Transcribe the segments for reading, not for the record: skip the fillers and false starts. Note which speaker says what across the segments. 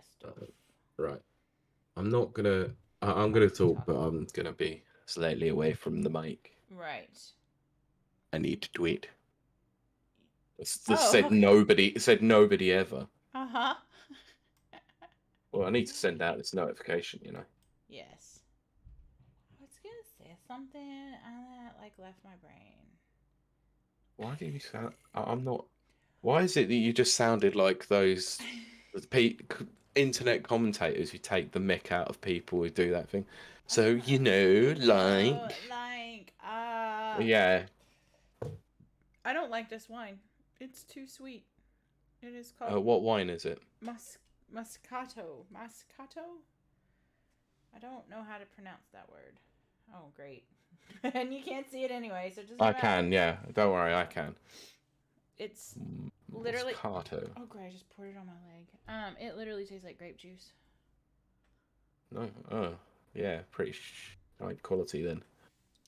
Speaker 1: best of.
Speaker 2: Right. I'm not gonna. I'm gonna talk, but I'm gonna be slightly away from the mic.
Speaker 1: Right.
Speaker 2: I need to tweet. This
Speaker 1: Oh,
Speaker 2: said
Speaker 1: okay.
Speaker 2: nobody. It said nobody ever.
Speaker 1: Uh-huh.
Speaker 2: Well, I need to send out this notification.
Speaker 1: Yes. I was gonna say something and that like left my brain.
Speaker 2: Why do you sound? I'm not. Why is it that you just sounded like those internet commentators who take the mick out of people who do that thing? So
Speaker 1: Oh,
Speaker 2: like,
Speaker 1: like
Speaker 2: yeah.
Speaker 1: I don't like this wine. It's too sweet. It is called
Speaker 2: What wine is it?
Speaker 1: Moscato. Moscato? I don't know how to pronounce that word. Oh, great. And you can't see it anyway, so it doesn't
Speaker 2: I
Speaker 1: matter.
Speaker 2: can, yeah. Don't worry, I can.
Speaker 1: It's literally.
Speaker 2: Moscato.
Speaker 1: Oh, great! I just poured it on my leg. It literally tastes like grape juice.
Speaker 2: No, oh, yeah, pretty high quality then.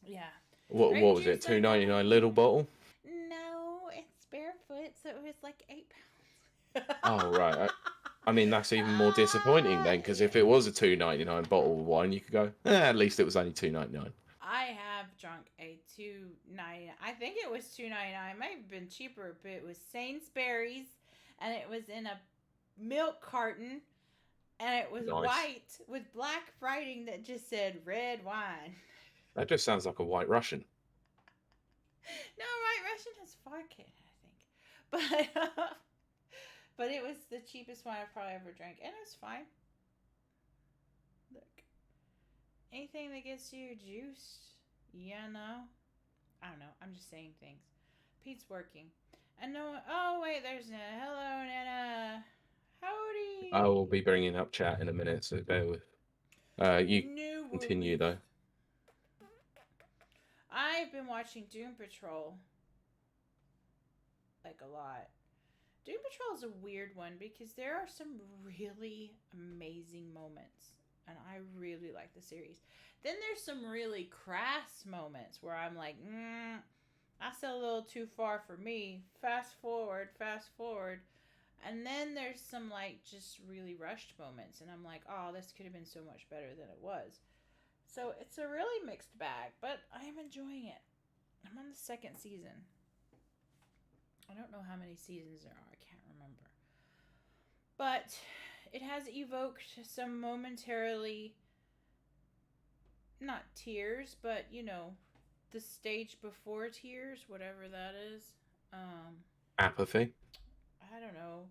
Speaker 1: Yeah.
Speaker 2: What
Speaker 1: Grape
Speaker 2: was it?
Speaker 1: juice, I know.
Speaker 2: $2.99 little bottle?
Speaker 1: No, it's barefoot, so it was like 8 pounds.
Speaker 2: Oh right. I mean that's even more disappointing then, because if it was a $2.99 bottle of wine, you could go, at least it was only $2.99.
Speaker 1: I have drunk a 2.99. I think it was 2.99. It might have been cheaper, but it was Sainsbury's, and it was in a milk carton, and it was
Speaker 2: Nice.
Speaker 1: white with black writing that just said red wine.
Speaker 2: That just sounds like a White Russian.
Speaker 1: No, right, Russian has vodka, I think, but it was the cheapest wine I've probably ever drank, and it was fine. Look, anything that gets you juiced, yeah, no. I don't know. I'm just saying things. Pete's working. And no one. Oh, wait, there's Nana. Hello, Nana.
Speaker 2: I will
Speaker 1: Howdy.
Speaker 2: be bringing up chat in a minute, so bear with. You
Speaker 1: No
Speaker 2: continue
Speaker 1: worries.
Speaker 2: though.
Speaker 1: I've been watching Doom Patrol like a lot. Doom Patrol is a weird one because there are some really amazing moments, and I really like the series. Then there's some really crass moments where I'm like, that's a little too far for me. Fast forward, fast forward. And then there's some like just really rushed moments, and I'm like, oh, this could have been so much better than it was. So it's a really mixed bag, but I am enjoying it. I'm on the second season. I don't know how many seasons there are, I can't remember. But it has evoked some momentarily, not tears, but the stage before tears, whatever that is.
Speaker 2: Apathy.
Speaker 1: I don't know.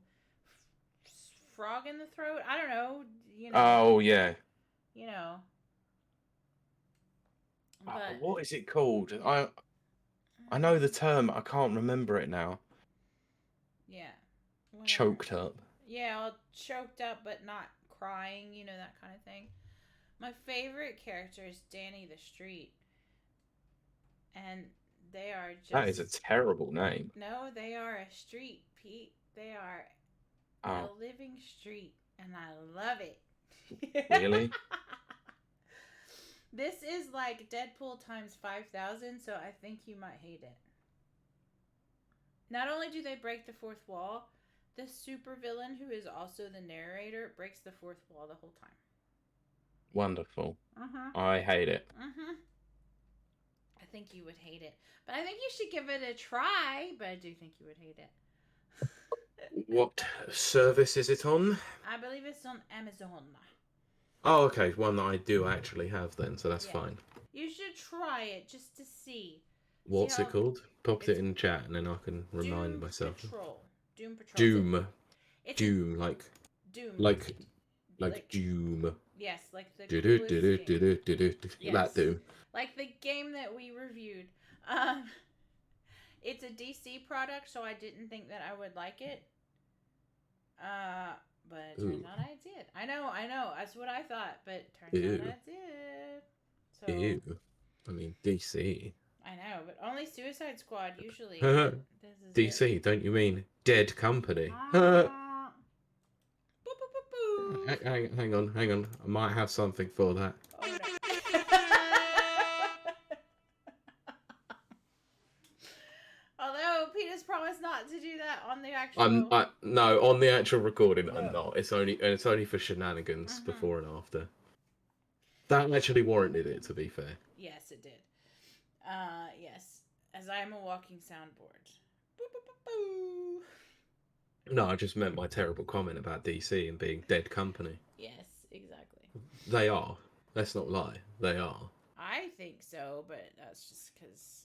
Speaker 1: Frog in the throat? I don't know.
Speaker 2: Oh yeah.
Speaker 1: You know. But
Speaker 2: What is it called? I know the term. I can't remember it now.
Speaker 1: yeah, whatever.
Speaker 2: Choked up.
Speaker 1: Yeah, all choked up but not crying, that kind of thing. My favorite character is Danny the Street. And they are
Speaker 2: That is a
Speaker 1: just.
Speaker 2: terrible name.
Speaker 1: No, they are a street, Pete. They are a
Speaker 2: Oh,
Speaker 1: living street. And I love it.
Speaker 2: really?
Speaker 1: This is like Deadpool times 5,000, so I think you might hate it. Not only do they break the fourth wall, the supervillain, who is also the narrator, breaks the fourth wall the whole time.
Speaker 2: Wonderful.
Speaker 1: Uh-huh.
Speaker 2: I hate it.
Speaker 1: Uh-huh. I think you would hate it. But I think you should give it a try, but I do think you would hate it.
Speaker 2: What service is it on?
Speaker 1: I believe it's on Amazon.
Speaker 2: Oh, okay. One that I do actually have then, so that's
Speaker 1: Yeah.
Speaker 2: fine.
Speaker 1: You should try it just to see. See
Speaker 2: What's it
Speaker 1: how
Speaker 2: called? Pop it
Speaker 1: it's
Speaker 2: in chat and then I can remind
Speaker 1: Doom
Speaker 2: myself.
Speaker 1: Patrol. Doom Patrol.
Speaker 2: Doom.
Speaker 1: It's a
Speaker 2: Doom, like
Speaker 1: Doom.
Speaker 2: like
Speaker 1: Like
Speaker 2: Doom.
Speaker 1: yes, like the
Speaker 2: Do do
Speaker 1: coolest
Speaker 2: do do
Speaker 1: game.
Speaker 2: do do do do.
Speaker 1: Yes.
Speaker 2: That Doom.
Speaker 1: Like the game that we reviewed. Um it's a DC product, so I didn't think that I would like it. But it turns
Speaker 2: Ooh.
Speaker 1: out I did. I know. That's what I thought, but it turns
Speaker 2: Ew.
Speaker 1: out I did. So
Speaker 2: Ew. I mean DC.
Speaker 1: I know, but only Suicide Squad usually. But this is
Speaker 2: DC,
Speaker 1: it.
Speaker 2: don't you mean Dead Company?
Speaker 1: Ah. Boop, boop, boop, boop.
Speaker 2: Hang on. I might have something for that.
Speaker 1: Oh no. Although Peter's promised not to do that on the actual.
Speaker 2: No, on the actual recording, I'm
Speaker 1: No.
Speaker 2: not. It's only for shenanigans
Speaker 1: Mm-hmm.
Speaker 2: before and after. That actually warranted it, to be fair.
Speaker 1: Yes, it did. Yes. As I am a walking soundboard. Boo, boo, boo, boo.
Speaker 2: No, I just meant my terrible comment about DC and being dead company.
Speaker 1: Yes, exactly.
Speaker 2: They are. Let's not lie. They are.
Speaker 1: I think so, but that's just because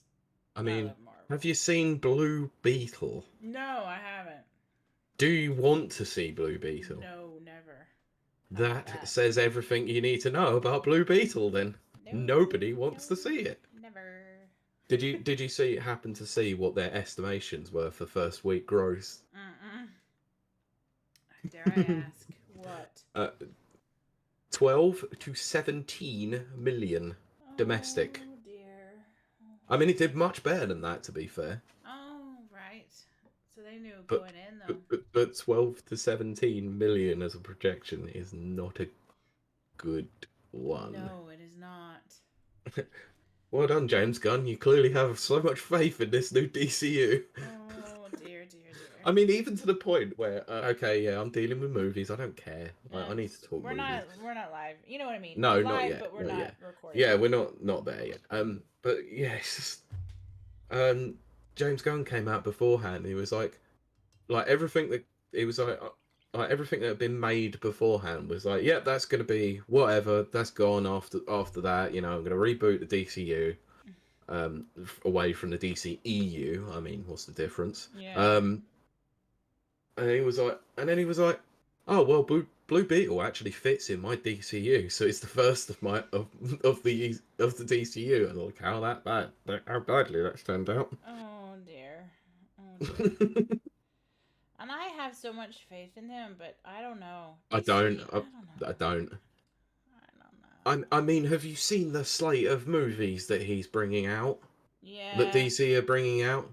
Speaker 2: I
Speaker 1: I
Speaker 2: mean,
Speaker 1: love Marvel.
Speaker 2: have you seen Blue Beetle?
Speaker 1: No, I haven't.
Speaker 2: Do you want to see Blue Beetle?
Speaker 1: No, never. How about
Speaker 2: That
Speaker 1: that?
Speaker 2: says everything you need to know about Blue Beetle, then.
Speaker 1: No,
Speaker 2: Nobody
Speaker 1: no,
Speaker 2: wants to see it.
Speaker 1: never.
Speaker 2: Did you happen to see what their estimations were for first week gross?
Speaker 1: Mm-mm. Dare I ask what?
Speaker 2: 12 to 17 million domestic.
Speaker 1: Oh dear.
Speaker 2: I mean, it did much better than that, to be fair.
Speaker 1: Oh right. So they knew
Speaker 2: But
Speaker 1: going in though.
Speaker 2: but 12 to 17 million as a projection is not a good one.
Speaker 1: No, it is not.
Speaker 2: Well done, James Gunn. You clearly have so much faith in this new DCU.
Speaker 1: Oh dear, dear, dear.
Speaker 2: I mean, even to the point where, okay, yeah, I'm dealing with movies. I don't care. I need to talk
Speaker 1: We're
Speaker 2: movies.
Speaker 1: we're not live. You know what I mean?
Speaker 2: No,
Speaker 1: We're
Speaker 2: not
Speaker 1: live,
Speaker 2: yet.
Speaker 1: but we're
Speaker 2: Not
Speaker 1: not
Speaker 2: yet.
Speaker 1: recording.
Speaker 2: Yeah, we're not there yet. But yeah, it's just, James Gunn came out beforehand. He was like everything that it was like everything that had been made beforehand was like, yeah, that's gonna be whatever. That's gone after that. You know, I'm gonna reboot the DCU, away from the DCEU. I mean, what's the difference?
Speaker 1: Yeah.
Speaker 2: And then he was like, oh well, Blue Beetle actually fits in my DCU, so it's the first of the DCU, and look how how badly that's turned out.
Speaker 1: Oh dear. Oh dear. And I have so much faith in him, but I don't know.
Speaker 2: I
Speaker 1: DC,
Speaker 2: don't.
Speaker 1: I don't know.
Speaker 2: I don't.
Speaker 1: I don't know.
Speaker 2: I mean, have you seen the slate of movies that he's bringing out? That
Speaker 1: Yeah.
Speaker 2: DC are bringing out?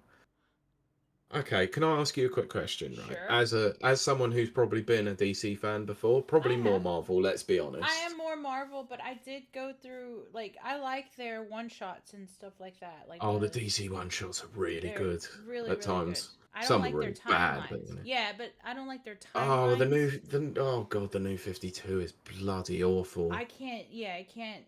Speaker 2: Okay, can I ask you a quick question, right?
Speaker 1: Sure.
Speaker 2: As someone who's probably been a DC fan before, probably
Speaker 1: I
Speaker 2: more
Speaker 1: have.
Speaker 2: Marvel, let's be
Speaker 1: I
Speaker 2: honest.
Speaker 1: am more Marvel, but I did go through like I like their one shots and stuff like that. Like
Speaker 2: Oh, the DC one shots are really
Speaker 1: they're
Speaker 2: good
Speaker 1: really
Speaker 2: at
Speaker 1: really good.
Speaker 2: times.
Speaker 1: I don't
Speaker 2: Some are
Speaker 1: like their
Speaker 2: really bad, but
Speaker 1: timelines.
Speaker 2: you know.
Speaker 1: Yeah, but I don't like their
Speaker 2: Oh,
Speaker 1: timelines.
Speaker 2: oh god, the new 52 is bloody awful.
Speaker 1: I can't. Yeah, I can't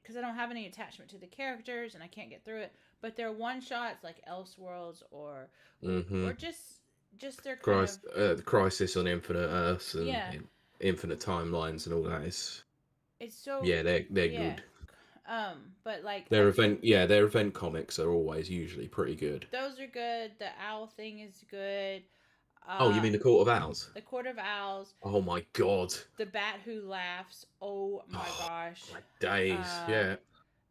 Speaker 1: because I don't have any attachment to the characters and I can't get through it. But their one shots like Elseworlds or
Speaker 2: Mm-hmm.
Speaker 1: or just their kind of
Speaker 2: Crisis on Infinite Earths and
Speaker 1: yeah.
Speaker 2: Infinite Timelines and all that is,
Speaker 1: It's so
Speaker 2: yeah, they're
Speaker 1: yeah.
Speaker 2: good.
Speaker 1: But like
Speaker 2: Their event comics are always usually pretty good.
Speaker 1: those are good. The owl thing is good.
Speaker 2: Oh, you
Speaker 1: Uh,
Speaker 2: mean the Court of Owls?
Speaker 1: the Court of Owls.
Speaker 2: Oh my god.
Speaker 1: The Bat Who Laughs. Oh my
Speaker 2: Oh
Speaker 1: gosh.
Speaker 2: my days. Yeah.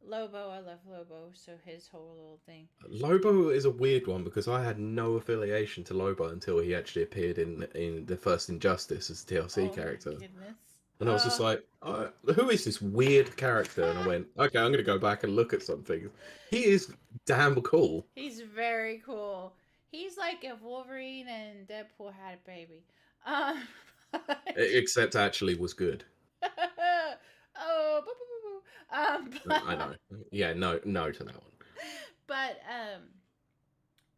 Speaker 1: Lobo. I love Lobo. So his whole little thing.
Speaker 2: Lobo is a weird one because I had no affiliation to Lobo until he actually appeared in the first Injustice as a TLC
Speaker 1: Oh
Speaker 2: character.
Speaker 1: my goodness.
Speaker 2: And I was just like, who is this weird character? And I went, okay, I'm going to go back and look at something. He is damn cool.
Speaker 1: He's very cool. He's like if Wolverine and Deadpool had a baby.
Speaker 2: Except actually was good.
Speaker 1: Oh, boo, boo, boo, boo.
Speaker 2: I know. Yeah, no to that one.
Speaker 1: But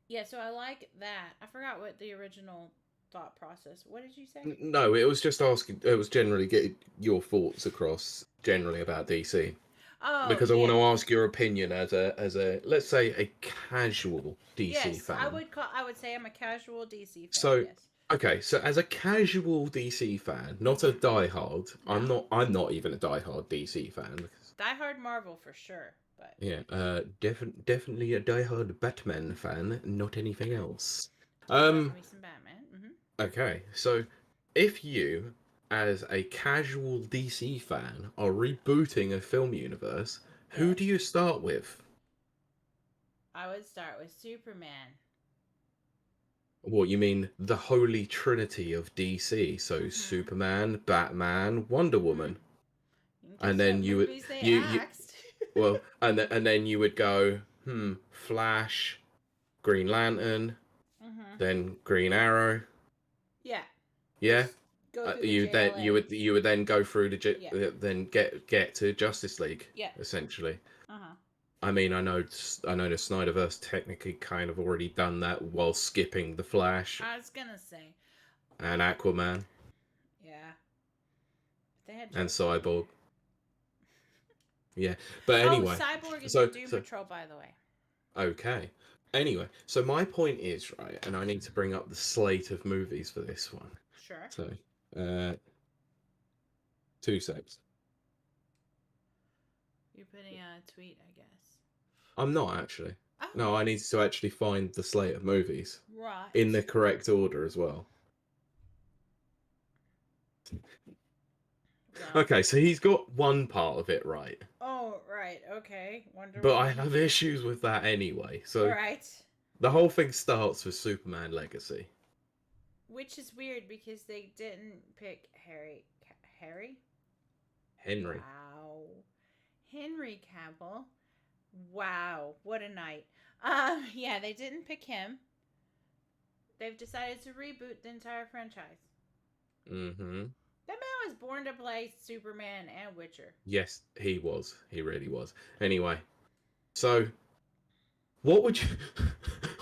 Speaker 1: yeah. So I like that. I forgot what the original thought process. What did you say?
Speaker 2: No, it was just asking. It was generally getting your thoughts across generally about DC.
Speaker 1: Oh,
Speaker 2: Because I
Speaker 1: yeah.
Speaker 2: want to ask your opinion as a let's say a casual DC
Speaker 1: Yes,
Speaker 2: fan.
Speaker 1: I would say I'm a casual DC fan.
Speaker 2: So
Speaker 1: yes.
Speaker 2: okay, so as a casual DC fan, not a diehard.
Speaker 1: No.
Speaker 2: I'm not even a diehard DC fan. Because,
Speaker 1: Die Hard Marvel for sure, but
Speaker 2: yeah, definitely a diehard Batman fan, not anything else.
Speaker 1: me some Batman. Mm-hmm.
Speaker 2: Okay, so if you, as a casual DC fan, are rebooting a film universe, who do you start with?
Speaker 1: I would start with Superman.
Speaker 2: What, you mean the holy trinity of DC? So Superman, Batman, Wonder Woman, and then you would well, and then you would go Flash, Green Lantern, then Green Arrow.
Speaker 1: Yeah.
Speaker 2: Yeah.
Speaker 1: Go through
Speaker 2: You would then go through then get to Justice League.
Speaker 1: Yeah.
Speaker 2: Essentially.
Speaker 1: Uh-huh.
Speaker 2: I mean, I know the Snyderverse technically kind of already done that while skipping the Flash.
Speaker 1: I was gonna say,
Speaker 2: and Aquaman
Speaker 1: Yeah. But they had
Speaker 2: and
Speaker 1: Joker in
Speaker 2: Cyborg.
Speaker 1: there.
Speaker 2: Yeah, but
Speaker 1: Oh,
Speaker 2: anyway,
Speaker 1: Cyborg is in
Speaker 2: so
Speaker 1: Doom
Speaker 2: so
Speaker 1: Patrol, by the way.
Speaker 2: okay. Anyway, so my point is right, and I need to bring up the slate of movies for this one.
Speaker 1: Sure.
Speaker 2: So, uh, 2 secs.
Speaker 1: You're putting out a tweet, I guess.
Speaker 2: I'm not actually.
Speaker 1: Oh,
Speaker 2: No, I need to actually find the slate of movies
Speaker 1: right.
Speaker 2: in the correct order as well.
Speaker 1: Well,
Speaker 2: Okay, so he's got one part of it right,
Speaker 1: oh, right. Okay. Wonder
Speaker 2: but I
Speaker 1: Woman.
Speaker 2: have issues with that anyway. So
Speaker 1: Right.
Speaker 2: the whole thing starts with Superman Legacy.
Speaker 1: Which is weird because they didn't pick Harry. Harry?
Speaker 2: Henry.
Speaker 1: Wow. Henry Cavill. Wow. What a night. Yeah, they didn't pick him. They've decided to reboot the entire franchise.
Speaker 2: Mm-hmm.
Speaker 1: That man was born to play Superman and Witcher.
Speaker 2: Yes, he was. He really was. Anyway, so what would you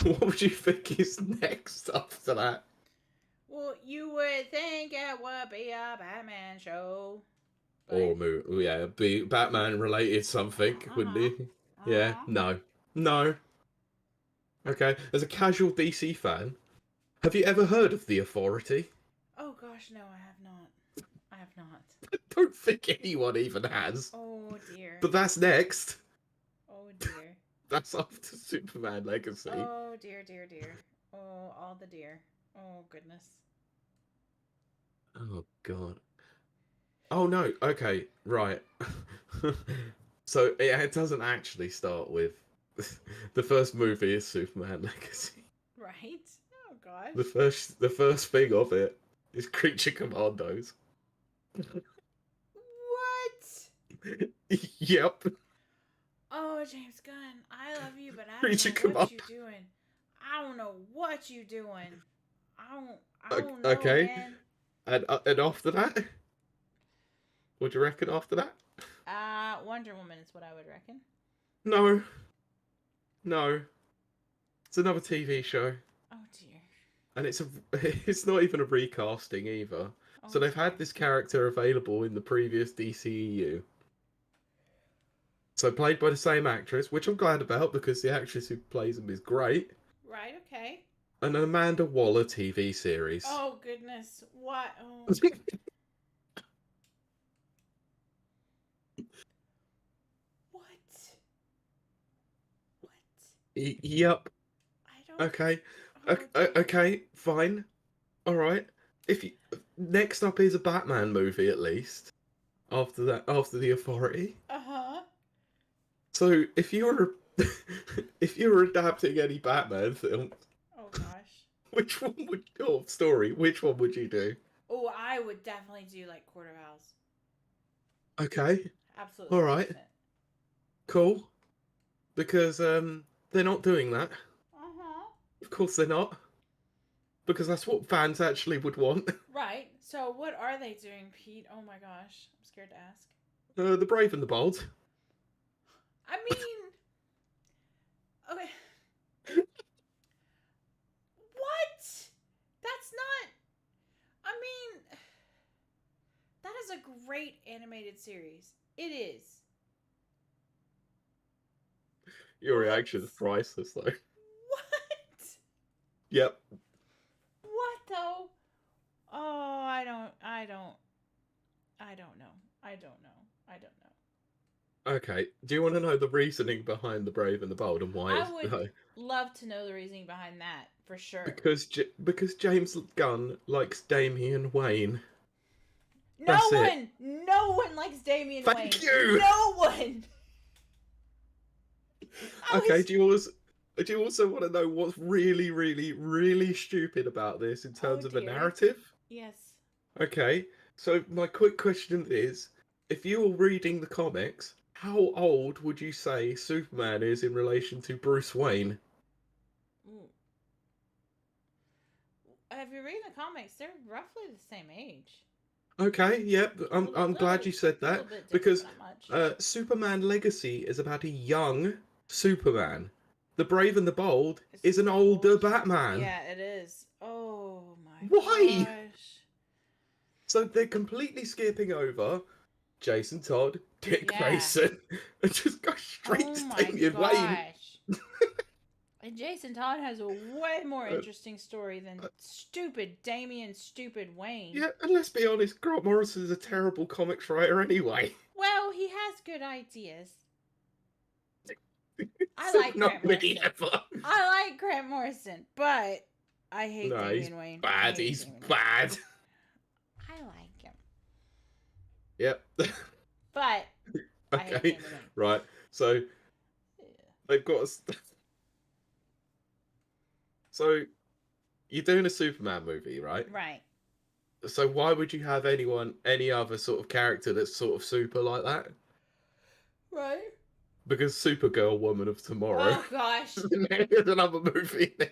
Speaker 2: what would you think is next after that?
Speaker 1: Well, you would think it would be a Batman show.
Speaker 2: Or yeah, be Batman related something, wouldn't he? Yeah, no. No. Okay. As a casual DC fan, have you ever heard of The Authority?
Speaker 1: Oh gosh, no, I have not. I have not.
Speaker 2: I don't think anyone even has.
Speaker 1: Oh dear.
Speaker 2: But that's next.
Speaker 1: Oh dear.
Speaker 2: That's after Superman Legacy.
Speaker 1: Oh dear, dear, dear. Oh, all the dear. Oh goodness.
Speaker 2: Oh god. Oh no. Okay. Right. So it doesn't actually start with the first movie is Superman Legacy.
Speaker 1: Right? Oh gosh.
Speaker 2: The first thing of it is Creature Commandos.
Speaker 1: What?
Speaker 2: Yep.
Speaker 1: Oh, James Gunn, I love you, but I
Speaker 2: Creature
Speaker 1: don't know what you
Speaker 2: Commando.
Speaker 1: doing. I don't know what you doing. I don't know,
Speaker 2: Okay.
Speaker 1: man.
Speaker 2: And after that, what do you reckon after that?
Speaker 1: Wonder Woman is what I would reckon.
Speaker 2: No. No. It's another TV show.
Speaker 1: Oh dear.
Speaker 2: And it's not even a recasting either.
Speaker 1: Oh,
Speaker 2: So they've
Speaker 1: dear.
Speaker 2: had this character available in the previous DCEU. So played by the same actress, which I'm glad about because the actress who plays him is great.
Speaker 1: Right, okay.
Speaker 2: An Amanda Waller TV series.
Speaker 1: Oh goodness. What? Oh. What? What?
Speaker 2: Yep.
Speaker 1: I don't.
Speaker 2: Okay.
Speaker 1: Oh, dear.
Speaker 2: Okay. Fine. All right. If you, next up is a Batman movie at least. After that, after The Authority.
Speaker 1: Uh-huh.
Speaker 2: So if you were if you were adapting any Batman film,
Speaker 1: Oh gosh.
Speaker 2: which one would which one would you do?
Speaker 1: Oh, I would definitely do like Court of Owls.
Speaker 2: Okay.
Speaker 1: Absolutely.
Speaker 2: All right.
Speaker 1: 100%.
Speaker 2: Cool. Because they're not doing that.
Speaker 1: Uh-huh.
Speaker 2: Of course they're not. Because that's what fans actually would want.
Speaker 1: Right. So what are they doing, Pete? Oh my gosh. I'm scared to ask.
Speaker 2: The Brave and the Bold.
Speaker 1: I mean, okay. What? That's not. I mean, that is a great animated series. It is.
Speaker 2: Your reaction is priceless, though.
Speaker 1: What?
Speaker 2: Yep.
Speaker 1: What though? Oh, I don't know.
Speaker 2: Okay. Do you want to know the reasoning behind the Brave and the Bold and why?
Speaker 1: I would love to know the reasoning behind that for sure.
Speaker 2: Because James Gunn likes Damian Wayne.
Speaker 1: No one likes Damian Wayne.
Speaker 2: Thank you.
Speaker 1: No one.
Speaker 2: Okay. Do you also want to know what's really, really, really stupid about this in terms of a narrative?
Speaker 1: Yes.
Speaker 2: Okay. So my quick question is, if you were reading the comics, how old would you say Superman is in relation to Bruce Wayne?
Speaker 1: Ooh. Have you read the comics? They're roughly the same age.
Speaker 2: Okay, yep. I'm glad you said that because Superman Legacy is about a young Superman. The Brave and the Bold is an older Batman.
Speaker 1: Yeah, it is. Oh my.
Speaker 2: Why?
Speaker 1: God.
Speaker 2: So they're completely skipping over Jason Todd, Dick
Speaker 1: Yeah.
Speaker 2: Grayson, and just go straight
Speaker 1: Oh
Speaker 2: to
Speaker 1: my
Speaker 2: Damian Wayne.
Speaker 1: gosh. And Jason Todd has a way more interesting story than stupid Damian Stupid Wayne.
Speaker 2: Yeah, and let's be honest, Grant Morrison is a terrible comics writer anyway.
Speaker 1: Well, he has good ideas. I
Speaker 2: So
Speaker 1: like
Speaker 2: not
Speaker 1: Grant Morrison.
Speaker 2: really ever.
Speaker 1: I like Grant Morrison, but I hate
Speaker 2: No, he's
Speaker 1: Damian Wayne.
Speaker 2: bad. He's bad.
Speaker 1: I like him.
Speaker 2: Yep.
Speaker 1: But I hate
Speaker 2: Okay.
Speaker 1: Damian Wayne.
Speaker 2: Right. So
Speaker 1: Yeah.
Speaker 2: they've got So you're doing a Superman movie, right?
Speaker 1: Right.
Speaker 2: So why would you have any other sort of character that's sort of super like that?
Speaker 1: Right.
Speaker 2: Because Supergirl, Woman of Tomorrow.
Speaker 1: Oh gosh.
Speaker 2: There's another movie there.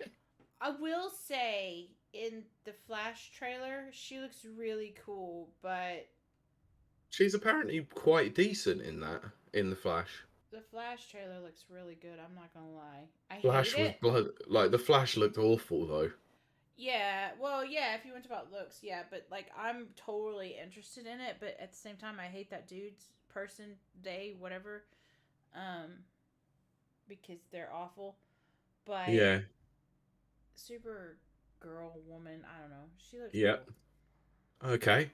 Speaker 1: I will say in the Flash trailer, she looks really cool, but
Speaker 2: She's apparently quite decent in the Flash.
Speaker 1: the Flash trailer looks really good. I'm not gonna lie. I
Speaker 2: Flash
Speaker 1: hate
Speaker 2: was
Speaker 1: it.
Speaker 2: blood. Like the Flash looked awful though.
Speaker 1: Yeah, well, yeah, if you went about looks, yeah, but like I'm totally interested in it, but at the same time I hate that dude's person, they, whatever. Because they're awful. But
Speaker 2: Yeah.
Speaker 1: Supergirl woman, I don't know. She looks
Speaker 2: Yeah.
Speaker 1: cool.
Speaker 2: Okay.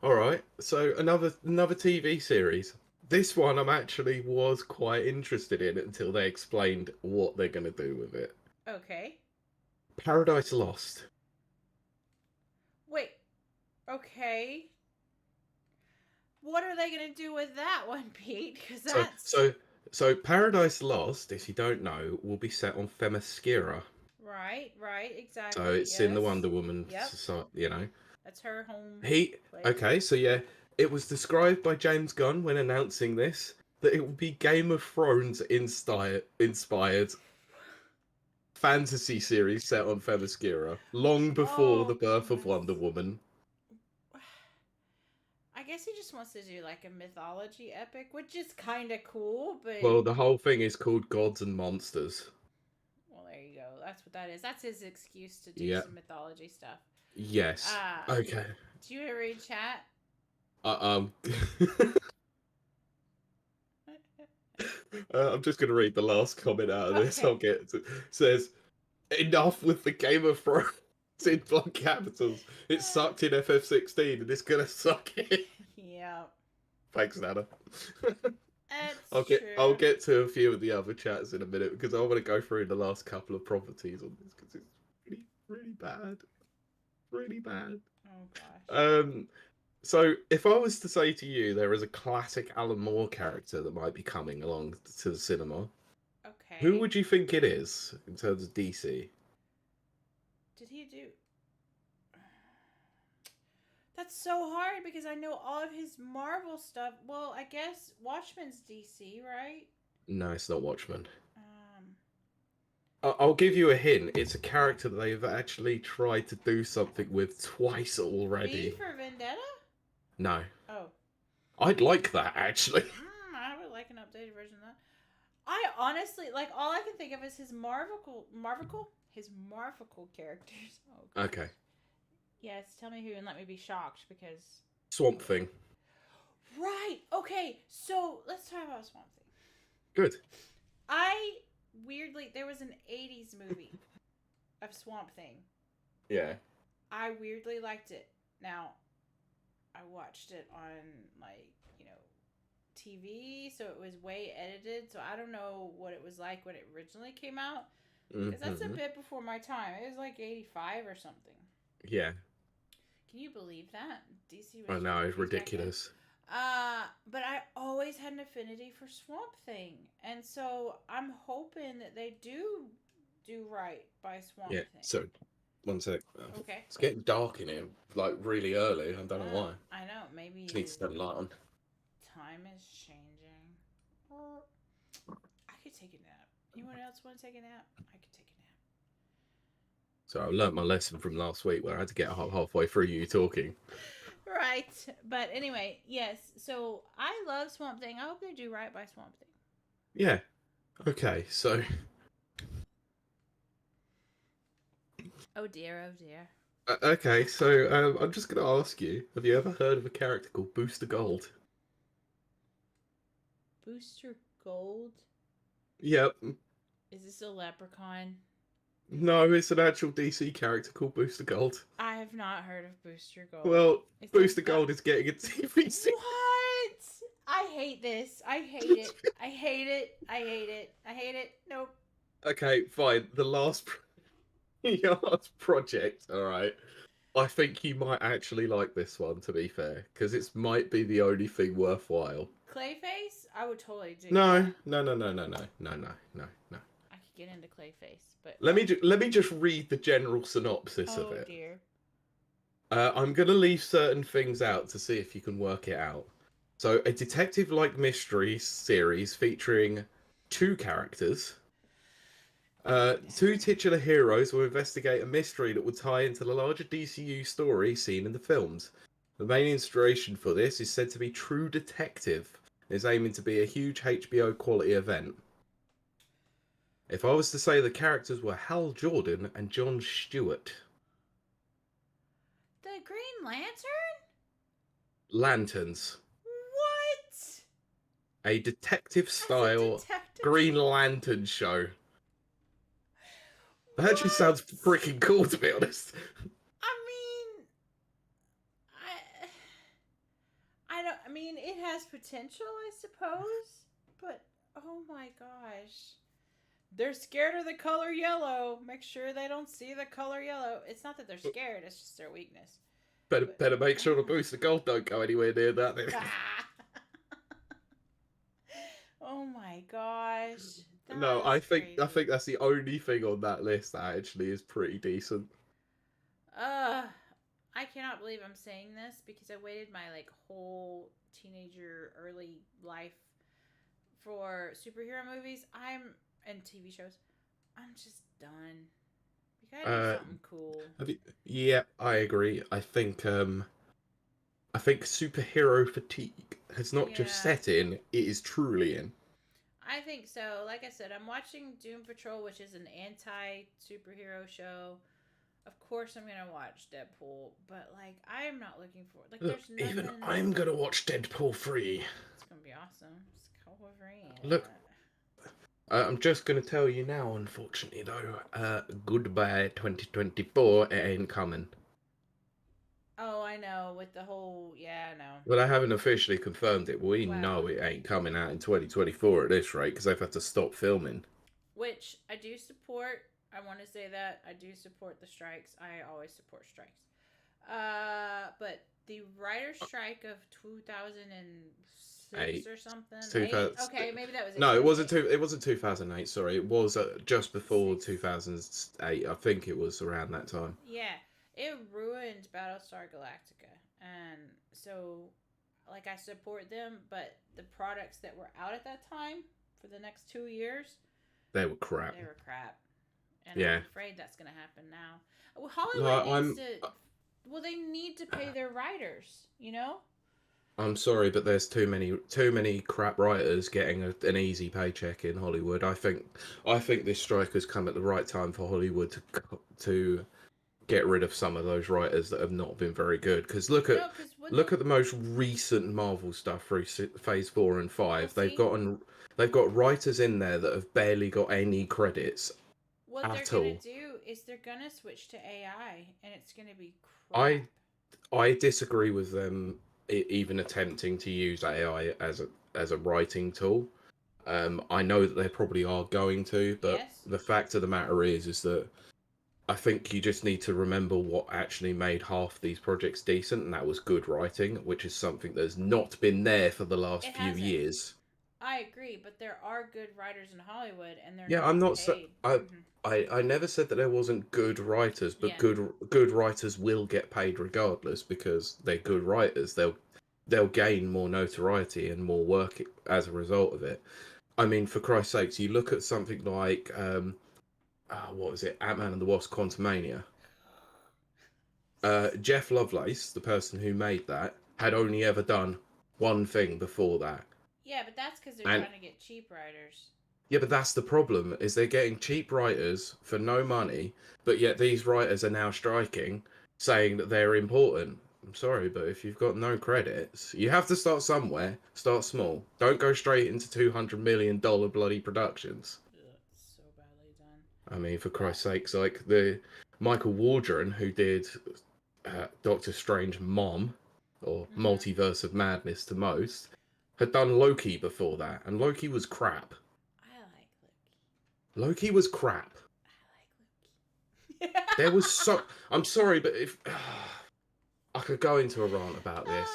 Speaker 2: All right. So another TV series. This one I'm actually was quite interested in until they explained what they're going to do with it.
Speaker 1: Okay.
Speaker 2: Paradise Lost.
Speaker 1: Wait. Okay. What are they gonna do with that one, Pete? Because that's
Speaker 2: So Paradise Lost, if you don't know, will be set on Themyscira.
Speaker 1: right, exactly.
Speaker 2: So it's in the Wonder Woman
Speaker 1: Yep.
Speaker 2: society, you know.
Speaker 1: That's her home.
Speaker 2: Okay, so yeah, it was described by James Gunn when announcing this that it will be Game of Thrones inspired fantasy series set on Themyscira, long before the birth of Wonder Woman.
Speaker 1: I guess he just wants to do like a mythology epic, which is kind of cool, but
Speaker 2: Well, the whole thing is called Gods and Monsters.
Speaker 1: well, there you go. That's what that is. That's his excuse to do some mythology stuff.
Speaker 2: Yes. Okay.
Speaker 1: Do you ever read chat?
Speaker 2: I'm just going to read the last comment out of this. I'll get to. Says, enough with the Game of Thrones in blood capitals. It sucked in FF16 and it's going to suck in.
Speaker 1: Yeah.
Speaker 2: Thanks, Nana.
Speaker 1: True.
Speaker 2: I'll get to a few of the other chats in a minute because I want to go through the last couple of properties on this because it's really, really bad. Really bad.
Speaker 1: Oh, gosh.
Speaker 2: So if I was to say to you there is a classic Alan Moore character that might be coming along to the cinema,
Speaker 1: okay,
Speaker 2: who would you think it is in terms of DC?
Speaker 1: Did he do? That's so hard because I know all of his Marvel stuff. Well, I guess Watchmen's DC, right?
Speaker 2: No, it's not Watchmen. I'll give you a hint. It's a character that they've actually tried to do something with twice already.
Speaker 1: V for Vendetta?
Speaker 2: No.
Speaker 1: Oh.
Speaker 2: I'd like that, actually.
Speaker 1: I would like an updated version of that. I honestly, like, all I can think of is his Marvel characters. Oh, gosh.
Speaker 2: Okay.
Speaker 1: Yes, tell me who and let me be shocked because...
Speaker 2: Swamp Thing.
Speaker 1: Right! Okay, so let's talk about Swamp Thing.
Speaker 2: Good.
Speaker 1: Weirdly, there was an 80s movie of Swamp Thing.
Speaker 2: Yeah.
Speaker 1: I weirdly liked it. Now, I watched it on, like, TV, so it was way edited, so I don't know what it was like when it originally came out. Because that's a bit before my time. It was like 85 or something.
Speaker 2: Yeah.
Speaker 1: Can you believe that? DC was...
Speaker 2: I know, it's ridiculous.
Speaker 1: But I always had an affinity for Swamp Thing. And so I'm hoping that they do right by Swamp Thing.
Speaker 2: So, one sec.
Speaker 1: Okay.
Speaker 2: It's getting dark in here, like really early. I don't know why.
Speaker 1: I know, maybe...
Speaker 2: Just need to turn the light on.
Speaker 1: Time is changing. I could take a nap. Anyone else want to take a nap? I could take a nap.
Speaker 2: So I learnt my lesson from last week where I had to get halfway through you talking.
Speaker 1: Right. But anyway, yes. So I love Swamp Thing. I hope they do right by Swamp Thing.
Speaker 2: Yeah. Okay, so...
Speaker 1: Oh dear, oh dear.
Speaker 2: Okay, so I'm just going to ask you: have you ever heard of a character called Booster Gold?
Speaker 1: Booster Gold?
Speaker 2: Yep.
Speaker 1: Is this a leprechaun?
Speaker 2: No, it's an actual DC character called Booster Gold.
Speaker 1: I have not heard of Booster Gold.
Speaker 2: Well,
Speaker 1: Is this
Speaker 2: Booster
Speaker 1: the
Speaker 2: Gold is getting a TV series.
Speaker 1: what? I hate this. I hate it. I hate it. I hate it. I hate it. Nope.
Speaker 2: Okay, fine. Your last project. All right. I think you might actually like this one, to be fair, because it might be the only thing worthwhile.
Speaker 1: Clayface? I would totally dig
Speaker 2: No,
Speaker 1: that.
Speaker 2: no, no, no, no, no, no, no, no, no.
Speaker 1: I could get into Clayface, but
Speaker 2: Let me just read the general synopsis of
Speaker 1: oh
Speaker 2: it.
Speaker 1: dear.
Speaker 2: I'm gonna leave certain things out to see if you can work it out. So, a detective-like mystery series featuring two characters. Two titular heroes will investigate a mystery that will tie into the larger DCU story seen in the films. The main inspiration for this is said to be True Detective, and is aiming to be a huge HBO quality event. If I was to say the characters were Hal Jordan and John Stewart.
Speaker 1: The Green Lantern?
Speaker 2: Lanterns.
Speaker 1: What?
Speaker 2: A detective
Speaker 1: As a
Speaker 2: style
Speaker 1: detective?
Speaker 2: Green Lantern show. That actually sounds
Speaker 1: What?
Speaker 2: freaking cool, to be honest.
Speaker 1: I mean, I don't. I mean, it has potential, I suppose. But oh my gosh, they're scared of the color yellow. Make sure they don't see the color yellow. It's not that they're scared; it's just their weakness.
Speaker 2: Better make sure the
Speaker 1: Oh
Speaker 2: booster gold don't go anywhere near that. Then.
Speaker 1: oh my gosh, that
Speaker 2: No,
Speaker 1: is
Speaker 2: I
Speaker 1: crazy.
Speaker 2: think that's the only thing on that list that actually is pretty decent.
Speaker 1: Uh, I cannot believe I'm saying this because I waited my like whole teenager early life for superhero movies. I'm and TV shows. I'm just done. You gotta do
Speaker 2: Uh,
Speaker 1: something cool.
Speaker 2: yeah, I agree. I think superhero fatigue has not just
Speaker 1: Yeah,
Speaker 2: set in; it is truly in.
Speaker 1: I think so. Like I said, I'm watching Doom Patrol, which is an anti superhero show. Of course, I'm gonna watch Deadpool, but like, I am not looking for like.
Speaker 2: Look,
Speaker 1: There's
Speaker 2: even
Speaker 1: nothing.
Speaker 2: I'm gonna watch Deadpool 3.
Speaker 1: It's gonna be awesome. It's Wolverine.
Speaker 2: Look, I'm just gonna tell you now. Unfortunately, though, goodbye 2024. It ain't coming.
Speaker 1: Oh, I know. With the whole, yeah, I know.
Speaker 2: Well, I haven't officially confirmed it, but we
Speaker 1: Wow.
Speaker 2: know it ain't coming out in 2024 at this rate because they've had to stop filming.
Speaker 1: Which I do support. I want to say that I do support the strikes. I always support strikes. But the writer's strike of 2006
Speaker 2: Eight,
Speaker 1: or something,
Speaker 2: it's
Speaker 1: eight.
Speaker 2: 2000.
Speaker 1: Okay, maybe that was it.
Speaker 2: No,
Speaker 1: It
Speaker 2: it
Speaker 1: was
Speaker 2: wasn't
Speaker 1: eight.
Speaker 2: two. It wasn't 2008. Sorry, it was just before
Speaker 1: Six.
Speaker 2: 2008. I think it was around that time.
Speaker 1: Yeah, it ruined Battlestar Galactica, and so like I support them, but the products that were out at that time for the next 2 years,
Speaker 2: They were crap.
Speaker 1: they were crap. And
Speaker 2: Yeah.
Speaker 1: I'm afraid that's going to happen now. Well, Hollywood
Speaker 2: No,
Speaker 1: needs to. Well, they need to pay their writers. You know.
Speaker 2: I'm sorry, but there's too many crap writers getting an easy paycheck in Hollywood. I think this strike has come at the right time for Hollywood to get rid of some of those writers that have not been very good. Because
Speaker 1: No, because when the
Speaker 2: look at the most recent Marvel stuff through Phase 4 and
Speaker 1: well,
Speaker 2: 5.
Speaker 1: see
Speaker 2: They've got writers in there that have barely got any credits
Speaker 1: what they're
Speaker 2: at
Speaker 1: gonna
Speaker 2: all.
Speaker 1: do is they're gonna switch to AI, and it's gonna be
Speaker 2: I
Speaker 1: crap.
Speaker 2: I disagree with them even attempting to use AI as a writing tool. I know that they probably are going to, but
Speaker 1: Yes.
Speaker 2: the fact of the matter is that I think you just need to remember what actually made half these projects decent, and that was good writing, which is something that's not been there for the last
Speaker 1: It
Speaker 2: few
Speaker 1: hasn't.
Speaker 2: years.
Speaker 1: I agree, but there are good writers in Hollywood, and they're
Speaker 2: Yeah,
Speaker 1: not paid. Mm-hmm.
Speaker 2: I never said that there wasn't good writers, but
Speaker 1: Yeah.
Speaker 2: good writers will get paid regardless because they're good writers. They'll gain more notoriety and more work as a result of it. I mean, for Christ's sakes, you look at something like what was it, Ant-Man and the Wasp: Quantumania. Jeff Lovelace, the person who made that, had only ever done one thing before that,
Speaker 1: Yeah, but that's because they're
Speaker 2: and
Speaker 1: trying to get cheap writers.
Speaker 2: yeah, but that's the problem: is they're getting cheap writers for no money, but yet these writers are now striking. saying that they're important. I'm sorry, but if you've got no credits, you have to start somewhere. Start small. Don't go straight into $200 million bloody productions.
Speaker 1: Ugh, so badly done.
Speaker 2: I mean, for Christ's sakes, like the Michael Waldron who did Doctor Strange Mom, or Multiverse of Madness to most, had done Loki before that, and Loki was crap.
Speaker 1: I like Loki.
Speaker 2: Loki was crap.
Speaker 1: I like Loki.
Speaker 2: There was so. I'm sorry, but if I could go into a rant about this.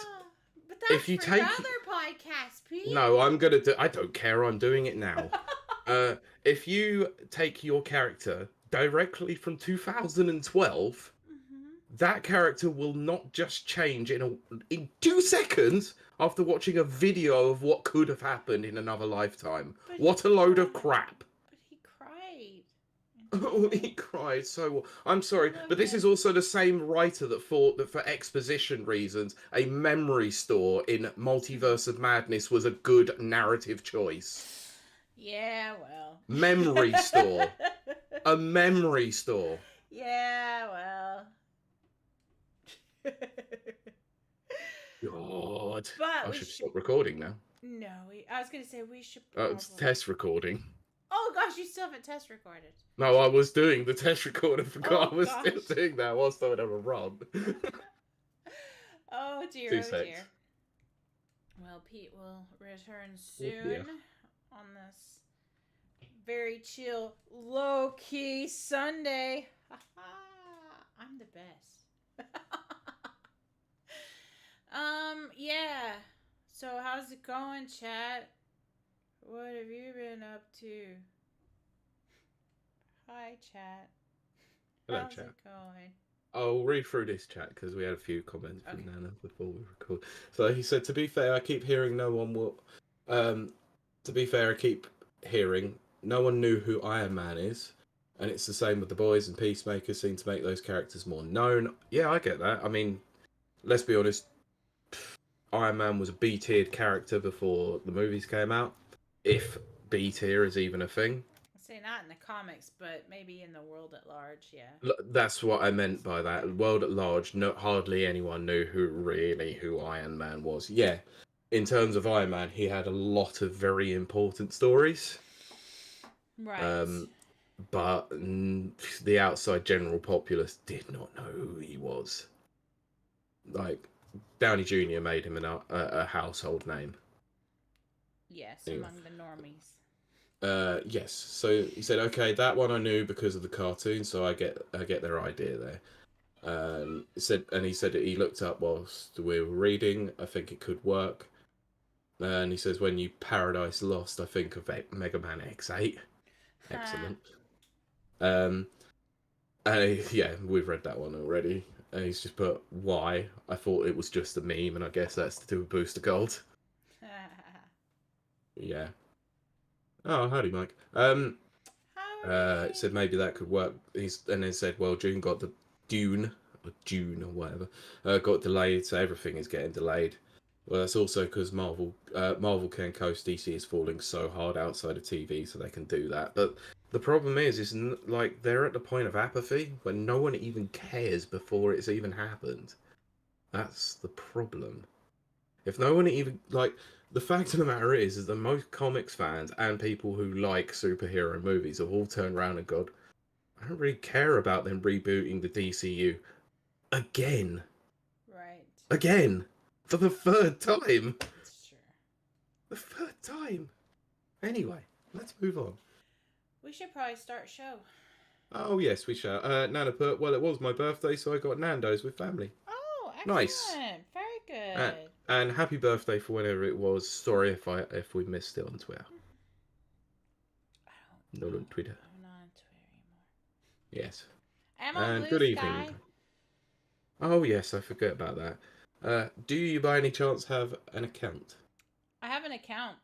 Speaker 1: But that's
Speaker 2: If you
Speaker 1: for
Speaker 2: take
Speaker 1: your other podcast, Pete.
Speaker 2: No, I'm gonna do. I don't care. I'm doing it now. If you take your character directly from 2012, that character will not just change in 2 seconds after watching a video of what could have happened in another lifetime.
Speaker 1: But
Speaker 2: what a load of crap!
Speaker 1: But he cried.
Speaker 2: Oh, he cried so. I'm sorry, but this is also the same writer that thought that for exposition reasons, a memory store in Multiverse of Madness was a good narrative choice.
Speaker 1: Yeah, well.
Speaker 2: Memory store. A memory store.
Speaker 1: Yeah, well.
Speaker 2: God.
Speaker 1: But
Speaker 2: I should stop recording now.
Speaker 1: No, I was going to say we should
Speaker 2: Oh, it's test recording.
Speaker 1: Oh, gosh, you still haven't test recorded.
Speaker 2: No, I was doing the test record and forgot I was still doing that whilst I would have a run.
Speaker 1: Oh, dear,
Speaker 2: 2
Speaker 1: oh,
Speaker 2: secs.
Speaker 1: dear. Well, Pete will return soon on this very chill, low-key Sunday. I'm the best. Yeah. So how's it going, chat? What have you been up to? Hi, chat.
Speaker 2: Hello,
Speaker 1: how's
Speaker 2: chat.
Speaker 1: it going?
Speaker 2: I'll read through this chat because we had a few comments from Nana before we record. So he said, to be fair, I keep hearing no one will... to be fair, I keep hearing no one knew who Iron Man is. And it's the same with the boys, and Peacemaker seem to make those characters more known. Yeah, I get that. I mean, let's be honest. Iron Man was a B-tiered character before the movies came out. If B-tier is even a thing.
Speaker 1: Say not in the comics, but maybe in the world at large, yeah.
Speaker 2: That's what I meant by that. World at large, hardly anyone knew who Iron Man was. Yeah, in terms of Iron Man, he had a lot of very important stories.
Speaker 1: Right.
Speaker 2: But the outside general populace did not know who he was. Like, Downey Jr. made him a household name.
Speaker 1: Yes,
Speaker 2: anyway.
Speaker 1: Among the normies.
Speaker 2: Yes. So he said, okay, that one I knew because of the cartoon, so I get their idea there. He said that he looked up whilst we were reading. I think it could work. And he says, when you Paradise Lost, I think of Mega Man X8. Excellent. And yeah, we've read that one already. And he's just put, why? I thought it was just a meme, and I guess that's to do with Booster Gold. Yeah. Oh, howdy, Mike. It said maybe that could work. And then said, well, June got the June or whatever, got delayed, so everything is getting delayed. Well, that's also because Marvel can coast. DC is falling so hard outside of TV, so they can do that. But the problem is like they're at the point of apathy when no one even cares before it's even happened. That's the problem. If no one even like. The fact of the matter is that most comics fans and people who like superhero movies have all turned around and gone, I don't really care about them rebooting the DCU again.
Speaker 1: Right.
Speaker 2: Again. For the 3rd time.
Speaker 1: That's true.
Speaker 2: The 3rd time. Anyway, let's move on.
Speaker 1: We should probably start a show.
Speaker 2: Oh, yes, we shall. Nana put, well, it was my birthday, so I got Nando's with family.
Speaker 1: Oh, excellent.
Speaker 2: Nice.
Speaker 1: Very good.
Speaker 2: And happy birthday for whenever it was. Sorry if we missed it on Twitter. Not on Twitter.
Speaker 1: I'm not on Twitter anymore.
Speaker 2: Yes.
Speaker 1: I'm on Blue
Speaker 2: good
Speaker 1: Sky.
Speaker 2: evening. Oh, yes, I forgot about that. Do you by any chance have an account?
Speaker 1: I have an account,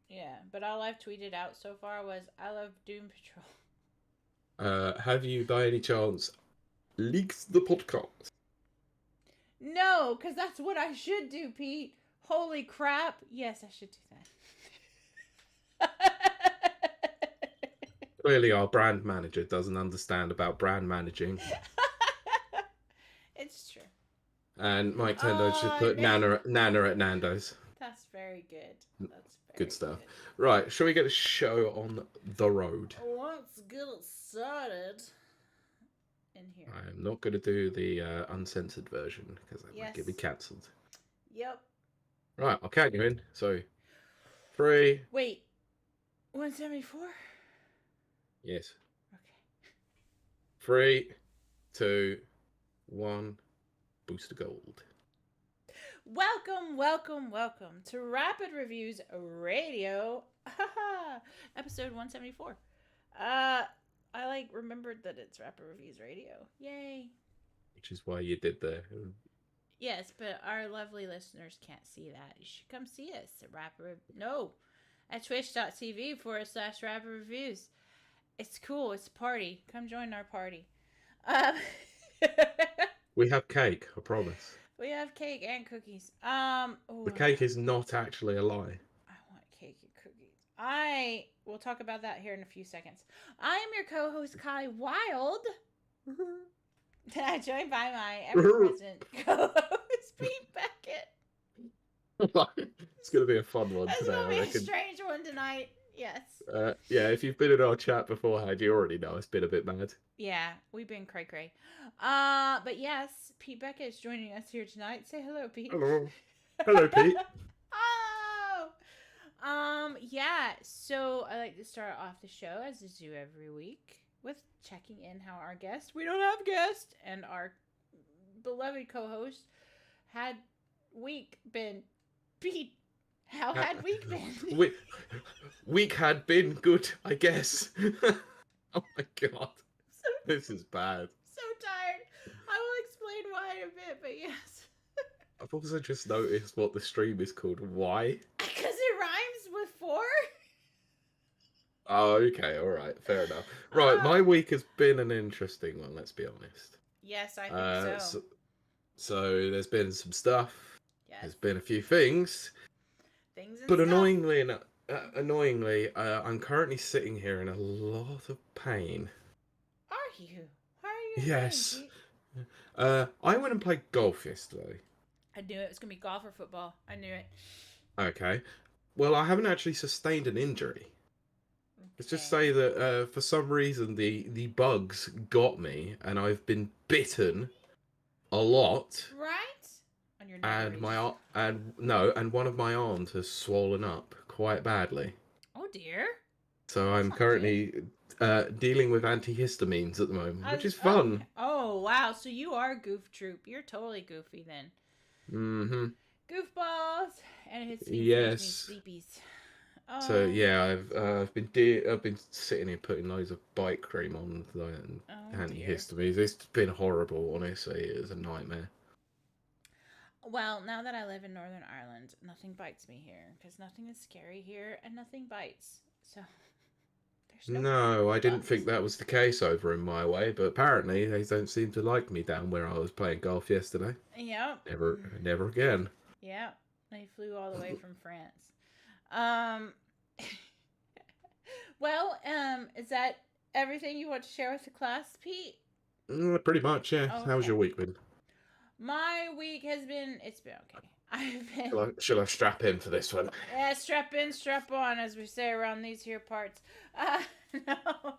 Speaker 1: yeah, but all I've tweeted out so far was, I love Doom Patrol.
Speaker 2: Have you by any chance leaked the podcast?
Speaker 1: No, because that's what I should do, Pete. Holy crap. Yes, I should do that.
Speaker 2: Clearly our brand manager doesn't understand about brand managing.
Speaker 1: It's true.
Speaker 2: And Mike Tendo should
Speaker 1: Oh,
Speaker 2: put Nana at Nando's.
Speaker 1: that's very good. That's
Speaker 2: Good
Speaker 1: very
Speaker 2: stuff.
Speaker 1: good.
Speaker 2: Right, shall we get a show on the road?
Speaker 1: Let's get it started in here.
Speaker 2: I am not going to do the uncensored version because that might
Speaker 1: Yes.
Speaker 2: get me cancelled.
Speaker 1: Yep.
Speaker 2: Right, I'll count you in. So, 3.
Speaker 1: Wait. 174?
Speaker 2: Yes.
Speaker 1: Okay.
Speaker 2: 3, 2, 1. Booster gold.
Speaker 1: Welcome to Rapid Reviews Radio. Episode 174. I remembered that it's Rapid Reviews Radio. Yay.
Speaker 2: Which is why you did the...
Speaker 1: Yes, but our lovely listeners can't see that. You should come see us at twitch.tv/Rapid Reviews. It's cool. It's a party. Come join our party.
Speaker 2: We have cake, I promise.
Speaker 1: We have cake and cookies.
Speaker 2: The cake is not actually a lie.
Speaker 1: I want cake and cookies. We'll talk about that here in a few seconds. I am your co-host, Kiley Wilde. Joined by my ever-present co-host, Pete Beckett.
Speaker 2: It's going to be a fun one
Speaker 1: It's
Speaker 2: today,
Speaker 1: going to be
Speaker 2: I reckon.
Speaker 1: a strange one tonight. Yes.
Speaker 2: Yeah, if you've been in our chat beforehand, you already know it's been a bit mad.
Speaker 1: Yeah, we've been cray-cray. But yes, Pete Beckett is joining us here tonight. Say hello, Pete.
Speaker 2: Hello. Hello, Pete.
Speaker 1: Yeah, so I like to start off the show, as I do every week, with checking in how our guest, we don't have guest, and our beloved co-host had week been. Pete, how had week been?
Speaker 2: Week had been good, I guess. Oh my god. This is bad.
Speaker 1: So tired. I will explain why in a bit, but yes.
Speaker 2: I've also just noticed what the stream is called. Why?
Speaker 1: Because it rhymes with 4?
Speaker 2: Oh, okay, alright, fair enough. Right, my week has been an interesting one, let's be honest.
Speaker 1: Yes, I think so.
Speaker 2: So there's been some stuff.
Speaker 1: Yes.
Speaker 2: There's been a few things. But annoyingly, I'm currently sitting here in a lot of pain.
Speaker 1: Are you? Why are you?
Speaker 2: Yes. I went and played golf yesterday.
Speaker 1: I knew it was going to be golf or football. I knew it.
Speaker 2: Okay. Well, I haven't actually sustained an injury. Okay. Let's just say that for some reason the bugs got me, and I've been bitten a lot.
Speaker 1: Right? On your
Speaker 2: and one of my arms has swollen up quite badly.
Speaker 1: Oh dear.
Speaker 2: So I'm currently dealing with antihistamines at the moment, which is fun.
Speaker 1: Oh wow! So you are Goof Troop. You're totally goofy then.
Speaker 2: Mm-hmm.
Speaker 1: Goofballs, and it hits me.
Speaker 2: Yes.
Speaker 1: Sleepies.
Speaker 2: So yeah, I've been sitting here putting loads of bite cream on antihistamines. It's been horrible, honestly. It was a nightmare.
Speaker 1: Well, now that I live in Northern Ireland, nothing bites me here because nothing is scary here and nothing bites. So there's
Speaker 2: no, I didn't think that was the case over in my way, but apparently they don't seem to like me down where I was playing golf yesterday.
Speaker 1: Yep.
Speaker 2: Never again.
Speaker 1: Yeah, they flew all the way from France. Well, is that everything you want to share with the class, Pete?
Speaker 2: Pretty much, yeah.
Speaker 1: Okay.
Speaker 2: How's your week been?
Speaker 1: My week has been, it's been okay.
Speaker 2: Shall I strap in for this one?
Speaker 1: Yeah, strap in, strap on, as we say around these here parts. No.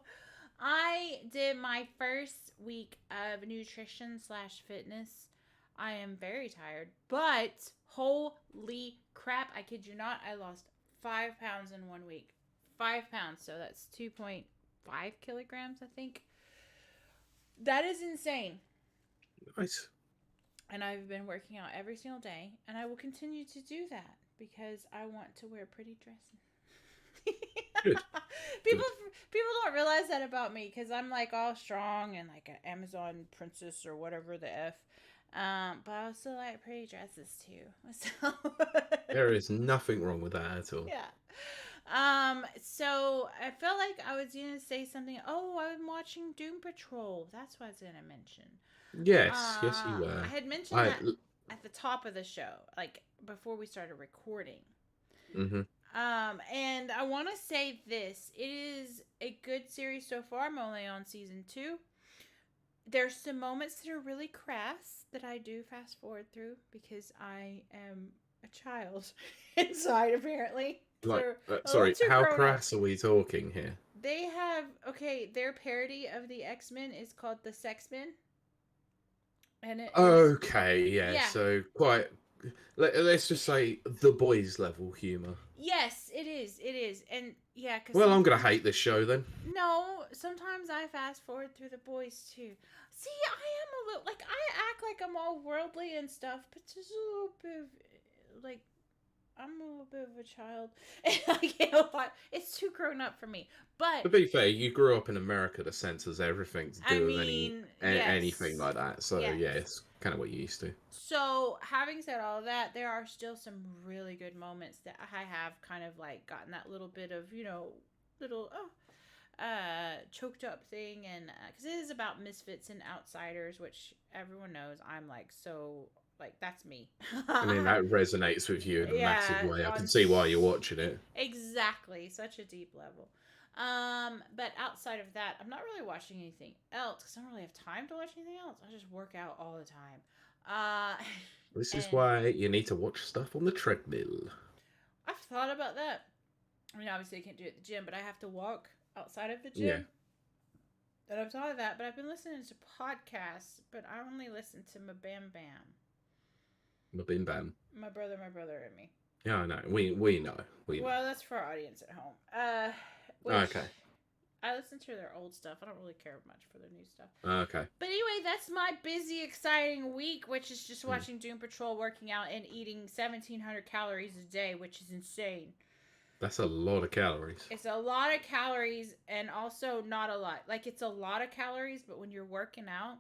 Speaker 1: I did my first week of nutrition/fitness. I am very tired, but holy crap, I kid you not, I lost 5 pounds in 1 week. 5 pounds, so that's 2.5 kilograms, I think. That is insane.
Speaker 2: Nice.
Speaker 1: And I've been working out every single day, and I will continue to do that because I want to wear pretty dresses.
Speaker 2: Good.
Speaker 1: People don't realize that about me because I'm like all strong and like an Amazon princess or whatever the F. But I also like pretty dresses too. So
Speaker 2: there is nothing wrong with that at all.
Speaker 1: Yeah. So I felt like I was gonna say something. Oh, I'm watching Doom Patrol. That's what I was gonna mention.
Speaker 2: Yes, yes, you were.
Speaker 1: I had mentioned that at the top of the show, like before we started recording.
Speaker 2: Mm-hmm.
Speaker 1: And I want to say this: it is a good series so far. I'm only on season 2. there's some moments that are really crass that I do fast forward through because I am a child inside, apparently.
Speaker 2: Like,
Speaker 1: They're a little
Speaker 2: sorry,
Speaker 1: too
Speaker 2: how
Speaker 1: grown up.
Speaker 2: crass are we talking here?
Speaker 1: They have, okay, their parody of the X-Men is called the Sex-Men. And it is,
Speaker 2: Okay, yeah,
Speaker 1: yeah.
Speaker 2: so quite. Let's just say the boys' level humor.
Speaker 1: Yes, it is. It is. And yeah, because
Speaker 2: Well, I'm gonna
Speaker 1: sometimes,
Speaker 2: hate this show then.
Speaker 1: no, sometimes I fast forward through the boys too. See, I am a little, like, I act like I'm all worldly and stuff, but just a little bit of, like, I'm a little bit of a child. And I get a lot. It's too grown up for me. But,
Speaker 2: To be fair, you grew up in America that censors everything to
Speaker 1: I
Speaker 2: do with
Speaker 1: mean,
Speaker 2: anything
Speaker 1: yes.
Speaker 2: like that. So yeah,
Speaker 1: Yes.
Speaker 2: it's kind of what you used to.
Speaker 1: So, having said all of that, there are still some really good moments that I have kind of like gotten that little bit of, little, choked up thing. And because it is about misfits and outsiders, which everyone knows I'm like, so, like, that's me.
Speaker 2: I mean, that resonates with you in a massive
Speaker 1: Yeah,
Speaker 2: way. I can see why you're watching it.
Speaker 1: exactly, such a deep level. But outside of that, I'm not really watching anything else because I don't really have time to watch anything else. I just work out all the time. Uh,
Speaker 2: This is
Speaker 1: and
Speaker 2: why you need to watch stuff on the treadmill.
Speaker 1: I've thought about that. I mean, obviously, I can't do it at the gym, but I have to walk outside of the
Speaker 2: Yeah,
Speaker 1: gym. And I've thought of that, but I've been listening to podcasts, but I only listen to my Bam Bam,
Speaker 2: my bim bam.
Speaker 1: my brother, and me.
Speaker 2: Yeah, I know. We know. We know.
Speaker 1: Well, that's for our audience at home. Which
Speaker 2: Okay.
Speaker 1: I listen to their old stuff. I don't really care much for their new stuff.
Speaker 2: Okay.
Speaker 1: But anyway, that's my busy, exciting week, which is just
Speaker 2: Mm.
Speaker 1: watching Doom Patrol, working out, and eating 1,700 calories a day, which is insane.
Speaker 2: That's a lot of calories.
Speaker 1: It's a lot of calories and also not a lot. Like, it's a lot of calories, but when you're working out,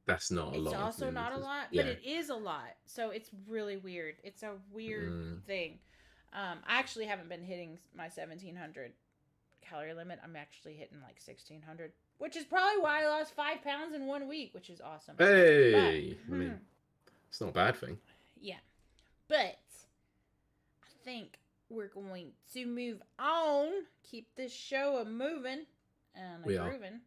Speaker 2: That's not a
Speaker 1: it's
Speaker 2: lot.
Speaker 1: also not a lot, but
Speaker 2: Yeah.
Speaker 1: it is a lot. So it's really weird. It's a weird
Speaker 2: Mm.
Speaker 1: thing. I actually haven't been hitting my 1,700 calorie limit. I'm actually hitting like 1,600, which is probably why I lost 5 pounds in 1 week, which is awesome.
Speaker 2: Hey,
Speaker 1: But,
Speaker 2: I mean, it's not a bad thing.
Speaker 1: yeah. But I think we're going to move on. Keep this show a moving and a
Speaker 2: We are.
Speaker 1: grooving.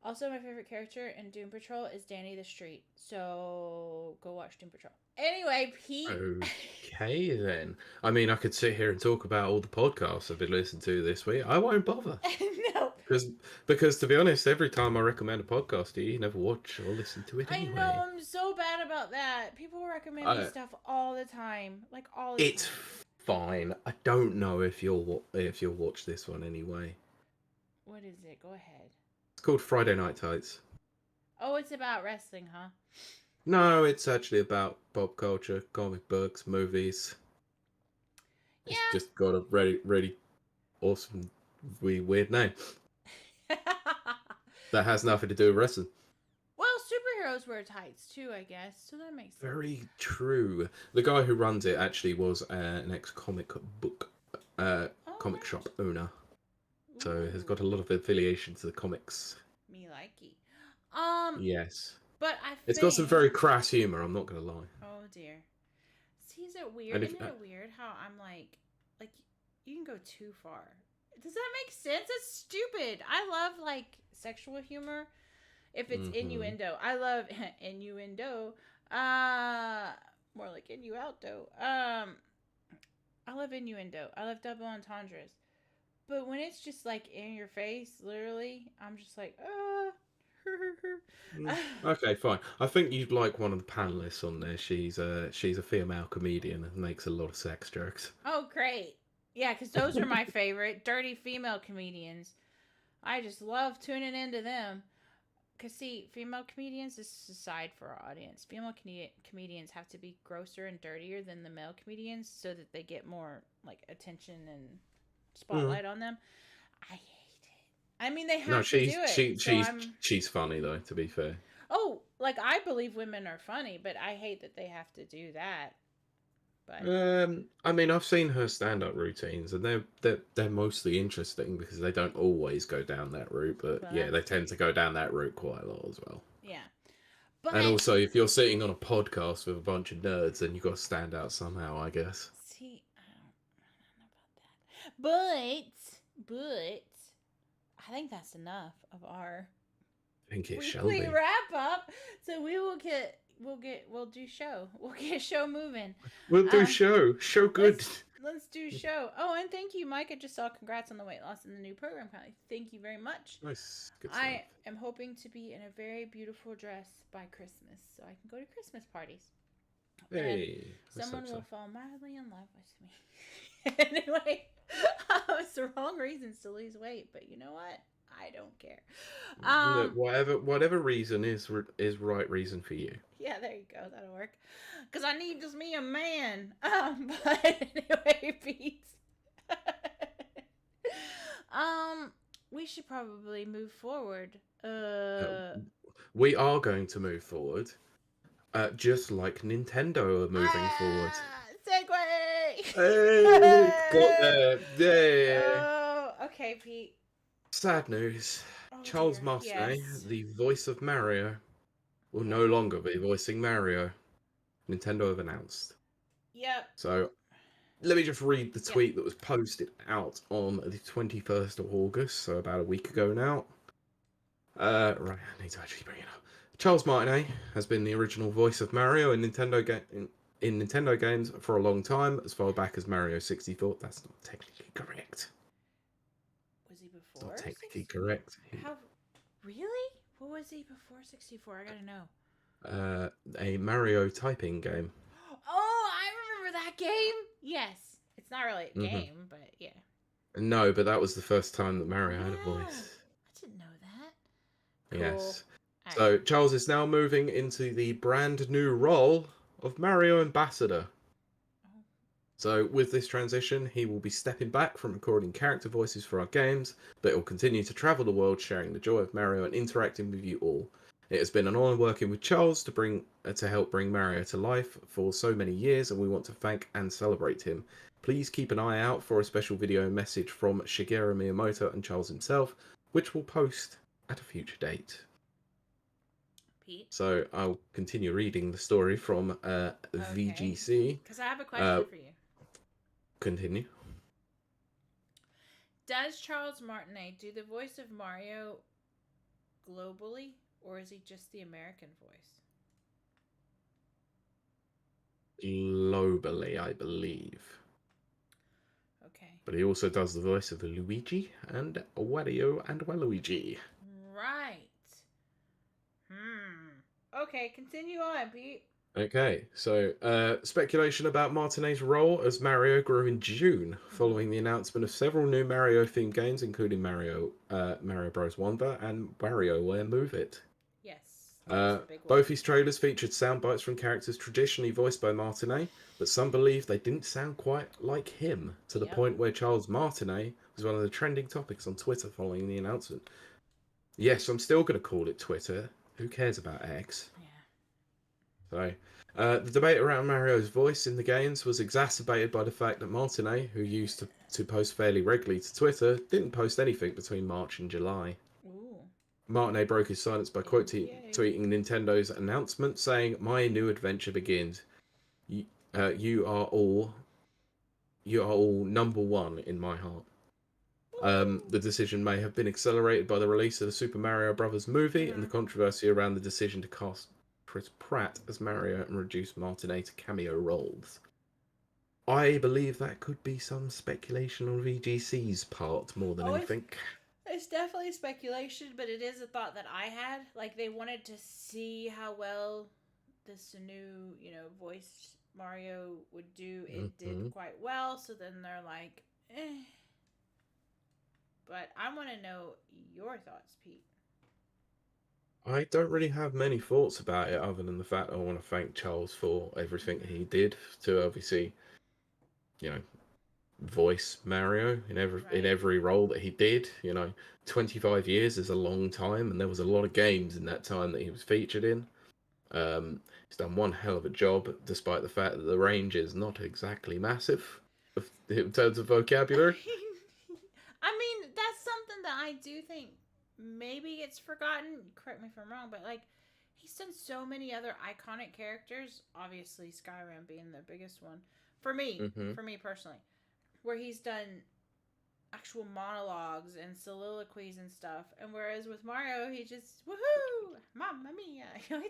Speaker 1: Also, my favorite character in Doom Patrol is Danny the Street. So go watch Doom Patrol. Anyway, Pete.
Speaker 2: Okay, then. I mean, I could sit here and talk about all the podcasts I've been listening to this week. I won't bother.
Speaker 1: No.
Speaker 2: Because to be honest, every time I recommend a podcast to you, you never watch or listen to it anyway.
Speaker 1: I know, I'm so bad about that. People recommend me stuff all the time. Like, all the
Speaker 2: It's
Speaker 1: time.
Speaker 2: fine. I don't know if you'll watch this one anyway.
Speaker 1: What is it? Go ahead.
Speaker 2: It's called Friday Night Tights.
Speaker 1: Oh, it's about wrestling, huh?
Speaker 2: No, it's actually about pop culture, comic books, movies.
Speaker 1: Yeah.
Speaker 2: It's just got a really awesome, really weird name that has nothing to do with wrestling.
Speaker 1: Well, superheroes wear tights too, I guess. So that makes sense.
Speaker 2: Very true. The guy who runs it actually was an ex-comic book comic shop owner. So has got a lot of affiliation to the comics.
Speaker 1: Me likey.
Speaker 2: Yes.
Speaker 1: But I think...
Speaker 2: It's got some very crass humor, I'm not going to lie.
Speaker 1: Oh, dear. See, is it weird? Isn't it weird how I'm like, you can go too far. Does that make sense? That's stupid. I love, like, sexual humor. If it's innuendo. I love innuendo. More like innuendo. I love innuendo. I love double entendres. But when it's just, like, in your face, literally, I'm just like,
Speaker 2: Okay, fine. I think you'd like one of the panelists on there. She's a female comedian and makes a lot of sex jokes.
Speaker 1: Oh, great. Yeah, because those are my favorite. Dirty female comedians. I just love tuning into them. Because, see, female comedians, this is a side for our audience. Female comedians have to be grosser and dirtier than the male comedians so that they get more, like, attention and spotlight on them. I hate it. I mean, they have to do it.
Speaker 2: She's funny, though, to be fair.
Speaker 1: Oh, like, I believe women are funny, but I hate that they have to do that. But
Speaker 2: I mean, I've seen her stand-up routines, and they're mostly interesting because they don't always go down that route. But yeah, they tend to go down that route quite a lot as well.
Speaker 1: Yeah.
Speaker 2: And also, if you're sitting on a podcast with a bunch of nerds, then you've got to stand out somehow, I guess.
Speaker 1: See, I don't know about that. But I think that's enough of our
Speaker 2: I think it shall
Speaker 1: weekly
Speaker 2: be.
Speaker 1: wrap up. So we'll do show. We'll get show moving.
Speaker 2: We'll do
Speaker 1: Um,
Speaker 2: show. Show good.
Speaker 1: let's do show. Oh, and thank you, Mike. I just saw congrats on the weight loss in the new program, Kylie. Thank you very much.
Speaker 2: Nice. Good stuff.
Speaker 1: I am hoping to be in a very beautiful dress by Christmas so I can go to Christmas parties.
Speaker 2: Hey.
Speaker 1: And someone will fall madly in love with me. Anyway, it's the wrong reasons to lose weight, but you know what? I don't care.
Speaker 2: Look, whatever reason is right reason for you.
Speaker 1: Yeah, there you go. That'll work. Because I need just me a man. But anyway, Pete. We should probably move forward.
Speaker 2: We are going to move forward. Just like Nintendo are moving forward.
Speaker 1: Segway!
Speaker 2: Hey, got there. Yeah.
Speaker 1: Oh, okay, Pete.
Speaker 2: Sad news. Charles Martinet,
Speaker 1: yes.
Speaker 2: the voice of Mario, will no longer be voicing Mario. Nintendo have announced.
Speaker 1: Yep.
Speaker 2: So, let me just read the tweet that was posted out on the 21st of August, so about a week ago now. Right, I need to actually bring it up. Charles Martinet has been the original voice of Mario in Nintendo games for a long time, as far back as Mario 64. That's not technically correct.
Speaker 1: Was he before?
Speaker 2: Not technically correct.
Speaker 1: How? Really? What was he before 64? I gotta know.
Speaker 2: A Mario typing game.
Speaker 1: Oh, I remember that game. Yes, it's not really a game, but yeah.
Speaker 2: No, but that was the first time that Mario had a voice.
Speaker 1: I didn't know that. Cool.
Speaker 2: Yes. So Charles is now moving into the brand new role of Mario Ambassador.
Speaker 1: Oh.
Speaker 2: So with this transition, he will be stepping back from recording character voices for our games, but he'll continue to travel the world sharing the joy of Mario and interacting with you all. It has been an honor working with Charles to help bring Mario to life for so many years, and we want to thank and celebrate him. Please keep an eye out for a special video message from Shigeru Miyamoto and Charles himself, which we'll post at a future date.
Speaker 1: Pete?
Speaker 2: So I'll continue reading the story from VGC.
Speaker 1: Because I have a question for you.
Speaker 2: Continue.
Speaker 1: Does Charles Martinet do the voice of Mario globally, or is he just the American voice?
Speaker 2: Globally, I believe.
Speaker 1: Okay.
Speaker 2: But he also does the voice of Luigi and Wario and Waluigi.
Speaker 1: Right. Okay, continue on, Pete.
Speaker 2: Okay, so speculation about Martinet's role as Mario grew in June, following the announcement of several new Mario-themed games, including Mario Bros. Wonder and WarioWare Move It.
Speaker 1: Yes.
Speaker 2: Both his trailers featured sound bites from characters traditionally voiced by Martinet, but some believe they didn't sound quite like him, to the point where Charles Martinet was one of the trending topics on Twitter following the announcement. Yes, I'm still going to call it Twitter. Who cares about X? So, the debate around Mario's voice in the games was exacerbated by the fact that Martinet, who used to post fairly regularly to Twitter, didn't post anything between March and July.
Speaker 1: Ooh.
Speaker 2: Martinet broke his silence by tweeting Nintendo's announcement, saying, "My new adventure begins. You are all number one in my heart." The decision may have been accelerated by the release of the Super Mario Bros. Movie and the controversy around the decision to cast Chris Pratt as Mario and reduce Martinet to cameo roles. I believe that could be some speculation on VGC's part more than anything.
Speaker 1: It's definitely speculation, but it is a thought that I had. Like, they wanted to see how well this new, voiced Mario would do. It did quite well, so then they're like, eh. But I want to know your thoughts, Pete.
Speaker 2: I don't really have many thoughts about it other than the fact I want to thank Charles for everything he did to obviously, voice Mario in every role that he did. 25 years is a long time, and there was a lot of games in that time that he was featured in. He's done one hell of a job, despite the fact that the range is not exactly massive in terms of vocabulary.
Speaker 1: I mean, that's something that I do think maybe it's forgotten. Correct me if I'm wrong, but he's done so many other iconic characters. Obviously, Skyrim being the biggest one for me. For me personally, where he's done actual monologues and soliloquies and stuff. And whereas with Mario, he just woohoo, mamma mia, it's a me,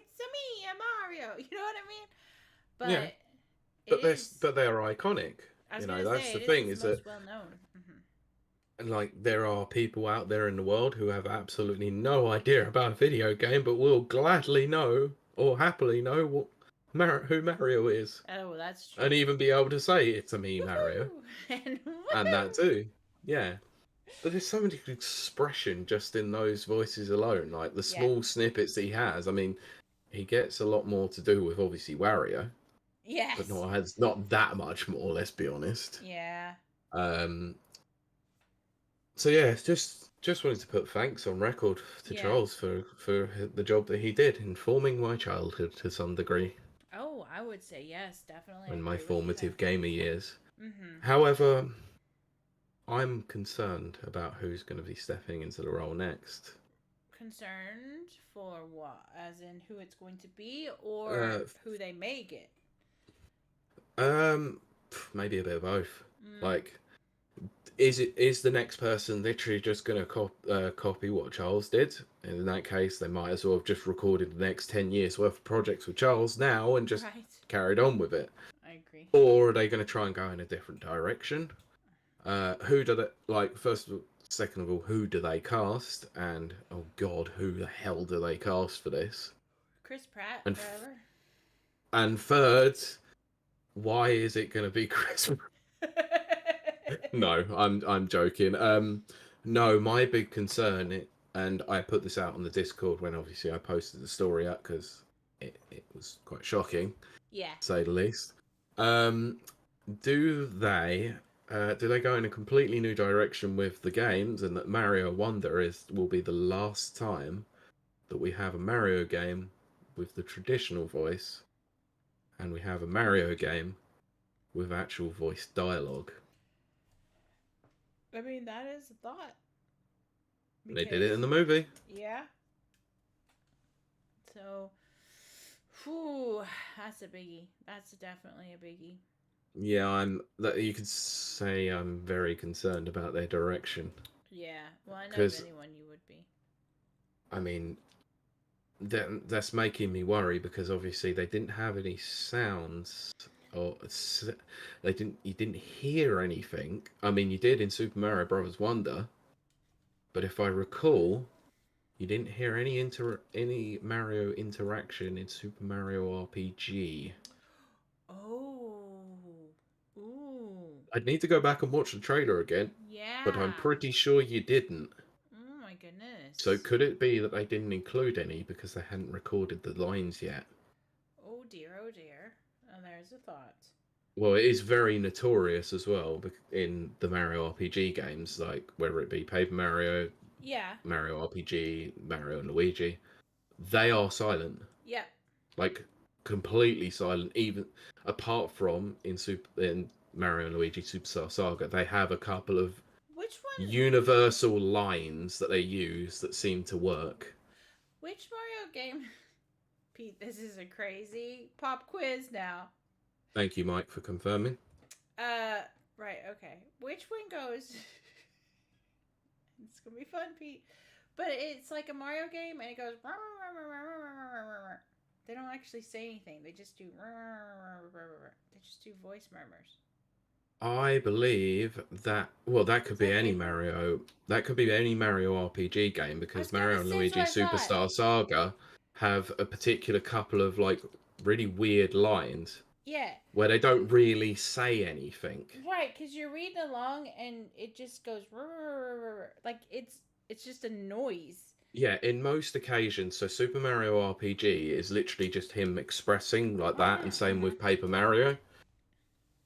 Speaker 1: Mario. You know what I mean?
Speaker 2: Yeah,
Speaker 1: But it is.
Speaker 2: but they're iconic.
Speaker 1: I was
Speaker 2: You know,
Speaker 1: gonna
Speaker 2: that's
Speaker 1: say
Speaker 2: the
Speaker 1: it is
Speaker 2: thing
Speaker 1: his
Speaker 2: is that,
Speaker 1: most well known. Mm-hmm.
Speaker 2: and like, there are people out there in the world who have absolutely no idea about a video game, but will gladly know or happily know who Mario is,
Speaker 1: Oh, that's
Speaker 2: and
Speaker 1: true.
Speaker 2: even be able to say it's a me, Mario,
Speaker 1: Woohoo and
Speaker 2: and that
Speaker 1: woohoo.
Speaker 2: too. Yeah. But there's so much expression just in those voices alone, like the
Speaker 1: Yeah.
Speaker 2: small snippets he has. I mean, he gets a lot more to do with obviously Wario, but
Speaker 1: Yes.
Speaker 2: not that much more. Let's be honest.
Speaker 1: Yeah.
Speaker 2: Um. So yeah, just wanted to put thanks on record to Charles
Speaker 1: Yes.
Speaker 2: for the job that he did in forming my childhood to some degree
Speaker 1: Oh, I would say yes. Definitely
Speaker 2: in my
Speaker 1: agree with you there.
Speaker 2: formative gamer years.
Speaker 1: Mm-hmm.
Speaker 2: However, I'm concerned about who's going to be stepping into the role next.
Speaker 1: Concerned for what? As in who it's going to be or
Speaker 2: Uh,
Speaker 1: who they may get?
Speaker 2: um, maybe a bit of both.
Speaker 1: Mm,
Speaker 2: Like, is the next person literally just going to copy what Charles did? And in that case, they might as well have just recorded the next 10 years worth of projects with Charles now and just
Speaker 1: right.
Speaker 2: carried on with it.
Speaker 1: I agree.
Speaker 2: Or are they going to try and go in a different direction? Who do they like? First of all, second of all, who do they cast? And oh God, who the hell do they cast for this?
Speaker 1: Chris Pratt
Speaker 2: And
Speaker 1: forever.
Speaker 2: and third, why is it going to be Chris? No, I'm joking. No, my big concern, and I put this out on the Discord when obviously I posted the story up because it was quite shocking,
Speaker 1: Yeah.
Speaker 2: to say the least. Um, do they go in a completely new direction with the games, and that Mario Wonder will be the last time that we have a Mario game with the traditional voice, and we have a Mario game with actual voice dialogue?
Speaker 1: I mean, that is a thought.
Speaker 2: They did it
Speaker 1: Because,
Speaker 2: in the movie.
Speaker 1: yeah. So, whew, that's a biggie. That's definitely a biggie.
Speaker 2: Yeah, I'm. That you could say I'm very concerned about their direction
Speaker 1: Yeah. Well, I know if
Speaker 2: because
Speaker 1: anyone you would be.
Speaker 2: I mean that's making me worry because obviously they didn't have any sounds or they didn't. You didn't hear anything. I mean, you did in Super Mario Brothers Wonder, but if I recall, you didn't hear any Mario interaction in Super Mario RPG.
Speaker 1: Oh. Ooh.
Speaker 2: I'd need to go back and watch the trailer again, but I'm
Speaker 1: Yeah.
Speaker 2: pretty sure you didn't.
Speaker 1: Oh my
Speaker 2: So
Speaker 1: goodness.
Speaker 2: could it be that they didn't include any because they hadn't recorded the lines yet?
Speaker 1: Oh dear, oh dear. And there's a thought.
Speaker 2: Well, it is very notorious as well in the Mario RPG games, like whether it be Paper Mario,
Speaker 1: Yeah.
Speaker 2: Mario RPG, Mario and Luigi, they are silent,
Speaker 1: Yep.
Speaker 2: like completely silent. Even apart from in Mario and Luigi Superstar Saga, they have a couple of
Speaker 1: Which one?
Speaker 2: universal lines that they use that seem to work.
Speaker 1: Which Mario game? Pete, this is a crazy pop quiz now.
Speaker 2: Thank you, Mike, for confirming.
Speaker 1: Uh, right, okay. Which one goes? It's gonna be fun, Pete. But it's like a Mario game, and it goes. They don't actually say anything. They just do. They just do voice murmurs.
Speaker 2: I believe that well, that could
Speaker 1: Is
Speaker 2: be
Speaker 1: that
Speaker 2: any
Speaker 1: Paper?
Speaker 2: Mario. That could be any Mario RPG game
Speaker 1: I was
Speaker 2: because
Speaker 1: gonna
Speaker 2: Mario and
Speaker 1: say that's
Speaker 2: Luigi
Speaker 1: what I thought.
Speaker 2: Superstar Saga have a particular couple of like really weird lines
Speaker 1: Yeah,
Speaker 2: where they don't really say anything.
Speaker 1: right. Because you're reading along, and it just goes like it's just a noise.
Speaker 2: Yeah, in most occasions, so Super Mario RPG is literally just him expressing like that, and same
Speaker 1: Mm-hmm.
Speaker 2: with Paper Mario.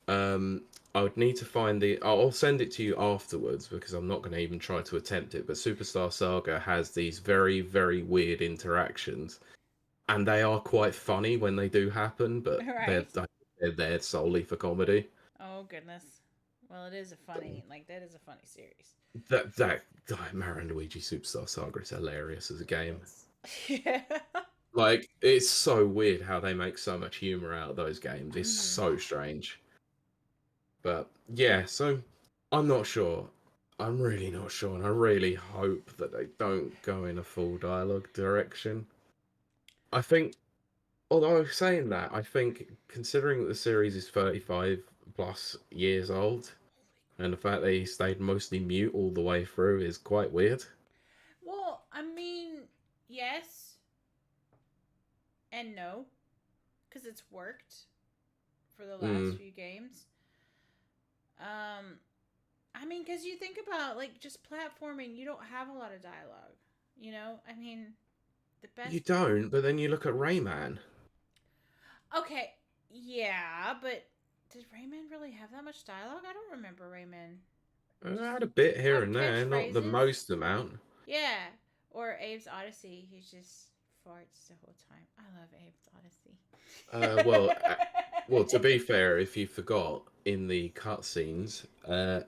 Speaker 2: Um, I would need to find the. I'll send it to you afterwards because I'm not going to even try to attempt it. But Superstar Saga has these very, very weird interactions, and they are quite funny when they do happen. But
Speaker 1: Right.
Speaker 2: they're there solely for comedy.
Speaker 1: Oh goodness. Well, it is a funny that is a funny series.
Speaker 2: Mario and Luigi Superstar Saga is hilarious as a game.
Speaker 1: It's yeah.
Speaker 2: Like it's so weird how they make so much humor out of those games. It's
Speaker 1: Mm-hmm.
Speaker 2: so strange. But yeah, so I'm not sure. I'm really not sure, and I really hope that they don't go in a full dialogue direction. I think, although saying that, I think considering that the series is 35 plus years old, and the fact that he stayed mostly mute all the way through is quite weird.
Speaker 1: Well, I mean, yes and no, because it's worked for the last
Speaker 2: Hmm.
Speaker 1: few games. Um, I mean, because you think about like just platforming, you don't have a lot of dialogue. You know, I mean, the
Speaker 2: You
Speaker 1: best.
Speaker 2: don't, but then you look at Rayman.
Speaker 1: Okay, yeah, but did Rayman really have that much dialogue? I don't remember Rayman.
Speaker 2: I
Speaker 1: Just
Speaker 2: had a bit here
Speaker 1: oh,
Speaker 2: and there, not the
Speaker 1: catchphrases.
Speaker 2: most amount.
Speaker 1: Yeah, or Abe's Odyssey. He's just farts the whole time. I love Abe's
Speaker 2: Uh, well,
Speaker 1: Odyssey.
Speaker 2: uh, well, to be fair, if you forgot in the cutscenes,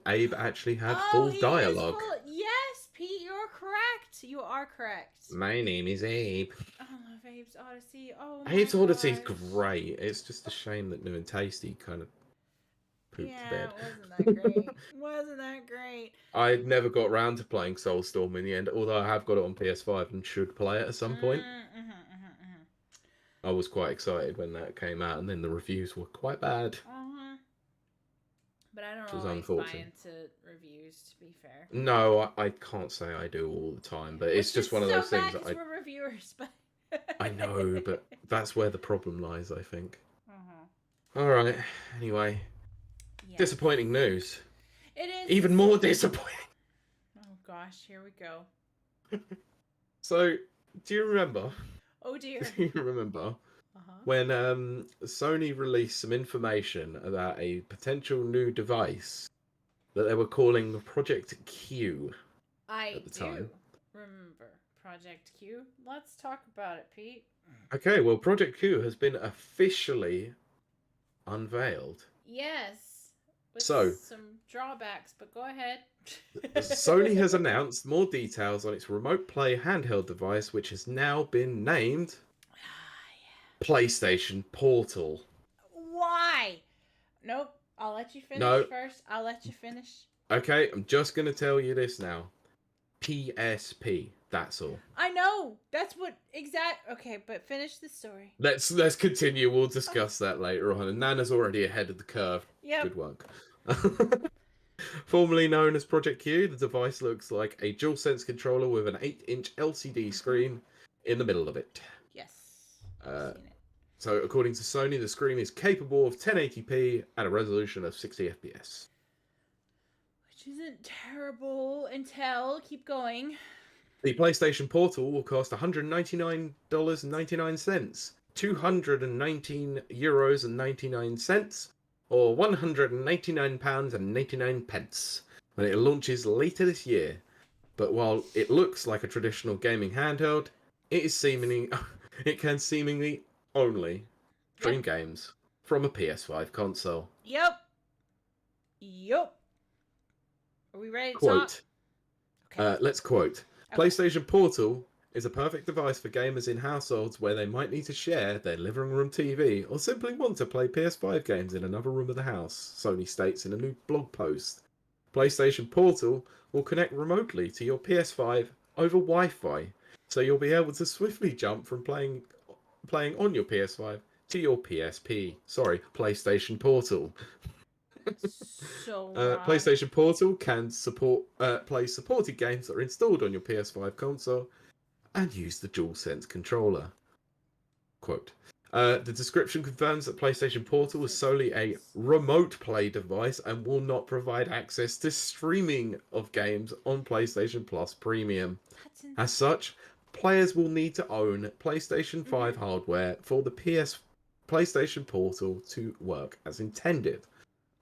Speaker 2: Abe actually had
Speaker 1: Oh,
Speaker 2: full
Speaker 1: he is
Speaker 2: dialogue.
Speaker 1: full. Yes, Pete, you're correct. You are correct.
Speaker 2: My name is Abe.
Speaker 1: I love Abe's Odyssey. Oh my
Speaker 2: Abe's Odyssey is
Speaker 1: gosh.
Speaker 2: great. It's just a shame that New and Tasty kind of pooped the
Speaker 1: Yeah,
Speaker 2: bed.
Speaker 1: it wasn't that great. Wasn't that great?
Speaker 2: I never got round to playing Soulstorm in the end, although I have got it on PS5 and should play it at some point. I was quite excited when that came out, and then the reviews were quite bad,
Speaker 1: But I don't
Speaker 2: which was
Speaker 1: always buy
Speaker 2: unfortunate.
Speaker 1: into reviews, to be fair.
Speaker 2: No, I can't say I do all the time, but it's
Speaker 1: Which is
Speaker 2: just one of
Speaker 1: so
Speaker 2: those things
Speaker 1: bad
Speaker 2: that
Speaker 1: because we're reviewers, but.
Speaker 2: I know, but that's where the problem lies, I think.
Speaker 1: Uh-huh.
Speaker 2: All right. Anyway,
Speaker 1: Yes.
Speaker 2: disappointing news.
Speaker 1: It is.
Speaker 2: Even more disappointing.
Speaker 1: Oh gosh, here we go.
Speaker 2: So, do you remember?
Speaker 1: Oh dear.
Speaker 2: Do you remember
Speaker 1: Uh-huh.
Speaker 2: when Sony released some information about a potential new device that they were calling Project Q
Speaker 1: I
Speaker 2: at the
Speaker 1: do
Speaker 2: time?
Speaker 1: remember Project Q. Let's talk about it, Pete.
Speaker 2: Okay, well, Project Q has been officially unveiled.
Speaker 1: Yes, with
Speaker 2: So,
Speaker 1: some drawbacks, but go ahead.
Speaker 2: Sony has announced more details on its remote play handheld device, which has now been named PlayStation Portal.
Speaker 1: Why? Nope. I'll let you finish
Speaker 2: No,
Speaker 1: first. I'll let you finish.
Speaker 2: okay, I'm just going to tell you this now. PSP, that's all.
Speaker 1: I know. That's what exact. Okay, but finish the story.
Speaker 2: Let's continue. We'll discuss that later on. And Nana's already ahead of the curve.
Speaker 1: Yep.
Speaker 2: Good work. Formerly known as Project Q, the device looks like a DualSense controller with an 8-inch LCD screen in the middle of it.
Speaker 1: Yes. I've seen it.
Speaker 2: So, according to Sony, the screen is capable of 1080p at a resolution of 60 FPS.
Speaker 1: Which isn't terrible until keep going.
Speaker 2: The PlayStation Portal will cost $199.99, €219.99, or £199.99 when it launches later this year. But while it looks like a traditional gaming handheld, it can seemingly only stream games from a PS5 console.
Speaker 1: Yep. Are we ready to
Speaker 2: Quote.
Speaker 1: talk? Okay.
Speaker 2: Let's quote.
Speaker 1: Okay.
Speaker 2: PlayStation Portal is a perfect device for gamers in households where they might need to share their living room TV or simply want to play PS5 games in another room of the house, Sony states in a new blog post. PlayStation Portal will connect remotely to your PS5 over Wi-Fi, so you'll be able to swiftly jump from playing on your PS5 to your PlayStation Portal.
Speaker 1: So
Speaker 2: PlayStation Portal can support play supported games that are installed on your PS5 console and use the DualSense controller. Quote. The description confirms that PlayStation Portal is solely a remote play device and will not provide access to streaming of games on PlayStation Plus Premium. As such, players will need to own PlayStation 5 hardware for the PlayStation Portal to work as intended.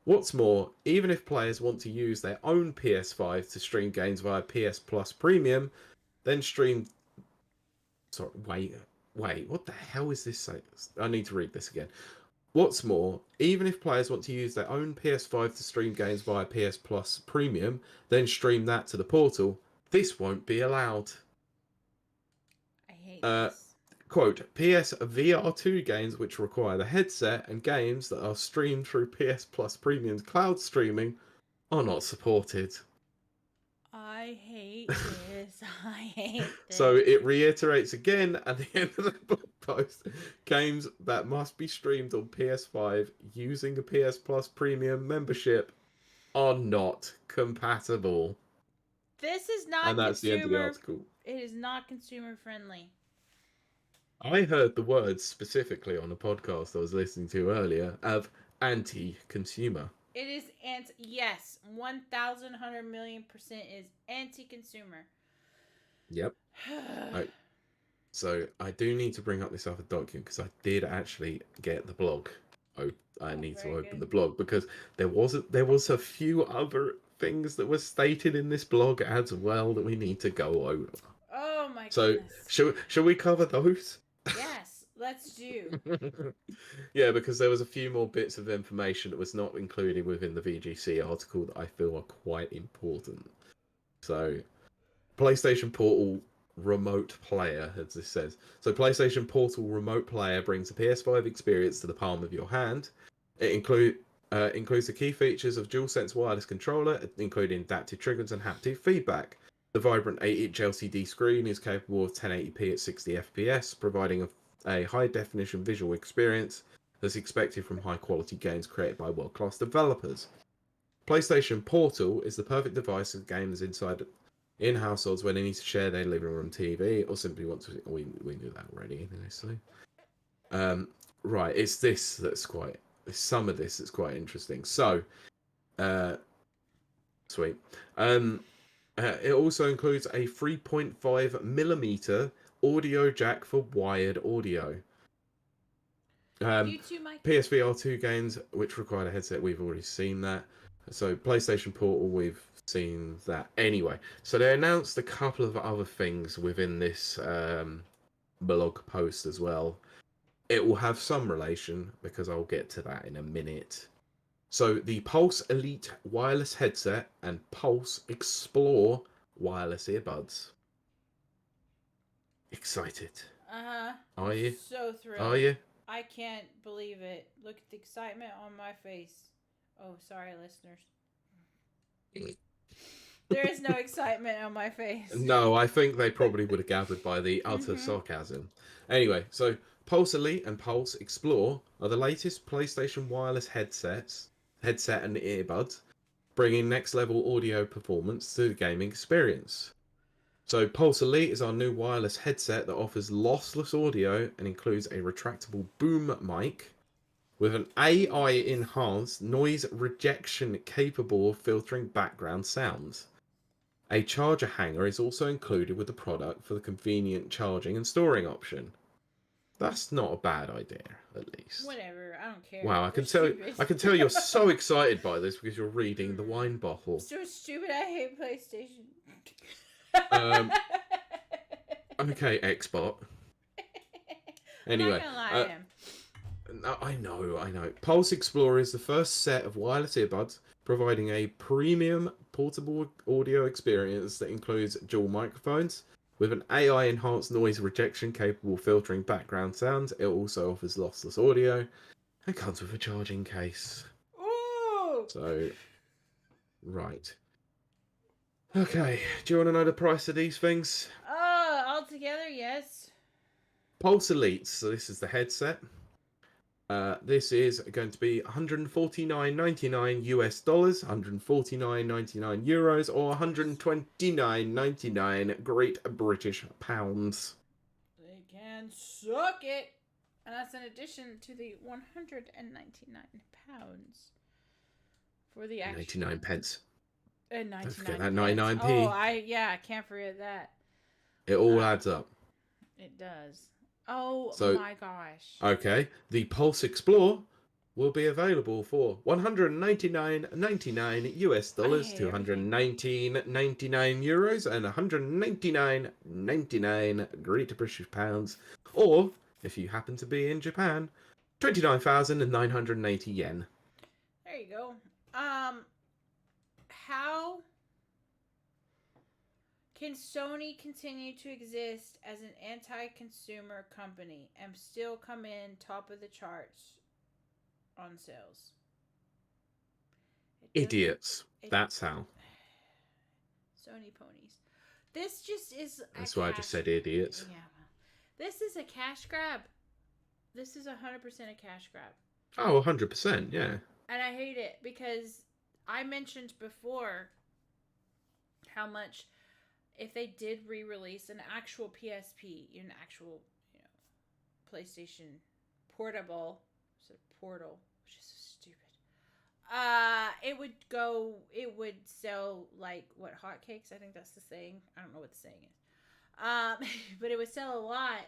Speaker 2: What's more, even if players want to use their own PS5 to stream games via PS Plus Premium, then stream... Sorry, wait, what the hell is this saying? I need to read this again. What's more, even if players want to use their own PS5 to stream games via PS Plus Premium, then stream that to the portal, this won't be allowed.
Speaker 1: I hate this.
Speaker 2: Quote, PS VR2 games which require the headset and games that are streamed through PS Plus Premium's cloud streaming are not supported.
Speaker 1: hate this. I hate
Speaker 2: So
Speaker 1: this.
Speaker 2: it reiterates again at the end of the blog post, games that must be streamed on PS5 using a PS Plus premium membership are not compatible.
Speaker 1: This is not
Speaker 2: And that's the end of the
Speaker 1: consumer.
Speaker 2: article.
Speaker 1: It is not consumer friendly.
Speaker 2: I heard the words specifically on a podcast I was listening to earlier of anti-consumer.
Speaker 1: It is yes, 1,100,000,000% is anti-consumer.
Speaker 2: Yep. So I do need to bring up this other document because I did actually get the blog. I need to open the blog because there was a few other things that were stated in this blog as well that we need to go over.
Speaker 1: Oh my
Speaker 2: So
Speaker 1: goodness.
Speaker 2: shall we cover those?
Speaker 1: Yes, let's do.
Speaker 2: Yeah, because there was a few more bits of information that was not included within the VGC article that I feel are quite important. So, PlayStation Portal Remote Player, as this says. So, PlayStation Portal Remote Player brings the PS5 experience to the palm of your hand. It includes the key features of DualSense wireless controller, including adaptive triggers and haptic feedback. The vibrant 8-inch LCD screen is capable of 1080p at 60 FPS, providing a high-definition visual experience that's expected from high-quality games created by world-class developers. PlayStation Portal is the perfect device for gamers in households when they need to share their living room TV or simply want to. We knew that already, honestly. Right, it's this that's quite. Some of this that's quite interesting. So, sweet. It also includes a 3.5mm audio jack for wired audio.
Speaker 1: You too, Mike.
Speaker 2: PSVR 2 games, which require a headset, we've already seen that. So PlayStation Portal, we've seen that. Anyway, so they announced a couple of other things within this blog post as well. It will have some relation, because I'll get to that in a minute. So the Pulse Elite wireless headset and Pulse Explore wireless earbuds. Excited. Are you?
Speaker 1: So thrilled.
Speaker 2: Are you?
Speaker 1: I can't believe it. Look at the excitement on my face. Oh, sorry, listeners. There is no excitement on my face.
Speaker 2: No, I think they probably would have gathered by the utter sarcasm. Anyway, so Pulse Elite and Pulse Explore are the latest PlayStation wireless headset and earbuds, bringing next level audio performance to the gaming experience. So Pulse Elite is our new wireless headset that offers lossless audio and includes a retractable boom mic with an AI enhanced noise rejection capable of filtering background sounds. A charger hanger is also included with the product for the convenient charging and storing option. That's not a bad idea, at least.
Speaker 1: Whatever, I don't care.
Speaker 2: Wow, I can tell you're so excited by this because you're reading the wine bottle.
Speaker 1: So stupid, I hate PlayStation.
Speaker 2: Okay, Xbot. Anyway,
Speaker 1: I'm not gonna lie, I am.
Speaker 2: I know. Pulse Explorer is the first set of wireless earbuds, providing a premium portable audio experience that includes dual microphones. With an AI-enhanced noise rejection capable of filtering background sounds, it also offers lossless audio and comes with a charging case.
Speaker 1: Ooh!
Speaker 2: So, right. Okay, do you want to know the price of these things?
Speaker 1: Altogether, yes.
Speaker 2: Pulse Elite, so this is the headset. This is going to be $149.99 US dollars, $149.99 euros, or $129.99 Great British pounds.
Speaker 1: They can suck it. And that's in addition to the 199 pounds for the actual
Speaker 2: 99 pence.
Speaker 1: 99
Speaker 2: Don't forget that
Speaker 1: pence.
Speaker 2: 99p.
Speaker 1: Oh, I can't forget that.
Speaker 2: It all adds up.
Speaker 1: It does. Oh my gosh.
Speaker 2: Okay, the Pulse Explore will be available for $199.99 US dollars, $219.99 euros, and $199.99 Great British pounds. Or, if you happen to be in Japan, 29,980 yen.
Speaker 1: There you go. How can Sony continue to exist as an anti-consumer company and still come in top of the charts on sales?
Speaker 2: Idiots. That's how.
Speaker 1: Sony ponies. This just is a
Speaker 2: That's why I just
Speaker 1: cash.
Speaker 2: said idiots.
Speaker 1: Yeah. This is a cash grab. This is 100% a cash grab.
Speaker 2: Oh, 100%, yeah.
Speaker 1: And I hate it because I mentioned before how much if they did re-release an actual PSP, an actual, PlayStation Portable, so Portal, which is so stupid. It would sell like what, hotcakes? I think that's the saying. I don't know what the saying is. But it would sell a lot.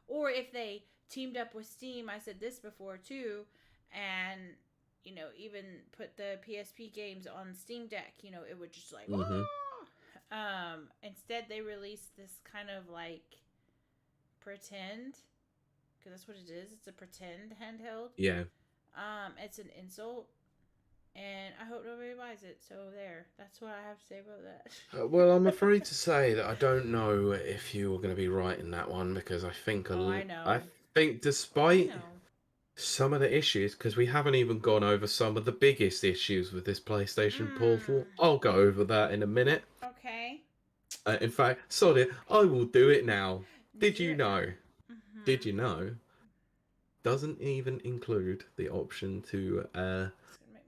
Speaker 1: Or if they teamed up with Steam, I said this before too, and even put the PSP games on Steam Deck, it would just like,
Speaker 2: Mm-hmm.
Speaker 1: Instead they released this kind of like pretend, because that's what it is. It's a pretend handheld.
Speaker 2: Yeah.
Speaker 1: It's an insult, and I hope nobody buys it. So there, that's what I have to say about that.
Speaker 2: Well, I'm afraid to say that I don't know if you were going to be right in that one, because I think
Speaker 1: I know.
Speaker 2: I think despite some of the issues, because we haven't even gone over some of the biggest issues with this PlayStation Portal. I'll go over that in a minute.
Speaker 1: Okay.
Speaker 2: In fact, sorry, I will do it now. Did you know?
Speaker 1: Mm-hmm.
Speaker 2: Did you know? Doesn't even include the option to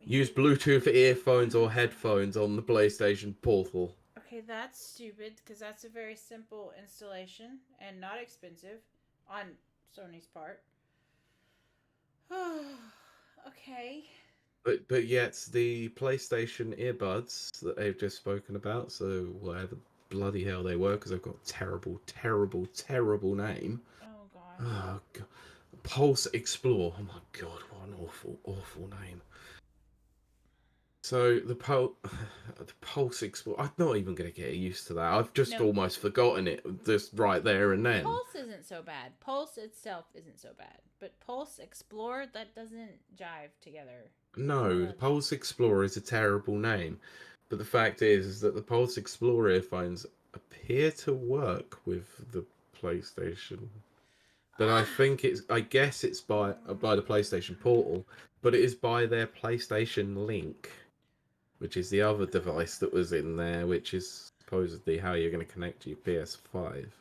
Speaker 2: use Bluetooth earphones or headphones on the PlayStation Portal.
Speaker 1: Okay, that's stupid because that's a very simple installation and not expensive on Sony's part. Okay.
Speaker 2: But yet the PlayStation earbuds that they've just spoken about, so whatever bloody hell they were, because they've got a terrible, terrible, terrible name.
Speaker 1: Oh gosh.
Speaker 2: Oh god. Pulse Explore. Oh my god, what an awful, awful name. So the Pulse Explore. I'm not even going to get used to that. I've just almost forgotten it, just right there and then.
Speaker 1: Pulse isn't so bad. Pulse itself isn't so bad, but Pulse Explore, that doesn't jive together.
Speaker 2: No, Pulse Explorer is a terrible name, but the fact is that the Pulse Explorer earphones appear to work with the PlayStation. But I guess it's by the PlayStation Portal, but it is by their PlayStation Link, which is the other device that was in there, which is supposedly how you're going to connect to your PS5.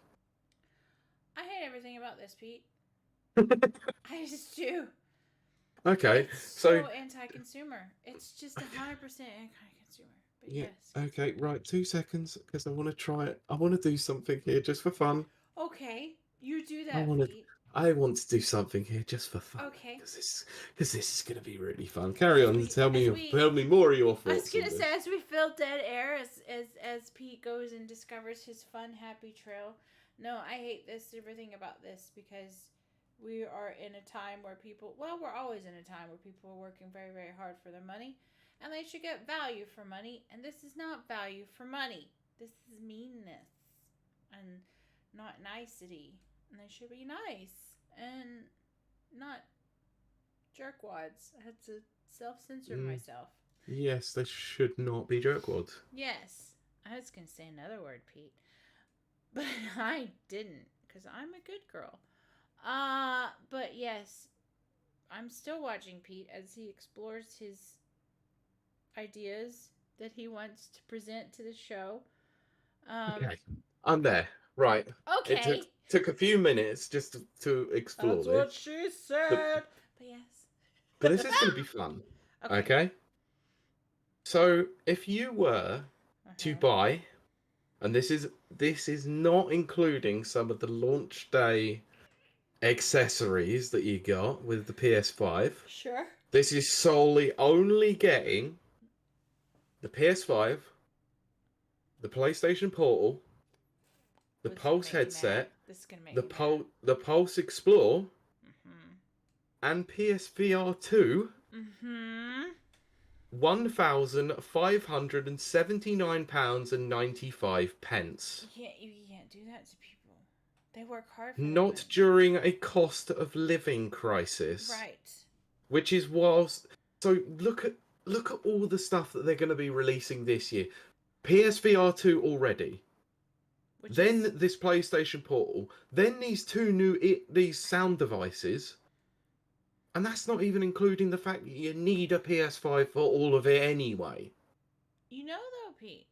Speaker 1: I hate everything about this, Pete. I just do.
Speaker 2: Okay,
Speaker 1: It's
Speaker 2: so
Speaker 1: anti-consumer. It's just 100% anti-consumer. But
Speaker 2: yeah,
Speaker 1: yes.
Speaker 2: okay, right, 2 seconds, because I want to try it. I want to do something here just for fun.
Speaker 1: Okay, you do that, Pete.
Speaker 2: I want to do something here just for fun.
Speaker 1: Okay.
Speaker 2: Because this is going to be really fun. Carry on. Tell me more of your thoughts.
Speaker 1: I was gonna say, as we fill dead air, as Pete goes and discovers his fun, happy trail. No, I hate everything about this, because we are in a time where we're always in a time where people are working very, very hard for their money, and they should get value for money. And this is not value for money. This is meanness and not nicety. And they should be nice and not jerkwads. I had to self-censor myself.
Speaker 2: Yes, they should not be jerkwads.
Speaker 1: Yes. I was going to say another word, Pete. But I didn't, because I'm a good girl. But yes, I'm still watching Pete as he explores his ideas that he wants to present to the show.
Speaker 2: Okay, I'm there. Right.
Speaker 1: Okay.
Speaker 2: It took a few minutes just to explore this.
Speaker 1: That's what she said. But yes.
Speaker 2: But this is going to be fun. Okay? So, if you were to buy, and this is not including some of the launch day accessories that you got with the PS5.
Speaker 1: Sure.
Speaker 2: This is solely only getting the PS5, the PlayStation Portal, the Pulse headset, the Pulse Explore, and PSVR 2. £1,579.95.
Speaker 1: You can't do that to people. They work hard for
Speaker 2: Not
Speaker 1: that.
Speaker 2: during a cost of living crisis.
Speaker 1: Right.
Speaker 2: Which is whilst. So look at all the stuff that they're going to be releasing this year. PSVR 2 already. This PlayStation Portal. Then these these sound devices. And that's not even including the fact that you need a PS5 for all of it anyway.
Speaker 1: You know, though, Pete.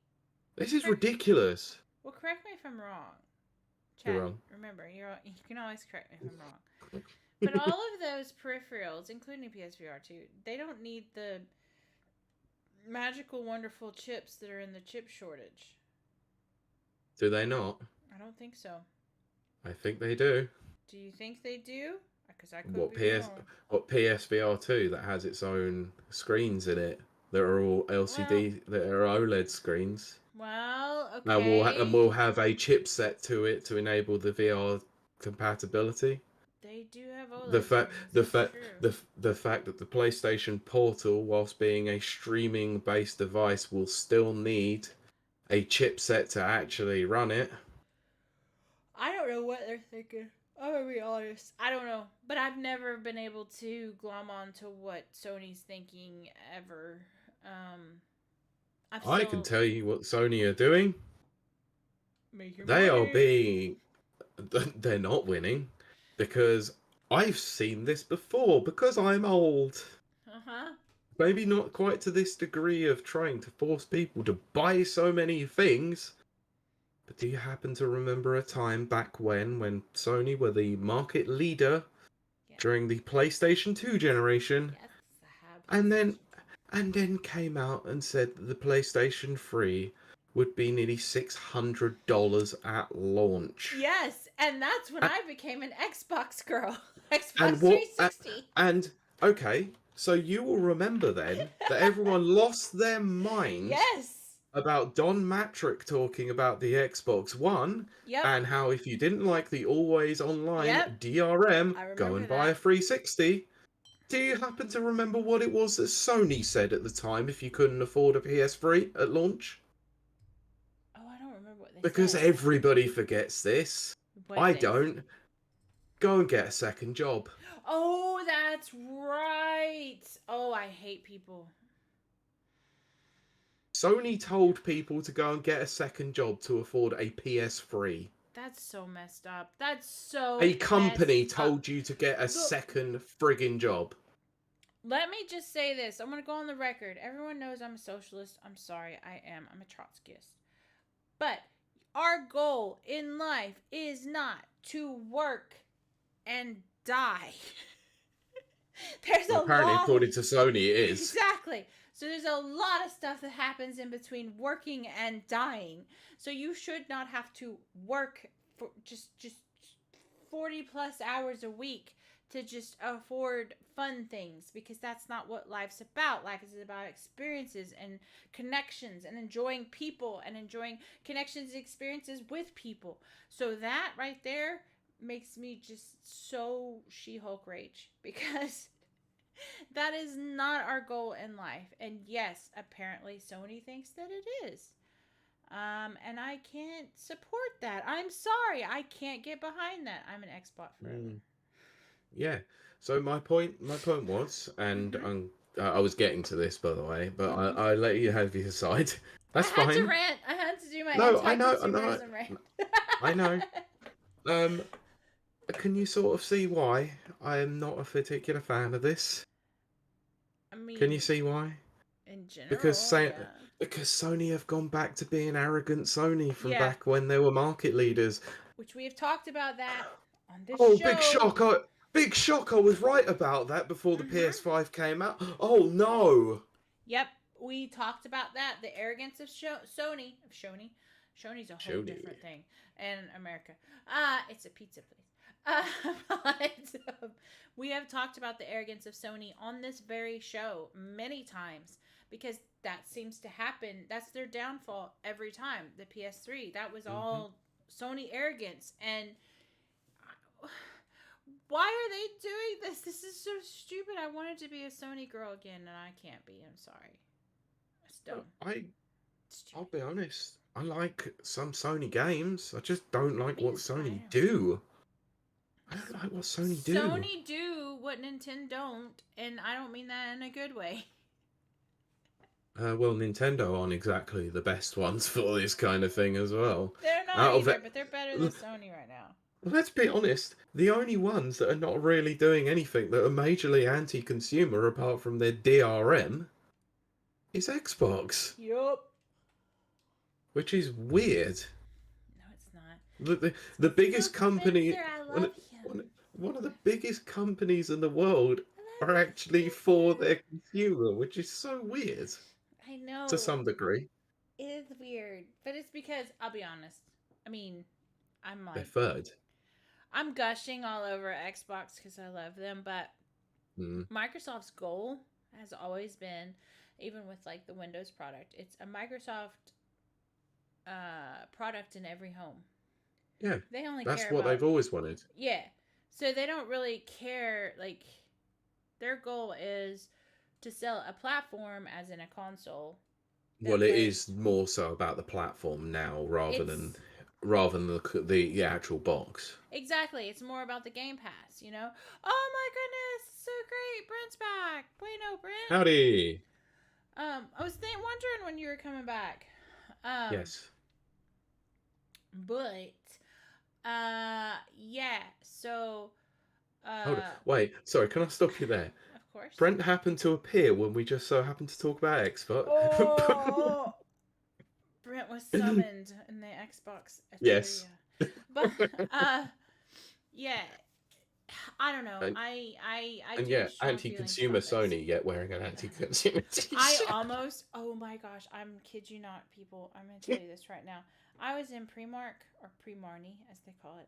Speaker 2: This is ridiculous.
Speaker 1: Well, correct me if I'm wrong.
Speaker 2: You're
Speaker 1: Chat,
Speaker 2: wrong.
Speaker 1: remember, you can always correct me if I'm wrong. But all of those peripherals, including PSVR 2, they don't need the magical, wonderful chips that are in the chip shortage.
Speaker 2: Do they not?
Speaker 1: I don't think so.
Speaker 2: I think they do.
Speaker 1: Do you think they do? Because I could
Speaker 2: What
Speaker 1: be
Speaker 2: PS
Speaker 1: wrong.
Speaker 2: what PSVR 2 that has its own screens in it that are all
Speaker 1: Well,
Speaker 2: LCD that are OLED screens. And we'll
Speaker 1: okay.
Speaker 2: have a chipset to it to enable the VR compatibility.
Speaker 1: They do have
Speaker 2: The
Speaker 1: OLED
Speaker 2: fact
Speaker 1: screens.
Speaker 2: the
Speaker 1: That's
Speaker 2: fact
Speaker 1: true.
Speaker 2: the fact that the PlayStation Portal, whilst being a streaming based device, will still need a chipset to actually run it.
Speaker 1: I don't know what they're thinking. I'm gonna be honest. I don't know, but I've never been able to glom on to what Sony's thinking ever. I've
Speaker 2: I can
Speaker 1: still
Speaker 2: tell you what Sony are doing.
Speaker 1: making
Speaker 2: They are
Speaker 1: money.
Speaker 2: being they're not winning because I've seen this before because I'm old.
Speaker 1: Uh huh.
Speaker 2: Maybe not quite to this degree of trying to force people to buy so many things. But do you happen to remember a time back when Sony were the market leader
Speaker 1: Yeah.
Speaker 2: during the PlayStation 2 generation
Speaker 1: Yes, I have
Speaker 2: and then
Speaker 1: PlayStation.
Speaker 2: and then came out and said that the PlayStation 3 would be nearly $600 at launch.
Speaker 1: Yes, and that's when I became an Xbox girl.
Speaker 2: And
Speaker 1: Xbox
Speaker 2: what?
Speaker 1: 360.
Speaker 2: And okay, so you will remember then that everyone lost their minds
Speaker 1: Yes.
Speaker 2: about Don Matrick talking about the Xbox One
Speaker 1: Yep.
Speaker 2: and how if you didn't like the always online
Speaker 1: Yep.
Speaker 2: DRM,
Speaker 1: I
Speaker 2: go
Speaker 1: remember
Speaker 2: and buy a
Speaker 1: that.
Speaker 2: 360. Do you happen to remember what it was that Sony said at the time if you couldn't afford a PS3 at launch?
Speaker 1: Oh, I don't remember what they
Speaker 2: Because
Speaker 1: said.
Speaker 2: everybody forgets this.
Speaker 1: What
Speaker 2: I
Speaker 1: did they?
Speaker 2: don't. Go and get a second job.
Speaker 1: Oh, that's right. Oh, I hate people.
Speaker 2: Sony told people to go and get a second job to afford a PS3.
Speaker 1: That's so messed up. That's so
Speaker 2: A company
Speaker 1: messed up.
Speaker 2: told you to get a
Speaker 1: Look,
Speaker 2: second friggin' job.
Speaker 1: let me just say this. I'm going to go on the record. Everyone knows I'm a socialist. I'm sorry. I am. I'm a Trotskyist. But our goal in life is not to work and die. There's
Speaker 2: Well,
Speaker 1: a
Speaker 2: apparently,
Speaker 1: long
Speaker 2: according to Sony, it is.
Speaker 1: exactly. So there's a lot of stuff that happens in between working and dying. So you should not have to work for just 40 plus hours a week to just afford fun things, because that's not what life's about. Life is about experiences and connections and enjoying people and enjoying connections and experiences with people. So that right there makes me just so She-Hulk rage, because that is not our goal in life. And yes, apparently Sony thinks that it is. And I can't support that. I'm sorry. I can't get behind that. I'm an Xbot forever.
Speaker 2: Yeah. So my point was, and
Speaker 1: Mm-hmm.
Speaker 2: I was getting to this by the way, but
Speaker 1: Mm-hmm.
Speaker 2: I let you have your side.
Speaker 1: I
Speaker 2: That's
Speaker 1: had to
Speaker 2: fine.
Speaker 1: rant. I had to do my
Speaker 2: No, I know,
Speaker 1: anti-consumerism rant.
Speaker 2: I know. Um, can you sort of see why I am not a particular fan of this?
Speaker 1: I
Speaker 2: Can you
Speaker 1: mean,
Speaker 2: see why?
Speaker 1: in
Speaker 2: Because
Speaker 1: general,
Speaker 2: say
Speaker 1: yeah.
Speaker 2: because Sony have gone back to being arrogant Sony from
Speaker 1: Yeah,
Speaker 2: back when they were market leaders.
Speaker 1: which we have talked about that on this
Speaker 2: Oh, big
Speaker 1: show.
Speaker 2: shock! Big shock! I was right about that before the
Speaker 1: Mm-hmm.
Speaker 2: PS5 came out. Oh no!
Speaker 1: Yep, we talked about that. The arrogance of Sony. Of Shoney. Shoney's a whole
Speaker 2: Sony.
Speaker 1: different thing in America. It's a pizza place. But we have talked about the arrogance of Sony on this very show many times, because that seems to happen. That's their downfall every time. The PS3, that was
Speaker 2: Mm-hmm.
Speaker 1: all Sony arrogance. And why are they doing this? This is so stupid. I wanted to be a Sony girl again, and I can't be. I'm sorry. It's dumb.
Speaker 2: I'll be honest. I like some Sony games. I just don't like what
Speaker 1: I
Speaker 2: Sony
Speaker 1: don't.
Speaker 2: do. I don't like what Sony do.
Speaker 1: Sony do what Nintendo don't, and I don't mean that in a good way.
Speaker 2: Well, Nintendo aren't exactly the best ones for this kind of thing as well.
Speaker 1: They're not
Speaker 2: Out of
Speaker 1: either,
Speaker 2: it,
Speaker 1: but they're better than Sony right now.
Speaker 2: let's be honest. The only ones that are not really doing anything that are majorly anti-consumer, apart from their DRM, is Xbox,
Speaker 1: Yup.
Speaker 2: which is weird. The
Speaker 1: So
Speaker 2: biggest company,
Speaker 1: Spencer, I
Speaker 2: one,
Speaker 1: love
Speaker 2: one,
Speaker 1: him.
Speaker 2: one of the biggest companies in the world
Speaker 1: I love
Speaker 2: are
Speaker 1: you,
Speaker 2: actually for
Speaker 1: Spencer.
Speaker 2: their consumer, which is so weird
Speaker 1: I
Speaker 2: to
Speaker 1: know.
Speaker 2: some degree.
Speaker 1: It is weird. But it's because, I'll be honest. I mean, I'm
Speaker 2: They're
Speaker 1: like,
Speaker 2: third.
Speaker 1: I'm gushing all over Xbox because I love them, but
Speaker 2: Mm.
Speaker 1: Microsoft's goal has always been, even with like the Windows product, it's a Microsoft product in every home.
Speaker 2: Yeah,
Speaker 1: They only
Speaker 2: that's
Speaker 1: care
Speaker 2: what
Speaker 1: about,
Speaker 2: they've always wanted.
Speaker 1: yeah. So they don't really care, like, their goal is to sell a platform as in a console
Speaker 2: Well,
Speaker 1: that
Speaker 2: it
Speaker 1: plays.
Speaker 2: is more so about the platform now
Speaker 1: It's
Speaker 2: rather than the actual box.
Speaker 1: exactly, it's more about the Game Pass, you know? Oh my goodness, so great. Brent's back. Wait, no, Brent.
Speaker 2: Howdy.
Speaker 1: I was wondering when you were coming back. Um,
Speaker 2: Yes.
Speaker 1: but yeah, so
Speaker 2: Hold on.
Speaker 1: uh
Speaker 2: Wait. Sorry. Can I stop you there?
Speaker 1: of course.
Speaker 2: Brent happened to appear when we just so happened to talk about Xbox.
Speaker 1: Oh, Brent was summoned in the Xbox
Speaker 2: Yes.
Speaker 1: Eteria. But uh yeah, I don't know.
Speaker 2: And,
Speaker 1: I
Speaker 2: and
Speaker 1: do have
Speaker 2: yeah,
Speaker 1: strong feelings
Speaker 2: anti-consumer
Speaker 1: about this.
Speaker 2: Sony yet wearing an anti-consumer
Speaker 1: I
Speaker 2: t-shirt.
Speaker 1: almost, oh my gosh, I'm kid you not, people. I'm going to tell you this right now. I was in Primark, or Primarni, as they call it,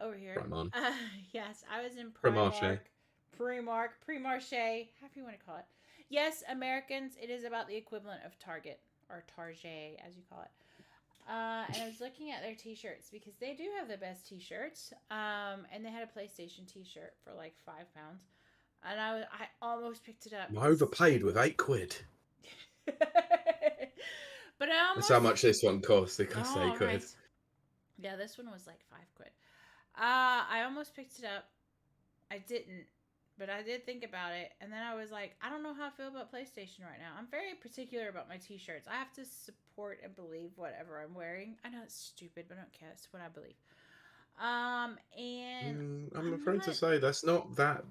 Speaker 1: over here.
Speaker 2: Right on.
Speaker 1: Uh, yes, I was in
Speaker 2: Primarche.
Speaker 1: Primarche, however you want to call it. Yes, Americans, it is about the equivalent of Target, or Target, as you call it. And I was looking at their t-shirts because they do have the best t-shirts. And they had a PlayStation t-shirt for like £5, and I almost picked it up.
Speaker 2: I overpaid with £8.
Speaker 1: But I
Speaker 2: That's how
Speaker 1: almost.
Speaker 2: much this one cost. It cost
Speaker 1: Oh,
Speaker 2: £8.
Speaker 1: right. Yeah, this one was like £5. I almost picked it up. I didn't, but I did think about it, and then I was like, I don't know how I feel about PlayStation right now. I'm very particular about my T-shirts. I have to support and believe whatever I'm wearing. I know it's stupid, but I don't care. It's what I believe. And
Speaker 2: I'm
Speaker 1: I'm
Speaker 2: afraid to
Speaker 1: not.
Speaker 2: say that's not that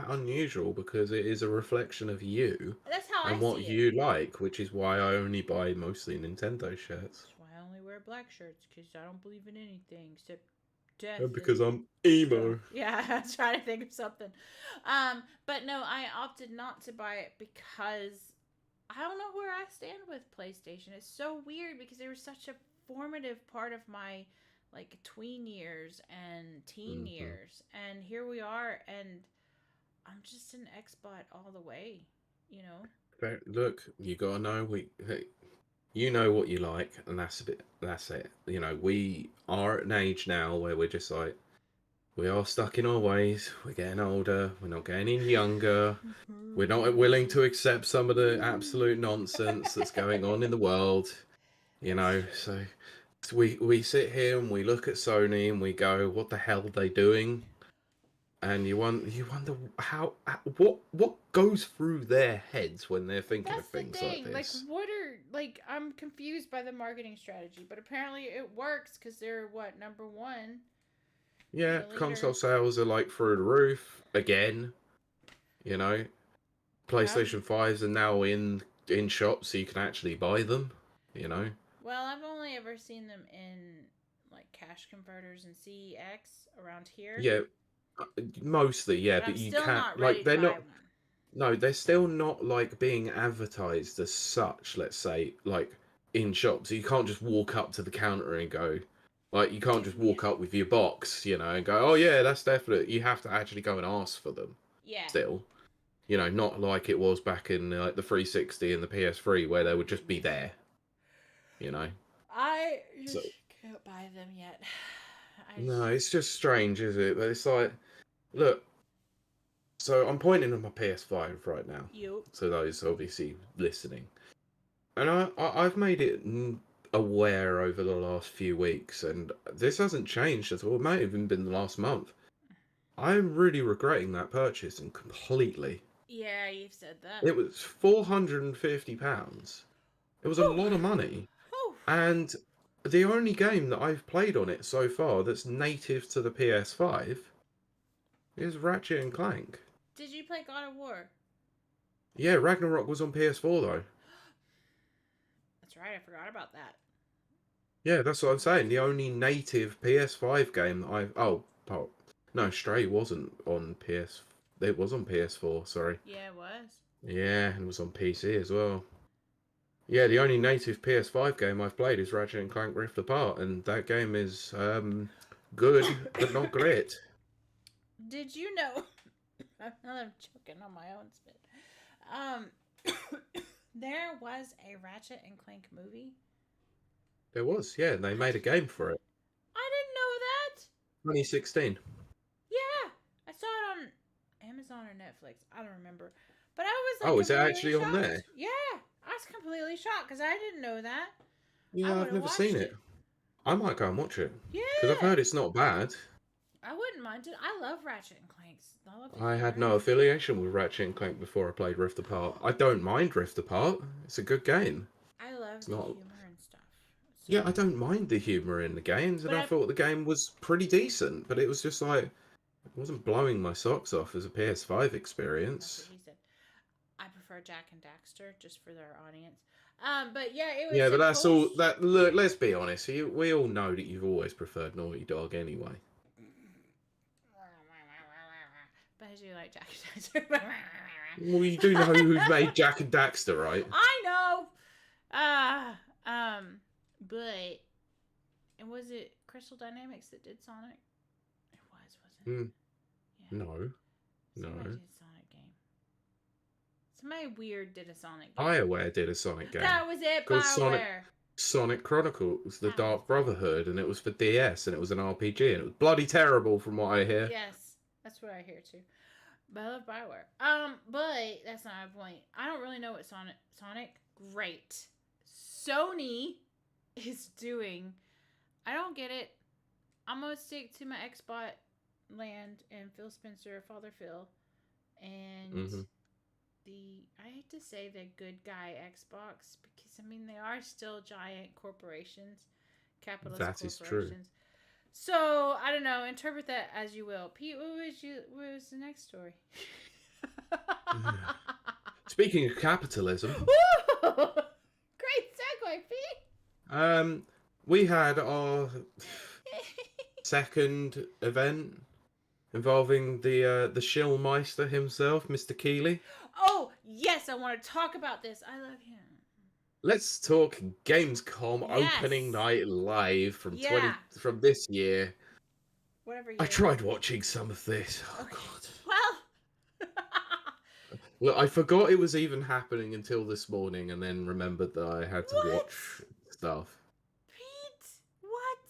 Speaker 2: unusual because it is a reflection of you
Speaker 1: That's how I
Speaker 2: and what
Speaker 1: see it.
Speaker 2: you like, which is why I only buy mostly Nintendo shirts.
Speaker 1: That's why I only wear black shirts because I don't believe in anything except death
Speaker 2: Because
Speaker 1: and
Speaker 2: I'm
Speaker 1: stuff.
Speaker 2: emo.
Speaker 1: Yeah, I was trying to think of something. But no, I opted not to buy it because I don't know where I stand with PlayStation. It's so weird because they were such a formative part of my like tween years and teen
Speaker 2: Hmm.
Speaker 1: years, and here we are, and I'm just an Xbot all the way, you know.
Speaker 2: Look, you gotta know you know what you like, and that's it. You know, we are at an age now where we're just like we are stuck in our ways. We're getting older. We're not getting any younger. We're not willing to accept some of the absolute nonsense that's going on in the world. You
Speaker 1: That's
Speaker 2: know,
Speaker 1: true.
Speaker 2: so we sit here and we look at Sony and we go, "What the hell are they doing?" And you wonder what goes through their heads when they're thinking of
Speaker 1: That's the
Speaker 2: things like
Speaker 1: thing. Like,
Speaker 2: this.
Speaker 1: what are like? I'm confused by the marketing strategy, but apparently it works because they're what, number one in
Speaker 2: Yeah,
Speaker 1: the
Speaker 2: console
Speaker 1: leader.
Speaker 2: sales are like through the roof again. You know,
Speaker 1: Um,
Speaker 2: PlayStation 5s are now in shops, so you can actually buy them. You know.
Speaker 1: well, I've only ever seen them in like cash converters and CEX around here,
Speaker 2: Yeah, mostly, yeah,
Speaker 1: but I'm
Speaker 2: but you
Speaker 1: still
Speaker 2: can't
Speaker 1: not ready
Speaker 2: like
Speaker 1: to
Speaker 2: they're
Speaker 1: buy
Speaker 2: not.
Speaker 1: one.
Speaker 2: No, they're still not like being advertised as such. Let's say like in shops, you can't just walk up to the counter and go. Like you can't
Speaker 1: Give
Speaker 2: just
Speaker 1: me
Speaker 2: walk
Speaker 1: it.
Speaker 2: up with your box, and go, "Oh yeah, that's definite." You have to actually go and ask for them.
Speaker 1: Yeah.
Speaker 2: Still, not like it was back in like the 360 and the PS3 where
Speaker 1: Oh
Speaker 2: they
Speaker 1: my
Speaker 2: would just be
Speaker 1: goodness.
Speaker 2: there. You know.
Speaker 1: I
Speaker 2: So
Speaker 1: just can't buy them yet. I
Speaker 2: no,
Speaker 1: just.
Speaker 2: it's just strange, is it? But it's like, look. So I'm pointing at my PS5 right now.
Speaker 1: You.
Speaker 2: So those obviously listening. And I've made it aware over the last few weeks, and this hasn't changed at all. It might have even been the last month. I'm really regretting that purchase and completely.
Speaker 1: Yeah, you've said that.
Speaker 2: It was £450. It was a
Speaker 1: Whew.
Speaker 2: lot of money,
Speaker 1: Whew.
Speaker 2: and the only game that I've played on it so far that's native to the PS5 is Ratchet and Clank.
Speaker 1: Did you play God of War?
Speaker 2: Yeah, Ragnarok was on PS4 though.
Speaker 1: That's right, I forgot about that.
Speaker 2: Yeah, that's what I'm saying. The only native PS5 game that no, Stray wasn't on PS. It was on PS4. Sorry.
Speaker 1: Yeah, it was.
Speaker 2: Yeah, and it was on PC as well. Yeah, the only native PS5 game I've played is Ratchet and Clank Rift Apart, and that game is good but not great.
Speaker 1: Did you know? I'm choking on my own spit. Um, there was a Ratchet and Clank movie.
Speaker 2: There was, yeah, and they made a game for it.
Speaker 1: I didn't know that.
Speaker 2: 2016.
Speaker 1: Yeah, I saw it on Amazon or Netflix. I don't remember, but I was like
Speaker 2: Oh, is it
Speaker 1: completely
Speaker 2: actually on there?
Speaker 1: shocked. Yeah, I was completely shocked because I didn't know that. I
Speaker 2: Yeah,
Speaker 1: would
Speaker 2: I've
Speaker 1: have
Speaker 2: never seen
Speaker 1: watched
Speaker 2: it.
Speaker 1: it.
Speaker 2: I might go and watch it because I've
Speaker 1: Yeah,
Speaker 2: heard it's not bad.
Speaker 1: I wouldn't mind it. I love Ratchet and Clanks. I love the
Speaker 2: I had
Speaker 1: humor.
Speaker 2: no affiliation with Ratchet and Clank before I played Rift Apart. I don't mind Rift Apart. It's a good game.
Speaker 1: I love
Speaker 2: It's
Speaker 1: the
Speaker 2: not.
Speaker 1: humor and stuff. So,
Speaker 2: Yeah, I don't mind the humor in the games,
Speaker 1: but
Speaker 2: and I thought the game was pretty decent. But it was just like it wasn't blowing my socks off as a PS5
Speaker 1: that's what
Speaker 2: experience.
Speaker 1: he said. I prefer Jack and Daxter just for their audience. But yeah, it was
Speaker 2: Yeah, but that's all.
Speaker 1: supposed.
Speaker 2: That look. Let's be honest. We all know that you've always preferred Naughty Dog anyway.
Speaker 1: But I do like Jack and Daxter.
Speaker 2: Well, you do know who's made Jack and Daxter, right?
Speaker 1: I know. But and was it Crystal Dynamics that did Sonic? It was, wasn't
Speaker 2: Mm,
Speaker 1: it? Yeah.
Speaker 2: no,
Speaker 1: Somebody
Speaker 2: no.
Speaker 1: did a Sonic game. Somebody weird did a Sonic game.
Speaker 2: BioWare did a Sonic game
Speaker 1: That was it,
Speaker 2: called
Speaker 1: BioWare.
Speaker 2: Sonic Chronicles: The
Speaker 1: That was
Speaker 2: Dark
Speaker 1: it.
Speaker 2: Brotherhood, and it was for DS, and it was an RPG, and it was bloody terrible from what I hear.
Speaker 1: Yes, that's what I hear too. But I love BioWare. But that's not my point. I don't really know what Sonic great. Sony is doing. I don't get it. I'm gonna stick to my Xbox land and Phil Spencer, Father Phil, and
Speaker 2: Hmm.
Speaker 1: I hate to say the good guy Xbox because I mean they are still giant corporations, capitalist
Speaker 2: That is true.
Speaker 1: corporations. So I don't know. Interpret that as you will. Pete, what was the next story?
Speaker 2: Speaking of capitalism,
Speaker 1: Woo! Great segue, Pete.
Speaker 2: we had our second event involving the Shillmeister himself, Mr. Kiley.
Speaker 1: Oh yes, I want to talk about this. I love him.
Speaker 2: Let's talk Gamescom
Speaker 1: Yes.
Speaker 2: opening night live from
Speaker 1: Yeah.
Speaker 2: from this year.
Speaker 1: Whatever.
Speaker 2: I tried watching some of this. Oh
Speaker 1: Okay.
Speaker 2: God.
Speaker 1: Well.
Speaker 2: Look, I forgot it was even happening until this morning, and then remembered that I had to
Speaker 1: What?
Speaker 2: watch stuff.
Speaker 1: Pete, what?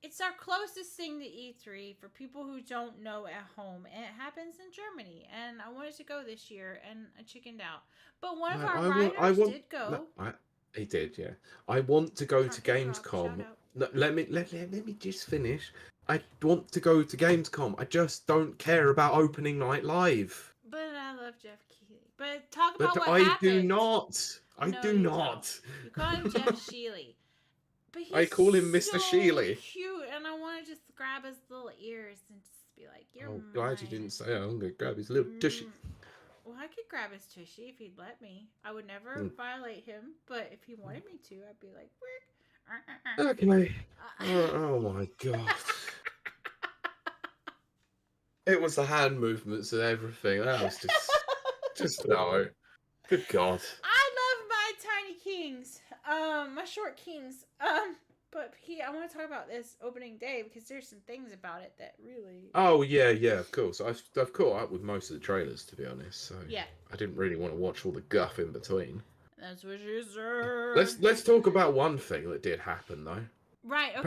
Speaker 1: It's our closest thing to E3 for people who don't know at home, and it happens in Germany. And I wanted to go this year, and I chickened out. But one of
Speaker 2: No,
Speaker 1: our
Speaker 2: I
Speaker 1: riders
Speaker 2: want.
Speaker 1: did go.
Speaker 2: No, he did, yeah. I want to go to
Speaker 1: Parking Rob,
Speaker 2: Gamescom.
Speaker 1: shout out.
Speaker 2: No, let me just finish. I want to go to Gamescom. I just don't care about opening night live.
Speaker 1: But I love Jeff Keighley. But talk about
Speaker 2: But
Speaker 1: what
Speaker 2: I
Speaker 1: happened.
Speaker 2: do not. I
Speaker 1: No,
Speaker 2: do
Speaker 1: you
Speaker 2: not.
Speaker 1: You call him Jeff Sheely. But he's
Speaker 2: I call him Mr.
Speaker 1: so
Speaker 2: Sheely.
Speaker 1: cute, and I want to just grab his little ears and just be like, "You're
Speaker 2: Oh,
Speaker 1: mine."
Speaker 2: glad you didn't say I'm gonna grab his little tushy.
Speaker 1: Well, I could grab his tushy if he'd let me. I would never
Speaker 2: Mm.
Speaker 1: violate him, but if he wanted me to, I'd be like, "Work."
Speaker 2: Okay. Oh my god. It was the hand movements and everything. That was just no. Good god.
Speaker 1: I love my tiny kings, my short kings. But I want to talk about this opening day because there's some things about it that really.
Speaker 2: Oh yeah, of course. I've caught up with most of the trailers, to be honest. So
Speaker 1: Yeah.
Speaker 2: I didn't really want to watch all the guff in between.
Speaker 1: That's what you said.
Speaker 2: Let's talk about one thing that did happen though.
Speaker 1: Right. Okay.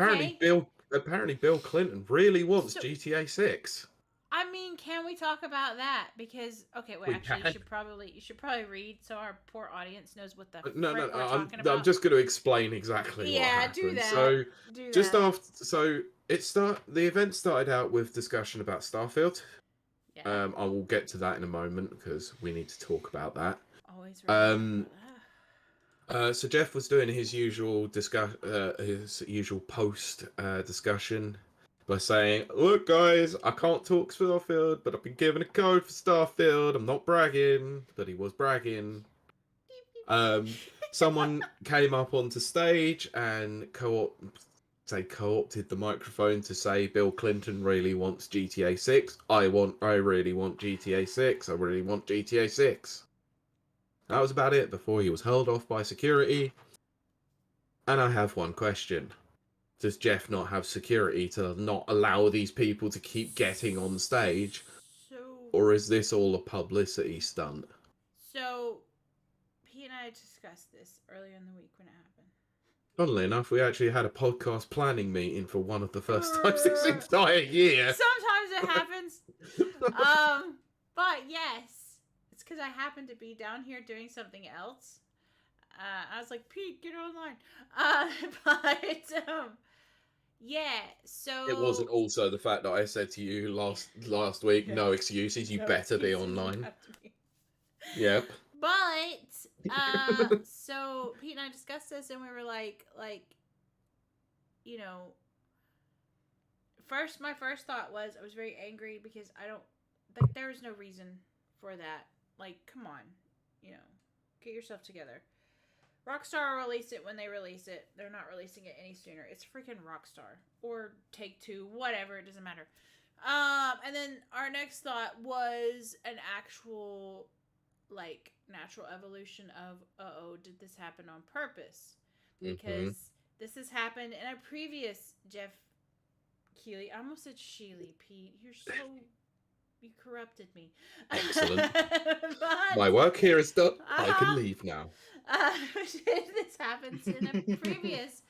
Speaker 2: Apparently Bill Clinton really wants
Speaker 1: So-
Speaker 2: GTA 6.
Speaker 1: I mean, can we talk about that? Because wait,
Speaker 2: We
Speaker 1: actually,
Speaker 2: can.
Speaker 1: you should probably read so our poor audience knows what the
Speaker 2: No,
Speaker 1: frick we're
Speaker 2: I'm
Speaker 1: talking about.
Speaker 2: just going to explain exactly what
Speaker 1: Yeah,
Speaker 2: happened.
Speaker 1: do that.
Speaker 2: So
Speaker 1: Do
Speaker 2: just
Speaker 1: that.
Speaker 2: after, so the event started out with discussion about Starfield.
Speaker 1: Yeah.
Speaker 2: I will get to that in a moment because we need to talk about that.
Speaker 1: Always ready.
Speaker 2: So Jeff was doing his usual post discussion by saying, "Look, guys, I can't talk Starfield, but I've been given a code for Starfield. I'm not bragging, but he was bragging." someone came up onto stage and co-opted the microphone to say Bill Clinton really wants GTA 6. I really want GTA 6. I really want GTA 6. That was about it before he was held off by security. And I have one question. Does Jeff not have security to not allow these people to keep getting on stage?
Speaker 1: So,
Speaker 2: Or is this all a publicity stunt?
Speaker 1: so Pete and I discussed this earlier in the week when it happened.
Speaker 2: Funnily enough, we actually had a podcast planning meeting for one of the first times this entire year.
Speaker 1: Sometimes it happens. But yes, it's because I happened to be down here doing something else. I was like, Pete, get online. Yeah. So
Speaker 2: It wasn't also the fact that I said to you last week, no excuses, you better be online. Yep.
Speaker 1: But so Pete and I discussed this, and we were like, you know, my first thought was I was very angry because there was no reason for that. Like, come on, get yourself together. Rockstar will release it when they release it. They're not releasing it any sooner. It's freaking Rockstar or Take-Two, whatever. It doesn't matter. And then our next thought was an actual, natural evolution of, did this happen on purpose? Because this has happened in a previous Jeff Keighley. I almost said Sheely, Pete. You corrupted me.
Speaker 2: Excellent. My work here is done. I can leave now.
Speaker 1: This happens in a previous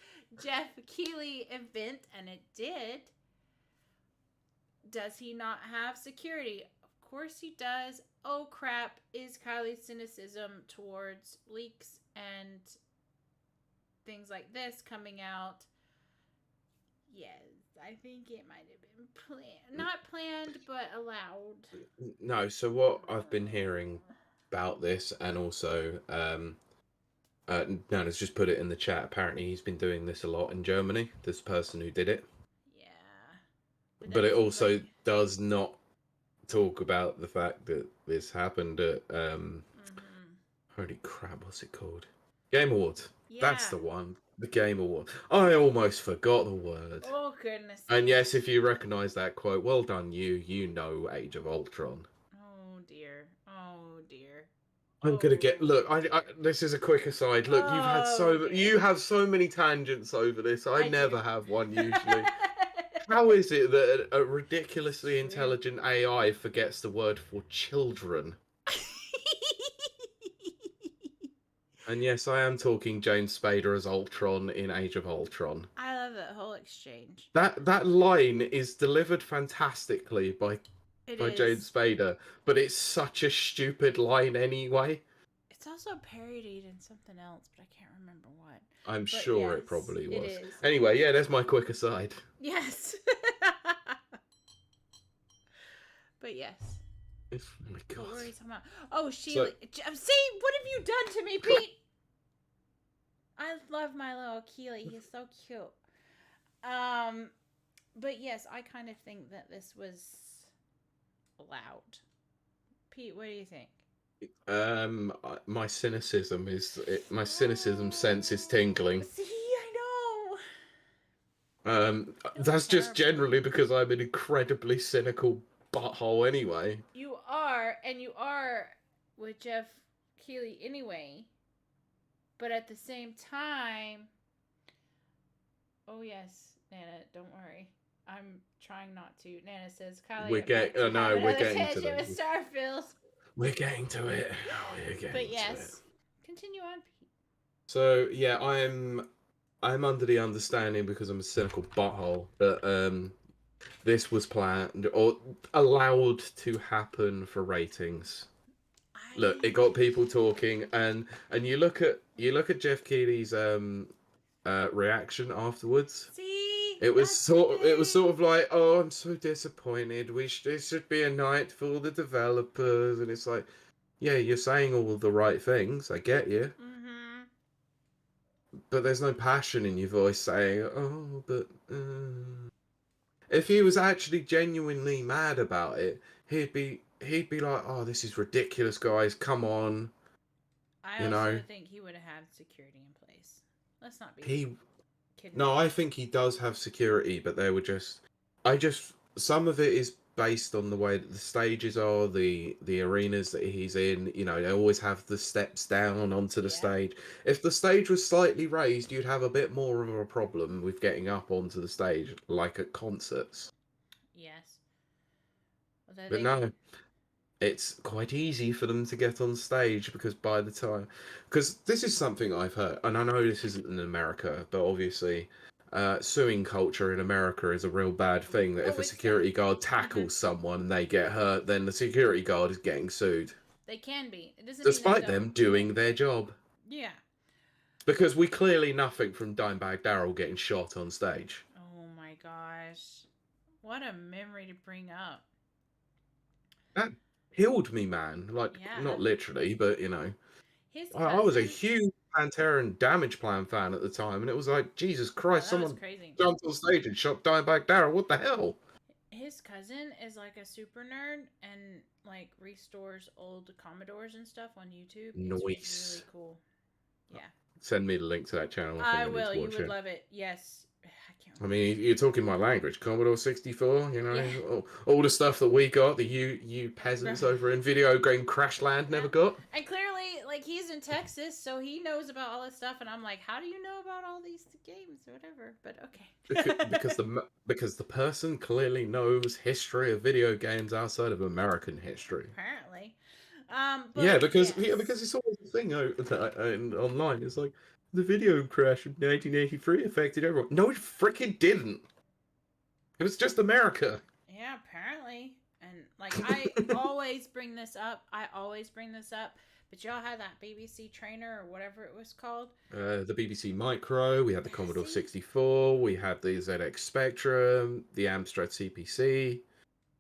Speaker 1: Jeff Keighley event, and it did. Does he not have security? Of course he does. Oh crap, is Kiley's cynicism towards leaks and things like this coming out? Yes, I think it might have been planned. Not planned, but allowed.
Speaker 2: No, so what I've been hearing about this, and also, Nana's just put it in the chat. Apparently he's been doing this a lot in Germany, this person who did it.
Speaker 1: Yeah.
Speaker 2: But it also does not talk about the fact that this happened at, holy crap, what's it called? Game Awards. Yeah. That's the one. The Game Award. I almost forgot the word.
Speaker 1: Oh, goodness.
Speaker 2: And yes, if you recognise that quote, well done you know Age of Ultron.
Speaker 1: Oh, dear. Oh, dear.
Speaker 2: I'm gonna get. Look, I this is a quick aside. Look, you have so many tangents over this. I never have one usually. How is it that a ridiculously intelligent AI forgets the word for children? And yes, I am talking James Spader as Ultron in Age of Ultron.
Speaker 1: I love that whole exchange.
Speaker 2: That line is delivered fantastically by James Spader, but it's such a stupid line anyway.
Speaker 1: It's also parodied in something else, but I can't remember what.
Speaker 2: I'm sure it probably was. Anyway, yeah, there's my quick aside.
Speaker 1: Yes. But yes.
Speaker 2: Oh my god.
Speaker 1: What were we talking about? Oh, Sheila. See, what have you done to me, Pete? I love my little Kiley. He's so cute. But yes, I kind of think that this was allowed. Pete, what do you think?
Speaker 2: My cynicism sense is tingling.
Speaker 1: See, I
Speaker 2: know. That's just generally because I'm an incredibly cynical butthole anyway.
Speaker 1: You are with Jeff Keighley anyway. But at the same time, oh yes, Nana, don't worry. I'm trying not to. Nana says, Kiley,
Speaker 2: we're getting to
Speaker 1: it with Starfield.
Speaker 2: We're getting to it.
Speaker 1: But yes, continue on, Pete.
Speaker 2: So yeah, I'm under the understanding, because I'm a cynical butthole, that this was planned or allowed to happen for ratings. Look, it got people talking, and you look at Jeff Keighley's reaction afterwards.
Speaker 1: See,
Speaker 2: it was sort of like, oh, I'm so disappointed. It should be a night for all the developers, and it's like, yeah, you're saying all the right things. I get you.
Speaker 1: Mm-hmm.
Speaker 2: But there's no passion in your voice saying, oh, but if he was actually genuinely mad about it, he'd be like, oh, this is ridiculous, guys. Come on.
Speaker 1: I also think he would have had had security in place. Let's not be kidding.
Speaker 2: No, I think he does have security, but they were some of it is based on the way that the stages are, the arenas that he's in. You know, they always have the steps down onto the stage. If the stage was slightly raised, you'd have a bit more of a problem with getting up onto the stage, like at concerts.
Speaker 1: Yes.
Speaker 2: But no, it's quite easy for them to get on stage because because this is something I've heard, and I know this isn't in America, but obviously suing culture in America is a real bad thing, that if a security guard tackles someone and they get hurt, then the security guard is getting sued.
Speaker 1: They can be. It doesn't
Speaker 2: despite them doing their job.
Speaker 1: Yeah.
Speaker 2: Because we clearly nothing from Dimebag Darrell getting shot on stage.
Speaker 1: Oh my gosh. What a memory to bring up.
Speaker 2: That healed me, man. Like, not literally, but, you know. I was a huge Pantera and Damage Plan fan at the time, and it was like, Jesus Christ, someone jumped on stage and shot Dimebag Darrell. What the hell?
Speaker 1: His cousin is like a super nerd and like restores old Commodores and stuff on YouTube.
Speaker 2: Nice.
Speaker 1: It's really cool. Yeah.
Speaker 2: Send me the link to that channel.
Speaker 1: I will. You would love it. Yes.
Speaker 2: I mean, you're talking my language. Commodore 64, you know, all the stuff that we got, you peasants over in video game Crashland never got.
Speaker 1: And clearly, like, he's in Texas, so he knows about all this stuff, and I'm like, how do you know about all these games or whatever? But okay.
Speaker 2: because the person clearly knows history of video games outside of American history.
Speaker 1: Apparently.
Speaker 2: Because it's always a thing online. It's like, the video crash of 1983 affected everyone. No, it freaking didn't. It was just America.
Speaker 1: Yeah, apparently. And, like, I always bring this up. But y'all had that BBC trainer or whatever it was called.
Speaker 2: The BBC Micro. We had the Commodore 64. We had the ZX Spectrum. The Amstrad CPC.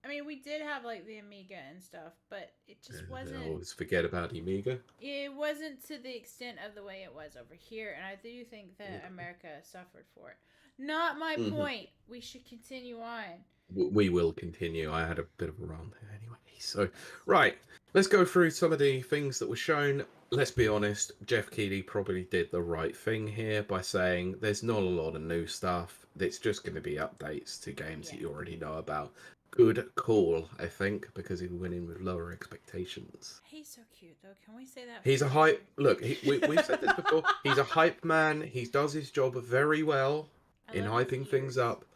Speaker 1: I mean, we did have, like, the Amiga and stuff, but it just wasn't...
Speaker 2: I always forget about the Amiga.
Speaker 1: It wasn't to the extent of the way it was over here, and I do think that America suffered for it. Not my point. We should continue on.
Speaker 2: We will continue. I had a bit of a run there anyway. So, right. Let's go through some of the things that were shown. Let's be honest, Jeff Keighley probably did the right thing here by saying there's not a lot of new stuff. It's just going to be updates to games that you already know about. Good call, I think, because he went in with lower expectations.
Speaker 1: He's so cute, though. Can we say that?
Speaker 2: He's a hype... Look, we've said this before. He's a hype man. He does his job very well in hyping things up,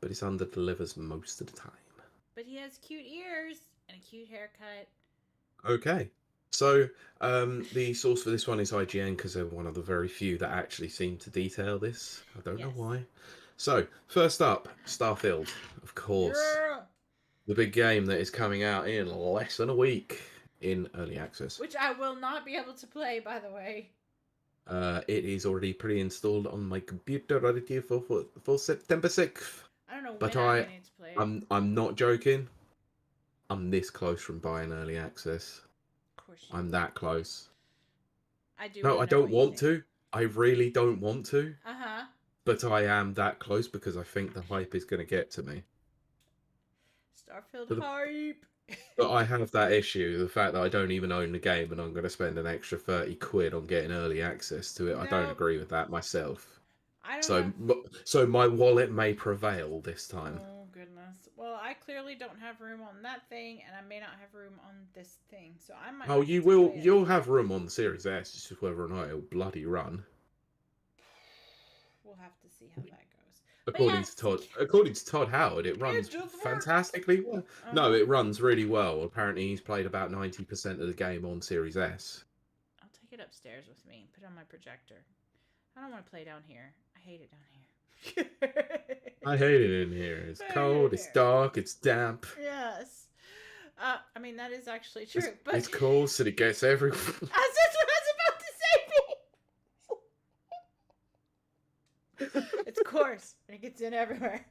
Speaker 2: but he under-delivers most of the time.
Speaker 1: But he has cute ears and a cute haircut.
Speaker 2: Okay. So, the source for this one is IGN, because they're one of the very few that actually seem to detail this. I don't know why. So, first up, Starfield, of course. Yeah! The big game that is coming out in less than a week in early access.
Speaker 1: Which I will not be able to play, by the way.
Speaker 2: It is already pre-installed on my computer, ready for September 6th.
Speaker 1: I don't know when I need to play it.
Speaker 2: I'm not joking. I'm this close from buying early access.
Speaker 1: Of course
Speaker 2: I'm that close.
Speaker 1: I do.
Speaker 2: No, I don't want to. I really don't want to.
Speaker 1: Uh-huh.
Speaker 2: But I am that close because I think the hype is going to get to me.
Speaker 1: Starfield hype.
Speaker 2: But I have that issue, the fact that I don't even own the game and I'm going to spend an extra 30 quid on getting early access to it. No. I don't agree with that myself. So my wallet may prevail this time.
Speaker 1: Oh, goodness. Well, I clearly don't have room on that thing, and I may not have room on this thing. So I might...
Speaker 2: you will. You'll have room on the Series S. It's just whether or not it'll bloody run.
Speaker 1: We'll have to see how that goes.
Speaker 2: According to Todd Howard, it runs fantastically well. No, it runs really well. Apparently, he's played about 90% of the game on Series S.
Speaker 1: I'll take it upstairs with me and put it on my projector. I don't want to play down here. I hate it down here.
Speaker 2: I hate it in here. It's cold, it's dark, it's damp.
Speaker 1: Yes. I mean, that is actually true.
Speaker 2: It's cold, so it gets everywhere.
Speaker 1: That's what I was about to say. It's coarse. It gets in everywhere.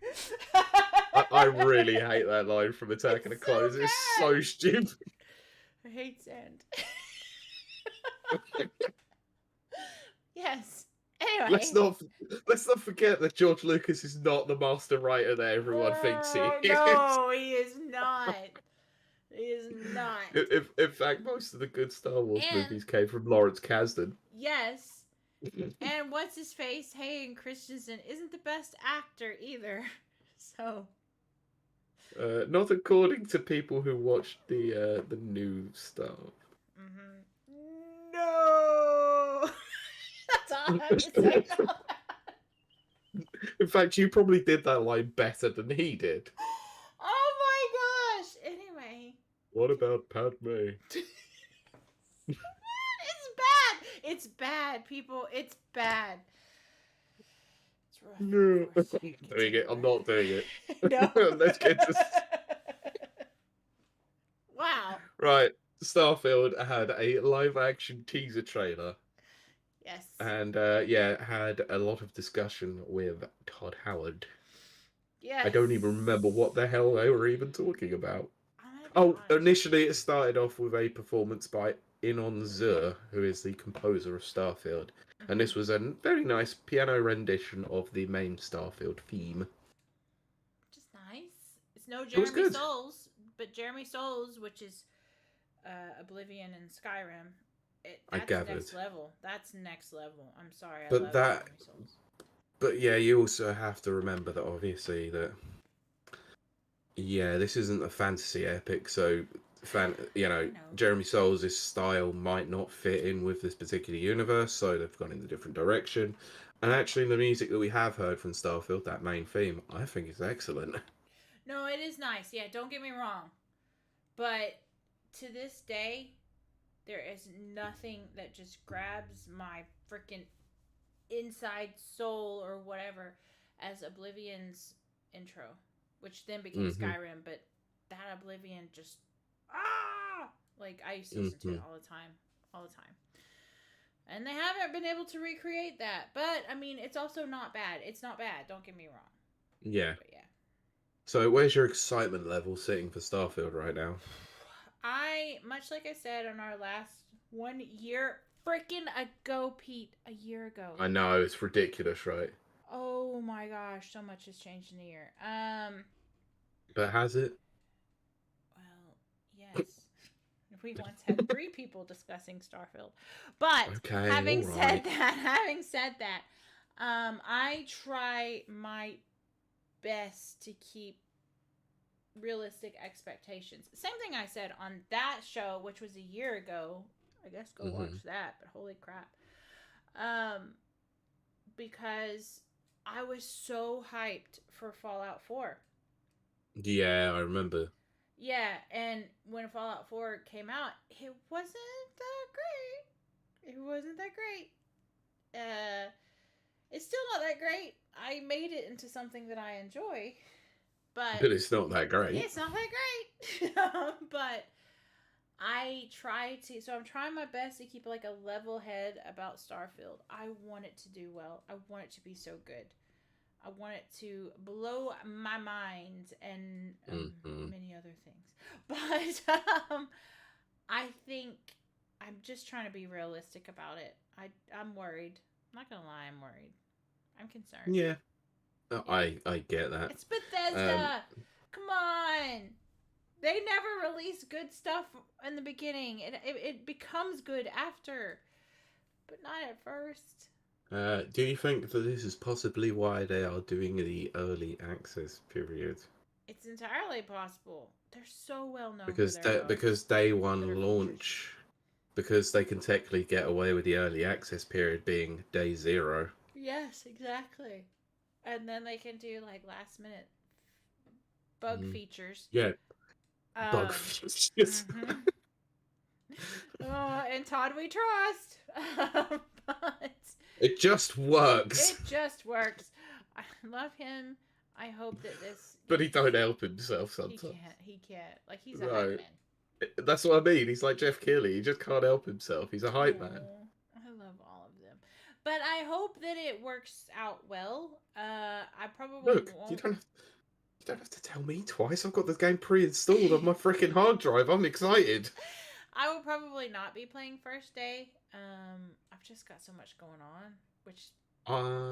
Speaker 2: I really hate that line from Attack of the Clones. It's so stupid.
Speaker 1: I hate sand. Yes. Anyway.
Speaker 2: Let's not forget that George Lucas is not the master writer that everyone thinks he is.
Speaker 1: No, he is not. He is not.
Speaker 2: In fact, most of the good Star Wars movies came from Lawrence Kasdan.
Speaker 1: Yes. And what's his face? Hayden Christensen isn't the best actor either. So
Speaker 2: Not according to people who watched the new stuff.
Speaker 1: no. That's all I have to say about that.
Speaker 2: In fact, you probably did that line better than he did.
Speaker 1: Oh my gosh. Anyway.
Speaker 2: What about Padme?
Speaker 1: It's bad. It's bad, people. It's bad. It's rough.
Speaker 2: No,
Speaker 1: Of course.
Speaker 2: I'm doing it. I'm not doing it.
Speaker 1: No.
Speaker 2: Let's get to
Speaker 1: Wow.
Speaker 2: right. Starfield had a live-action teaser trailer,
Speaker 1: Yes.
Speaker 2: and had a lot of discussion with Todd Howard.
Speaker 1: Yes.
Speaker 2: I don't even remember what the hell they were even talking about.
Speaker 1: Oh,
Speaker 2: initially it started off with a performance by Inon Zur, who is the composer of Starfield. And this was a very nice piano rendition of the main Starfield theme.
Speaker 1: Just nice. It's no Jeremy
Speaker 2: good.
Speaker 1: Souls, but Jeremy Souls, which is Oblivion and Skyrim, that's next level. That's next level. I'm sorry, I love Jeremy Souls.
Speaker 2: But yeah, you also have to remember that obviously this isn't a fantasy epic, so Jeremy Souls' style might not fit in with this particular universe, so they've gone in a different direction. And actually, the music that we have heard from Starfield, that main theme, I think is excellent.
Speaker 1: No, it is nice. Yeah, don't get me wrong. But to this day, there is nothing that just grabs my freaking inside soul or whatever as Oblivion's intro, which then became Skyrim, but that Oblivion just like I used to listen to it all the time. And they haven't been able to recreate that, but I mean, it's also not bad. It's not bad. Don't get me wrong.
Speaker 2: Yeah.
Speaker 1: But yeah.
Speaker 2: So, where's your excitement level sitting for Starfield right now?
Speaker 1: Much like I said on our last 1 year freaking ago, Pete, a year ago.
Speaker 2: I know, it's ridiculous, right?
Speaker 1: Oh my gosh, so much has changed in a year.
Speaker 2: But has it?
Speaker 1: Well, yes. We once had 3 people discussing Starfield. But having said that, I try my best to keep realistic expectations. Same thing I said on that show, which was a year ago. I guess go watch that, but holy crap. Because I was so hyped for Fallout 4.
Speaker 2: Yeah, I remember.
Speaker 1: Yeah, and when Fallout 4 came out, it wasn't that great. It wasn't that great. It's still not that great. I made it into something that I enjoy. But
Speaker 2: it's not that great.
Speaker 1: It's not that great. But I try to, so I'm trying my best to keep like a level head about Starfield. I want it to do well. I want it to be so good. I want it to blow my mind and many other things. But I think I'm just trying to be realistic about it. I'm worried. I'm not going to lie, I'm worried. I'm concerned.
Speaker 2: Yeah. I get that.
Speaker 1: It's Bethesda. Come on. They never release good stuff in the beginning. It becomes good after, but not at first.
Speaker 2: Do you think that this is possibly why they are doing the early access period?
Speaker 1: It's entirely possible. They're so well known
Speaker 2: because day one launch, because they can technically get away with the early access period being day 0.
Speaker 1: Yes, exactly. And then they can do like last minute bug features.
Speaker 2: Yeah. Bug features.
Speaker 1: And Todd we trust. But
Speaker 2: it just works.
Speaker 1: It just works. I love him. I hope that this...
Speaker 2: But he don't help himself sometimes.
Speaker 1: He can't. Like, he's a hype man.
Speaker 2: That's what I mean. He's like Jeff Kiley. He just can't help himself. He's a hype man.
Speaker 1: I love all of them. But I hope that it works out well. I probably won't...
Speaker 2: You don't have to tell me twice. I've got the game pre-installed on my freaking hard drive. I'm excited.
Speaker 1: I will probably not be playing first day. I've just got so much going on, which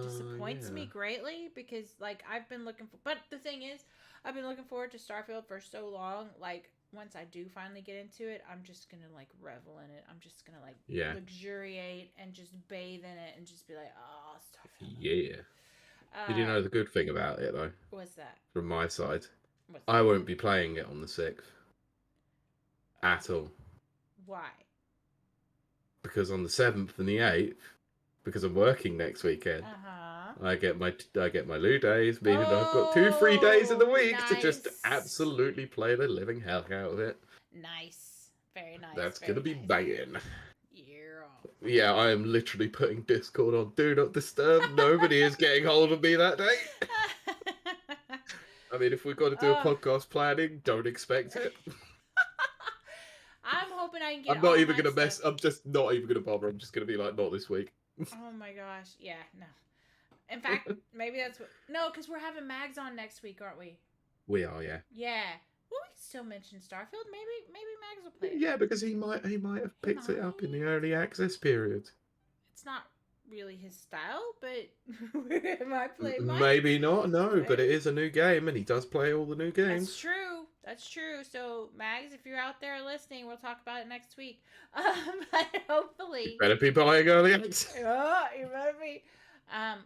Speaker 1: disappoints me greatly because, like, I've been looking for... But the thing is, I've been looking forward to Starfield for so long. Like, once I do finally get into it, I'm just gonna like revel in it. I'm just gonna like
Speaker 2: Yeah.
Speaker 1: luxuriate and just bathe in it and just be like, oh, stop feeling.
Speaker 2: Yeah. Did you know the good thing about it though?
Speaker 1: What's that?
Speaker 2: From my side,
Speaker 1: What's
Speaker 2: I
Speaker 1: that?
Speaker 2: won't be playing it on the 6th at all.
Speaker 1: Why?
Speaker 2: Because on the 7th and the 8th, because I'm working next weekend,
Speaker 1: Uh-huh.
Speaker 2: I get my loo days, meaning I've got 2 free days in the week to just
Speaker 1: nice.
Speaker 2: absolutely play the living hell out of it.
Speaker 1: Nice. Very nice.
Speaker 2: That's
Speaker 1: very
Speaker 2: gonna be
Speaker 1: nice.
Speaker 2: banging.
Speaker 1: Yeah.
Speaker 2: Yeah, I am literally putting Discord on Do Not Disturb. Nobody is getting hold of me that day. I mean, if we've got to do a podcast planning, don't expect it.
Speaker 1: I'm hoping I can get
Speaker 2: I'm not
Speaker 1: all
Speaker 2: even
Speaker 1: my
Speaker 2: gonna mess.
Speaker 1: stuff.
Speaker 2: I'm just not even gonna bother. I'm just gonna be like, not this week.
Speaker 1: Oh my gosh. Yeah, no. In fact, maybe that's what. No, because we're having Mags on next week, aren't we?
Speaker 2: We are, yeah.
Speaker 1: Yeah. Well, we can still mention Starfield. Maybe Mags will play it.
Speaker 2: Yeah, because he might have picked it up in the early access period.
Speaker 1: It's not really his style, but it might play.
Speaker 2: Maybe not. No, but it is a new game, and he does play all the new games.
Speaker 1: That's true. That's true. So, Mags, if you're out there listening, we'll talk about it next week. But hopefully,
Speaker 2: You better be buying early access.
Speaker 1: Oh, you better be.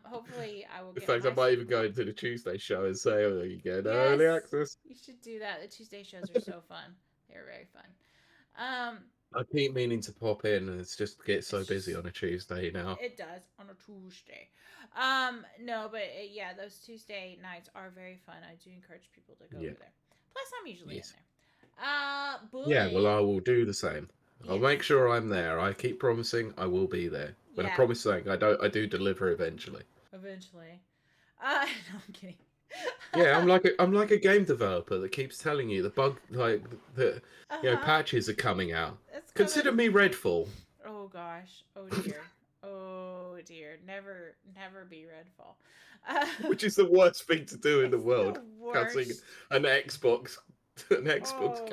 Speaker 1: Hopefully, I will get.
Speaker 2: In fact, I might even go into the Tuesday show and say, "Oh, you get early access."
Speaker 1: You should do that. The Tuesday shows are so fun. They're very fun.
Speaker 2: I keep meaning to pop in, and it's just get so busy on a Tuesday now.
Speaker 1: It does on a Tuesday. No, but yeah, those Tuesday nights are very fun. I do encourage people to go over there. Plus, I'm usually in there. Bullet.
Speaker 2: Yeah, well, I will do the same. I'll make sure I'm there. I keep promising I will be there. When I promise something, I do deliver eventually.
Speaker 1: Eventually. No, I'm kidding.
Speaker 2: Yeah, I'm like a game developer that keeps telling you the bug, like the patches are coming out. Consider me Redfall.
Speaker 1: Oh gosh. Oh dear. Oh dear. Never be Redfall.
Speaker 2: Which is the worst thing to do in the world. Cutting an Xbox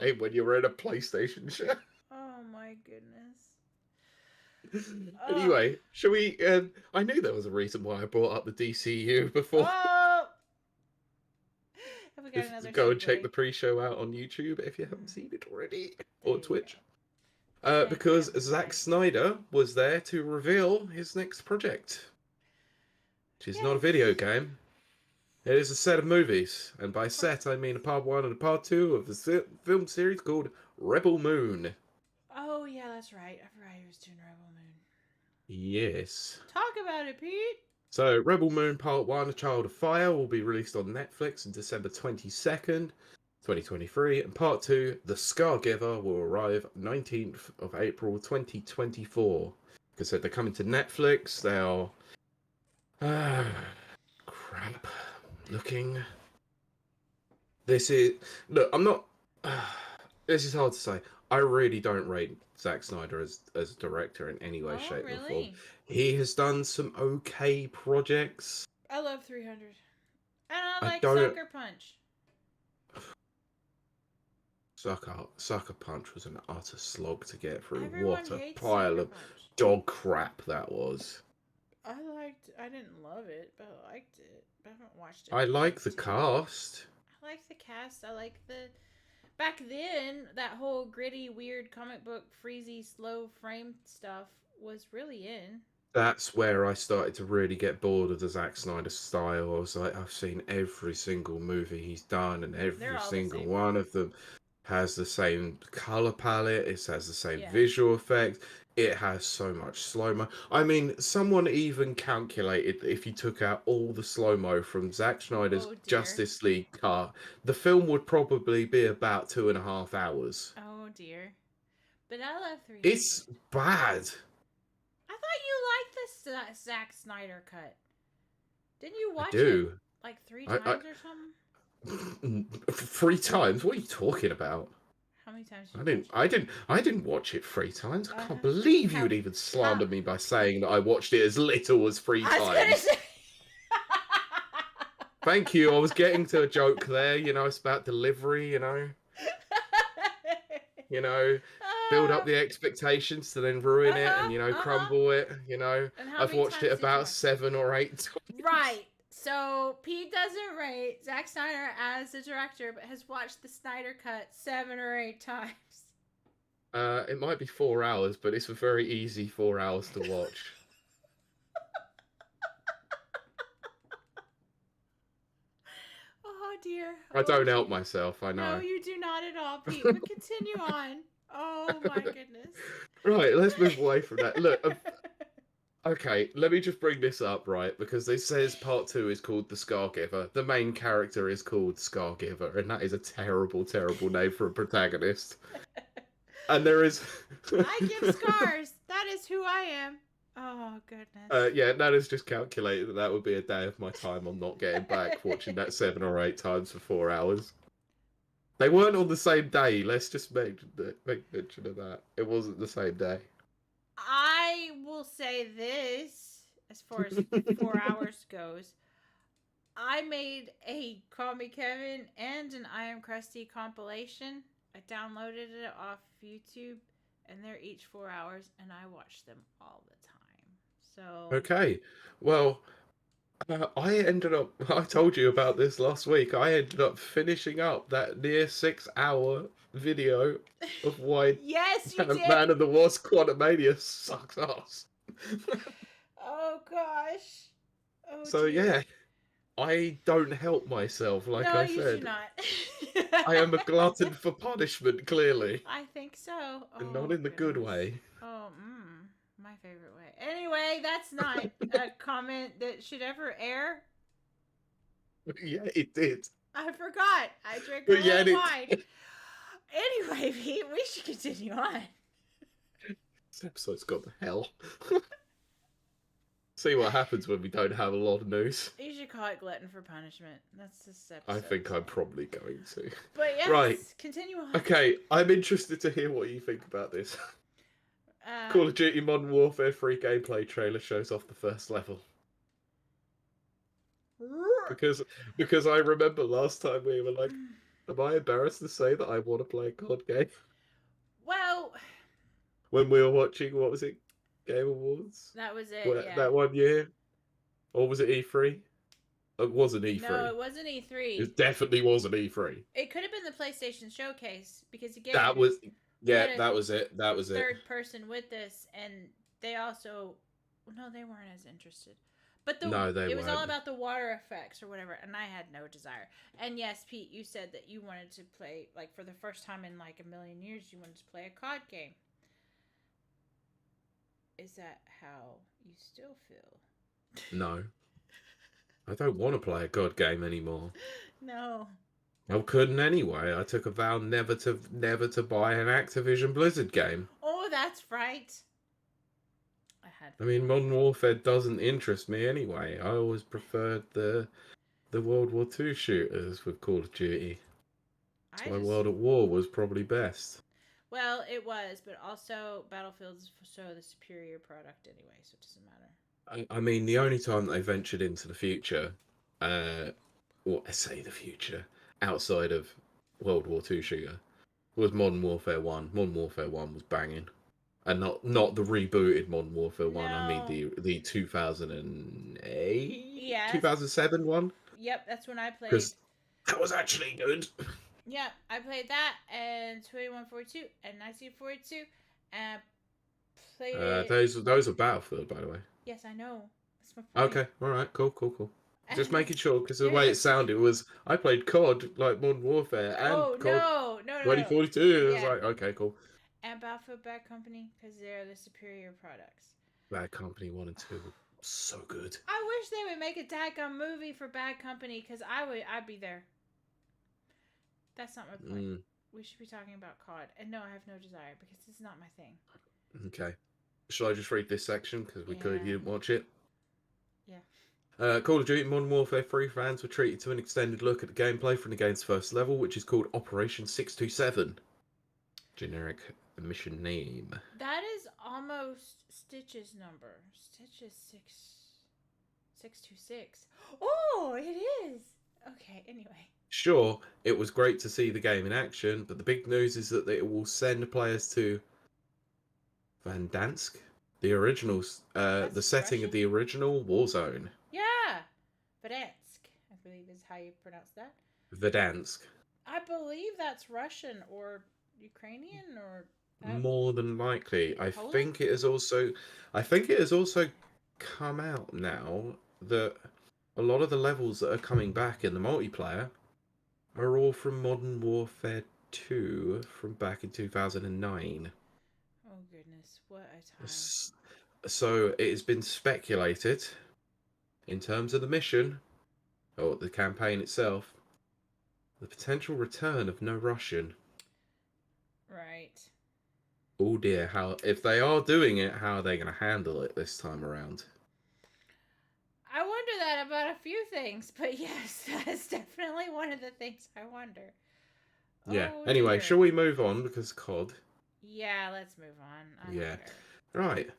Speaker 2: game when you're in a PlayStation show.
Speaker 1: Oh my goodness.
Speaker 2: Anyway, shall we? I knew there was a reason why I brought up the DCU before.
Speaker 1: Have we got another
Speaker 2: Go and check the pre-show out on YouTube if you haven't seen it already, or Twitch. Because Zack Snyder was there to reveal his next project, which is not a video game. It is a set of movies, and by set I mean a part 1 and a part 2 of the film series called Rebel Moon.
Speaker 1: Oh yeah, that's right. I forgot he was doing Rebel Moon.
Speaker 2: Yes.
Speaker 1: Talk about it, Pete.
Speaker 2: So, Rebel Moon Part 1, A Child of Fire, will be released on Netflix on December 22nd, 2023. And Part 2, The Scargiver, will arrive 19th of April, 2024. Like I said, they're coming to Netflix. They are... crap. Looking... This is... Look, I'm not... this is hard to say. I really don't rate Zack Snyder as a director in any way, shape, or form. He has done some okay projects.
Speaker 1: I love 300. And I like Sucker Punch.
Speaker 2: Sucker Punch was an utter slog to get through.
Speaker 1: Everyone
Speaker 2: what a pile of dog crap that was.
Speaker 1: I didn't love it, but I liked it. I haven't watched it.
Speaker 2: I like the cast.
Speaker 1: I like the cast. I like the... Back then, that whole gritty, weird comic book, freezy, slow frame stuff was really in.
Speaker 2: That's where I started to really get bored of the Zack Snyder style. I was like, I've seen every single movie he's done, and every single one of them has the same color palette. It has the same visual effects. It has so much slow-mo. I mean, someone even calculated that if you took out all the slow-mo from Zack Snyder's Justice League cut, the film would probably be about 2.5 hours.
Speaker 1: Oh, dear. But I love 300.
Speaker 2: It's bad.
Speaker 1: I thought you liked the Zack Snyder cut. Didn't you watch
Speaker 2: it
Speaker 1: like 3 times or something?
Speaker 2: 3 times? What are you talking about?
Speaker 1: How many times
Speaker 2: I didn't watch it 3 times. I can't believe you would even slander me by saying that I watched it as little as 3 times. I was gonna say... Thank you. I was getting to a joke there. You know, it's about delivery. Build up the expectations to then ruin it and crumble it. I've watched it about 7 or 8 times.
Speaker 1: Right. So Pete doesn't rate Zack Snyder as the director, but has watched the Snyder Cut 7 or 8 times.
Speaker 2: It might be 4 hours, but it's a very easy 4 hours to watch.
Speaker 1: Oh dear.
Speaker 2: I
Speaker 1: Oh
Speaker 2: don't help
Speaker 1: dear.
Speaker 2: myself, I
Speaker 1: No,
Speaker 2: know.
Speaker 1: you do not at all, Pete. But continue on. Oh my goodness.
Speaker 2: Right, let's move away from that. Look, okay, let me just bring this up, right? Because it says part 2 is called The Scargiver. The main character is called Scargiver, and that is a terrible, terrible name for a protagonist. And there is.
Speaker 1: I give scars. That is who I am. Oh goodness.
Speaker 2: Yeah, that is just calculated that would be a day of my time I'm not getting back watching that 7 or 8 times for 4 hours. They weren't on the same day. Let's just make mention of that. It wasn't the same day.
Speaker 1: I will say this as far as 4 hours goes. I made a Call Me Kevin and an I Am Krusty compilation. I downloaded it off YouTube, and they're each 4 hours, and I watch them all the time. So
Speaker 2: Okay, well, I ended up. I told you about this last week. I ended up finishing up that near 6 hour video of why
Speaker 1: yes, you
Speaker 2: Man
Speaker 1: did.
Speaker 2: of the Wasp Quantumania sucks ass.
Speaker 1: Oh gosh. Oh
Speaker 2: So
Speaker 1: dear.
Speaker 2: yeah, I don't help myself. Like
Speaker 1: No,
Speaker 2: I
Speaker 1: you do
Speaker 2: said,
Speaker 1: not.
Speaker 2: I am a glutton for punishment. Clearly,
Speaker 1: I think so.
Speaker 2: and not
Speaker 1: Oh
Speaker 2: in the good
Speaker 1: goodness.
Speaker 2: way.
Speaker 1: Oh, my favorite way. Anyway, that's not a comment that should ever air.
Speaker 2: Yeah, it did.
Speaker 1: I forgot. I drank a
Speaker 2: But yeah,
Speaker 1: little wine. Anyway, Pete, we should continue on.
Speaker 2: This episode's got the hell. See what happens when we don't have a lot of news.
Speaker 1: You should call it glutton for punishment. That's this episode.
Speaker 2: I think I'm probably going to.
Speaker 1: But yes,
Speaker 2: Right.
Speaker 1: Continue on.
Speaker 2: Okay, I'm interested to hear what you think about this. Call of Duty Modern Warfare 3 gameplay trailer shows off the first level. Because I remember last time we were like, am I embarrassed to say that I want to play a COD game?
Speaker 1: Well,
Speaker 2: when we were watching, what was it, Game Awards?
Speaker 1: That was it, yeah.
Speaker 2: That 1 year? Or was it E3? It wasn't E3.
Speaker 1: No, it wasn't E3.
Speaker 2: It definitely wasn't E3.
Speaker 1: It could have been the PlayStation Showcase, because again,
Speaker 2: that was it. That was it.
Speaker 1: Third person with this, and they also, no, they weren't as interested. But it was all about the water effects or whatever, and I had no desire. And yes, Pete, you said that you wanted to play, like, for the first time in like a million years, you wanted to play a COD game. Is that how you still feel?
Speaker 2: No. I don't want to play a COD game anymore.
Speaker 1: No.
Speaker 2: I couldn't anyway. I took a vow never to buy an Activision Blizzard game.
Speaker 1: Oh, that's right.
Speaker 2: I mean, Modern Warfare doesn't interest me anyway. I always preferred the World War II shooters with Call of Duty. That's why World at War was probably best.
Speaker 1: Well, it was, but also Battlefield's so the superior product anyway, so it doesn't matter.
Speaker 2: I mean, the only time they ventured into the future, or I say the future, outside of World War II shooter, was Modern Warfare 1. Modern Warfare 1 was banging. And not the rebooted Modern Warfare 1, no. I mean the 2008?
Speaker 1: Yes.
Speaker 2: 2007 one?
Speaker 1: Yep, that's when I played.
Speaker 2: Because that was actually good.
Speaker 1: Yeah, I played that, and 2142, and 1942, and played it.
Speaker 2: Those are Battlefield, by the way.
Speaker 1: Yes, I know. That's my point.
Speaker 2: Okay, alright, cool. Just making sure, because the way it sounded was, I played COD, like Modern Warfare, and COD
Speaker 1: no.
Speaker 2: 2042. It was like, okay, cool.
Speaker 1: And Battlefield Bad Company, because they're the superior products.
Speaker 2: Bad Company 1 and 2 were so good.
Speaker 1: I wish they would make a dadgum movie for Bad Company, because I'd be there. That's not my point. We should be talking about COD. And no, I have no desire, because this is not my thing.
Speaker 2: Okay. Shall I just read this section? Because we clearly didn't watch it.
Speaker 1: Yeah.
Speaker 2: Call of Duty Modern Warfare 3 fans were treated to an extended look at the gameplay from the game's first level, which is called Operation 627. Generic mission name.
Speaker 1: That is almost Stitch's number. Stitch is 626. Oh, it is. Okay, anyway.
Speaker 2: Sure, it was great to see the game in action, but the big news is that it will send players to Verdansk, the original, the setting of the original Warzone.
Speaker 1: Yeah, Verdansk, I believe is how you pronounce that.
Speaker 2: Verdansk.
Speaker 1: I believe that's Russian or Ukrainian or
Speaker 2: More than likely.
Speaker 1: Poland.
Speaker 2: I think it has also come out now that a lot of the levels that are coming back in the multiplayer are all from Modern Warfare 2 from back in 2009.
Speaker 1: Oh goodness, what a time!
Speaker 2: So it has been speculated in terms of the mission or the campaign itself, the potential return of no Russian.
Speaker 1: Right.
Speaker 2: Oh dear, how if they are doing it, how are they going to handle it this time around?
Speaker 1: I wonder that about a few things, but yes, that is definitely one of the things I wonder.
Speaker 2: Yeah.
Speaker 1: Oh
Speaker 2: Anyway,
Speaker 1: dear.
Speaker 2: shall we move on because COD?
Speaker 1: Yeah, let's move on. I don't
Speaker 2: Yeah.
Speaker 1: care.
Speaker 2: Right.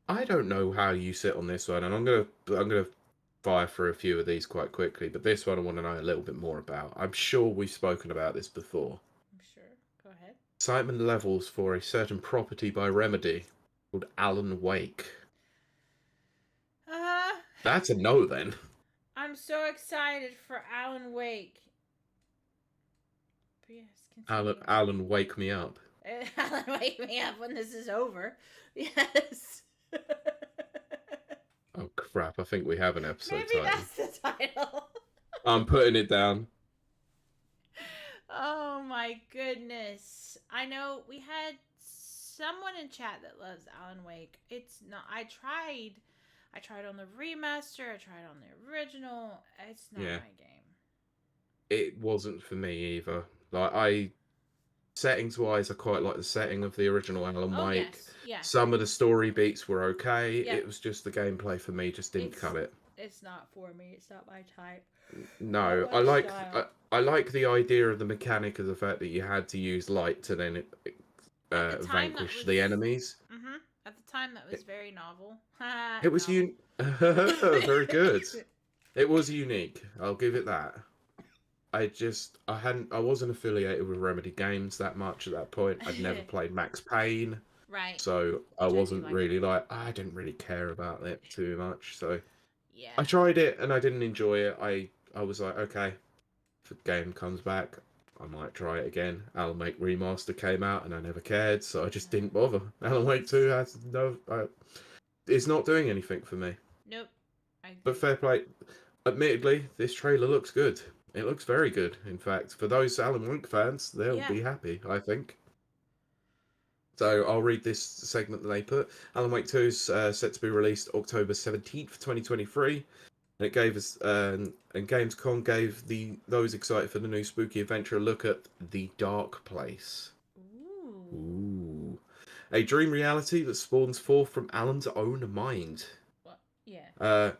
Speaker 2: I don't know how you sit on this one, and I'm gonna fire through a few of these quite quickly, but this one I want to know a little bit more about. I'm sure we've spoken about this before.
Speaker 1: I'm sure. Go ahead.
Speaker 2: Excitement levels for a certain property by Remedy called Alan Wake.
Speaker 1: Uh,
Speaker 2: That's a no then.
Speaker 1: I'm so excited for Alan Wake. But yes, continue.
Speaker 2: Alan Wake me up.
Speaker 1: Alan, wake me up when this is over. Yes.
Speaker 2: Oh crap, I think we have an episode
Speaker 1: Maybe
Speaker 2: title.
Speaker 1: that's the title.
Speaker 2: I'm putting it down.
Speaker 1: Oh my goodness. I know we had someone in chat that loves Alan Wake. It's not I tried on the remaster, I tried on the original. It's not
Speaker 2: Yeah.
Speaker 1: my game.
Speaker 2: It wasn't for me either. Settings wise, I quite like the setting of the original Alan Wake.
Speaker 1: Yes. Yeah.
Speaker 2: Some of the story beats were okay.
Speaker 1: Yep.
Speaker 2: It was just the gameplay for me just didn't cut it.
Speaker 1: It's not for me. It's not my type.
Speaker 2: No, I like the idea of the mechanic of the fact that you had to use light to then vanquish the enemies.
Speaker 1: Mm-hmm. At the time, that was very novel.
Speaker 2: It was very good. It was unique. I'll give it that. I wasn't affiliated with Remedy Games that much at that point. I'd never played Max Payne.
Speaker 1: Right.
Speaker 2: So I wasn't really I didn't really care about it too much. So
Speaker 1: yeah.
Speaker 2: I tried it and I didn't enjoy it. I was like, okay, if the game comes back, I might try it again. Alan Wake Remaster came out and I never cared, so I just didn't bother. Alan Wake 2 has it's not doing anything for me.
Speaker 1: Nope.
Speaker 2: But fair play. Admittedly, this trailer looks good. It looks very good, in fact. For those Alan Wake fans, they'll be happy, I think. So I'll read this segment that they put. Alan Wake 2 is set to be released October 17th, 2023. And it gave us, and Gamescom gave those excited for the new spooky adventure a look at The Dark Place. Ooh. A dream reality that spawns forth from Alan's own mind.
Speaker 1: What? Yeah.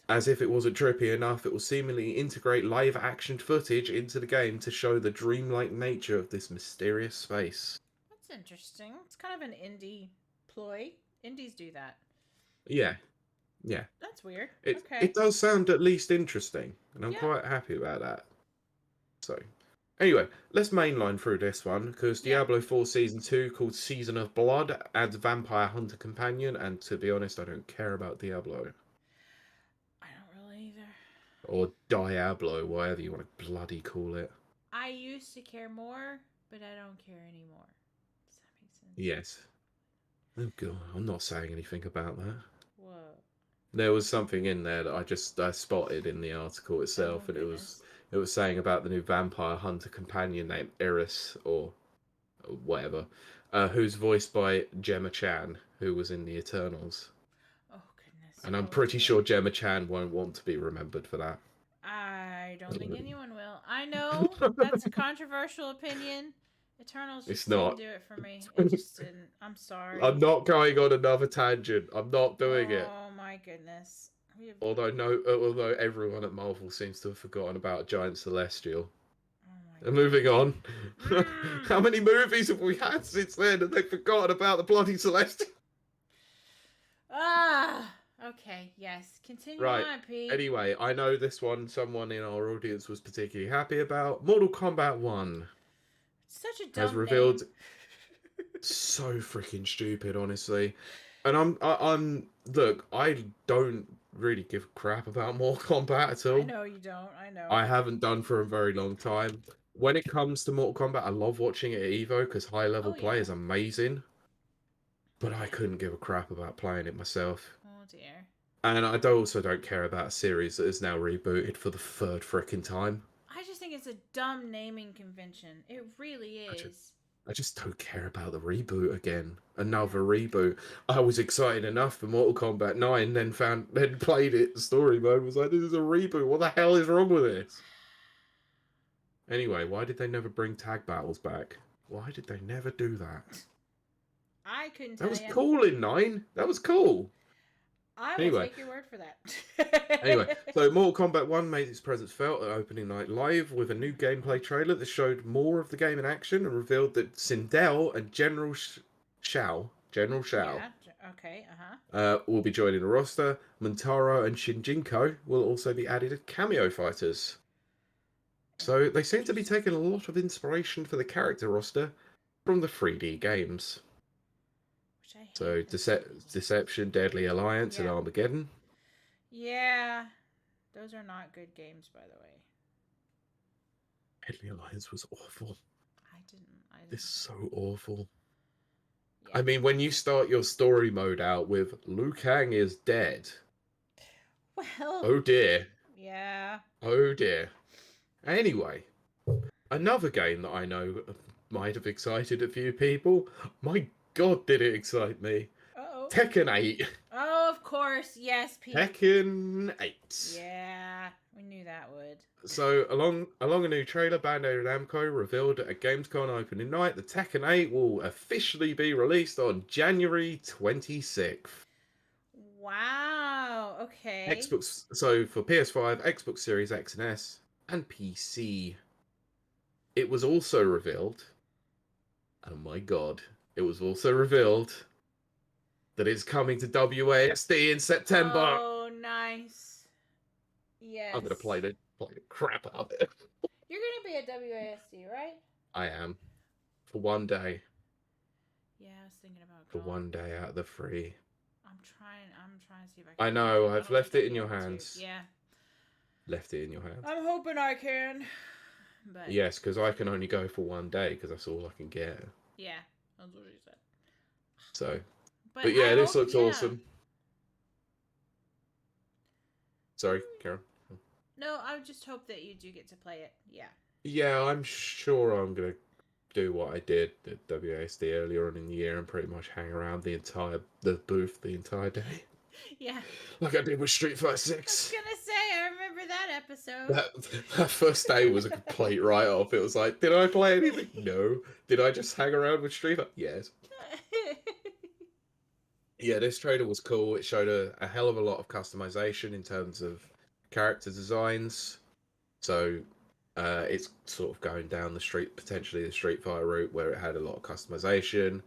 Speaker 2: As if it wasn't trippy enough, it will seemingly integrate live action footage into the game to show the dreamlike nature of this mysterious space.
Speaker 1: That's interesting. It's kind of an indie ploy. Indies do that.
Speaker 2: Yeah. Yeah.
Speaker 1: That's weird.
Speaker 2: It does sound at least interesting, and I'm quite happy about that. So, anyway, let's mainline through this one, because Diablo 4 Season 2, called Season of Blood, adds Vampire Hunter Companion, and to be honest, I don't care about Diablo.
Speaker 1: I don't really either.
Speaker 2: Or Diablo, whatever you want to bloody call it.
Speaker 1: I used to care more, but I don't care anymore. Does that make sense?
Speaker 2: Yes. Oh god, I'm not saying anything about that.
Speaker 1: What?
Speaker 2: There was something in there that I spotted in the article itself, and it was saying about the new Vampire Hunter companion named Eris or whatever, who's voiced by Gemma Chan, who was in the Eternals.
Speaker 1: Oh goodness!
Speaker 2: And I'm pretty sure Gemma Chan won't want to be remembered for that.
Speaker 1: I don't think anyone will. I know that's a controversial opinion. Eternals just didn't do it for me. It just didn't. I'm sorry.
Speaker 2: I'm not going on another tangent. I'm not doing it.
Speaker 1: Oh my goodness.
Speaker 2: Although everyone at Marvel seems to have forgotten about Giant Celestial. And moving on. How many movies have we had since then and they've forgotten about the bloody Celestial?
Speaker 1: Okay, yes. Continue
Speaker 2: right.
Speaker 1: on, Pete.
Speaker 2: Anyway, I know this one someone in our audience was particularly happy about. Mortal Kombat 1.
Speaker 1: Such a dumb
Speaker 2: has revealed
Speaker 1: name.
Speaker 2: So freaking stupid, honestly. And I'm look, I don't really give a crap about Mortal Kombat at all.
Speaker 1: I know you don't. I know.
Speaker 2: I haven't done for a very long time. When it comes to Mortal Kombat, I love watching it at Evo because high level
Speaker 1: Oh
Speaker 2: play
Speaker 1: yeah.
Speaker 2: is amazing. But I couldn't give a crap about playing it myself.
Speaker 1: Oh dear.
Speaker 2: And I also don't care about a series that is now rebooted for the third frickin' time.
Speaker 1: I just think it's a dumb naming convention. It really is.
Speaker 2: I just don't care about the reboot again. Another reboot. I was excited enough for Mortal Kombat 9, then played it, story mode, was like, this is a reboot. What the hell is wrong with this? Anyway, why did they never bring tag battles back? Why did they never do that?
Speaker 1: I couldn't
Speaker 2: That
Speaker 1: tell
Speaker 2: was
Speaker 1: you.
Speaker 2: cool in 9. That was cool.
Speaker 1: I will
Speaker 2: Anyway.
Speaker 1: take your word for that.
Speaker 2: Anyway, so Mortal Kombat 1 made its presence felt at opening night live with a new gameplay trailer that showed more of the game in action and revealed that Sindel and General Shao,
Speaker 1: Yeah. Okay. Uh-huh.
Speaker 2: will be joining the roster. Montaro and Shinjinko will also be added as cameo fighters. So they seem to be taking a lot of inspiration for the character roster from the 3D games.
Speaker 1: Which I hate
Speaker 2: So
Speaker 1: them
Speaker 2: Deception, Deadly Alliance, and
Speaker 1: Yeah.
Speaker 2: Armageddon.
Speaker 1: Yeah. Those are not good games, by the way.
Speaker 2: Deadly Alliance was awful.
Speaker 1: I didn't.
Speaker 2: It's so awful.
Speaker 1: Yeah.
Speaker 2: I mean, when you start your story mode out with Liu Kang is dead.
Speaker 1: Well.
Speaker 2: Oh dear.
Speaker 1: Yeah.
Speaker 2: Oh dear. Anyway, another game that I know might have excited a few people. My God, did it excite me.
Speaker 1: Uh-oh.
Speaker 2: Tekken 8.
Speaker 1: Oh, of course. Yes, Pete.
Speaker 2: Tekken 8.
Speaker 1: Yeah, we knew that would.
Speaker 2: So, along a new trailer, Bandai Namco revealed at a Gamescom opening night, the Tekken 8 will officially be released on January 26th.
Speaker 1: Wow. Okay.
Speaker 2: Xbox, so for PS5, Xbox Series X and S, and PC. It was also revealed, oh my God, it was also revealed that it's coming to WASD in September.
Speaker 1: Oh, nice. Yes.
Speaker 2: I'm going to play the crap out of it.
Speaker 1: You're going to be at WASD, right?
Speaker 2: I am. For one day.
Speaker 1: Yeah, I was thinking about
Speaker 2: For
Speaker 1: going.
Speaker 2: one day out of the 3.
Speaker 1: I'm trying to see if I can.
Speaker 2: I know, I've
Speaker 1: don't
Speaker 2: left
Speaker 1: think
Speaker 2: it
Speaker 1: I'll
Speaker 2: in
Speaker 1: be
Speaker 2: your
Speaker 1: able to.
Speaker 2: hands.
Speaker 1: Yeah.
Speaker 2: Left it in your hands.
Speaker 1: I'm hoping I can. But
Speaker 2: yes, because I can only go for one day because that's all I can get.
Speaker 1: Yeah, that's what she said.
Speaker 2: So, but yeah, this looks awesome. Sorry, Karen.
Speaker 1: No, I just hope that you do get to play it. Yeah.
Speaker 2: Yeah, I'm sure I'm gonna do what I did at WASD earlier on in the year and pretty much hang around the booth the entire day.
Speaker 1: Yeah.
Speaker 2: Like I did with Street Fighter 6.
Speaker 1: I was gonna say, I remember that episode.
Speaker 2: That first day was a complete write-off. It was like, did I play anything? No. Did I just hang around with Street Fighter? Yes. Yeah, this trailer was cool. It showed a hell of a lot of customization in terms of character designs. So it's sort of going down potentially the Street Fighter route where it had a lot of customization.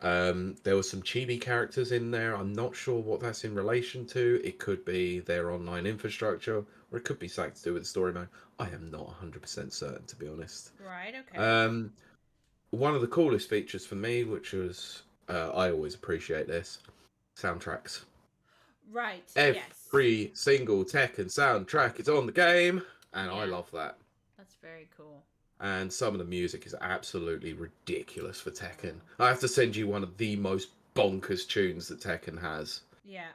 Speaker 2: There were some chibi characters in there. I'm not sure what that's in relation to. It could be their online infrastructure, or it could be something to do with the story mode. I am not 100% certain, to be honest.
Speaker 1: Right, okay.
Speaker 2: One of the coolest features for me, which was, I always appreciate this, soundtracks.
Speaker 1: Right,
Speaker 2: Every single Tekken soundtrack is on the game, and I love that.
Speaker 1: That's very cool.
Speaker 2: And some of the music is absolutely ridiculous for Tekken. I have to send you one of the most bonkers tunes that Tekken has.
Speaker 1: Yeah.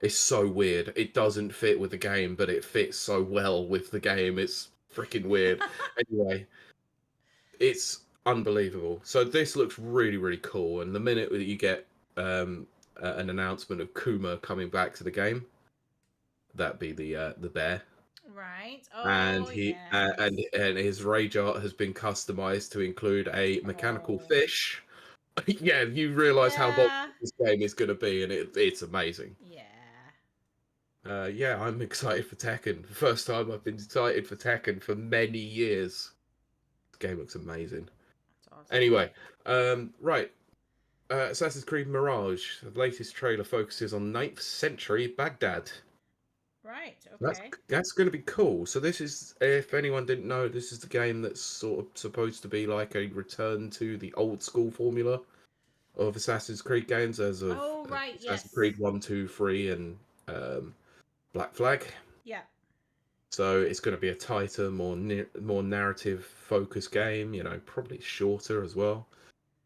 Speaker 2: It's so weird. It doesn't fit with the game, but it fits so well with the game. It's freaking weird. Anyway, it's unbelievable. So this looks really, really cool. And the minute that you get an announcement of Kuma coming back to the game, that'd be the bear.
Speaker 1: Right. Oh,
Speaker 2: and he and his rage art has been customized to include a mechanical fish. Yeah, you realize how bold this game is going to be, and it's amazing.
Speaker 1: Yeah.
Speaker 2: Yeah, I'm excited for Tekken. The first time I've been excited for Tekken for many years. This game looks amazing.
Speaker 1: That's awesome.
Speaker 2: Anyway, right. Assassin's Creed Mirage. The latest trailer focuses on 9th century Baghdad.
Speaker 1: Right, okay.
Speaker 2: That's going to be cool. So this is, if anyone didn't know, this is the game that's sort of supposed to be like a return to the old school formula of Assassin's Creed games as of Assassin's Creed 1, 2, 3, and Black Flag.
Speaker 1: Yeah.
Speaker 2: So it's going to be a tighter, more narrative-focused game. You know, probably shorter as well,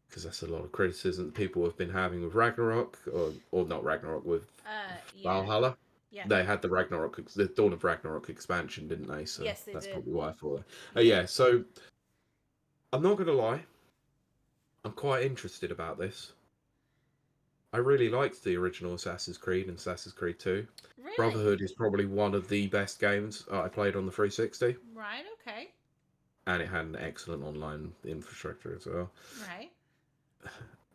Speaker 2: because that's a lot of criticism that people have been having with Ragnarok, or not Ragnarok, with
Speaker 1: Yeah.
Speaker 2: Valhalla.
Speaker 1: Yeah.
Speaker 2: They had the Dawn of Ragnarok expansion, didn't they? So
Speaker 1: Yes, they
Speaker 2: that's
Speaker 1: did.
Speaker 2: probably why I thought that.
Speaker 1: Yeah.
Speaker 2: Yeah, so I'm not going to lie, I'm quite interested about this. I really liked the original Assassin's Creed and Assassin's Creed 2.
Speaker 1: Really?
Speaker 2: Brotherhood is probably one of the best games I played on the 360,
Speaker 1: Right. Okay.
Speaker 2: and it had an excellent online infrastructure as well.
Speaker 1: Right.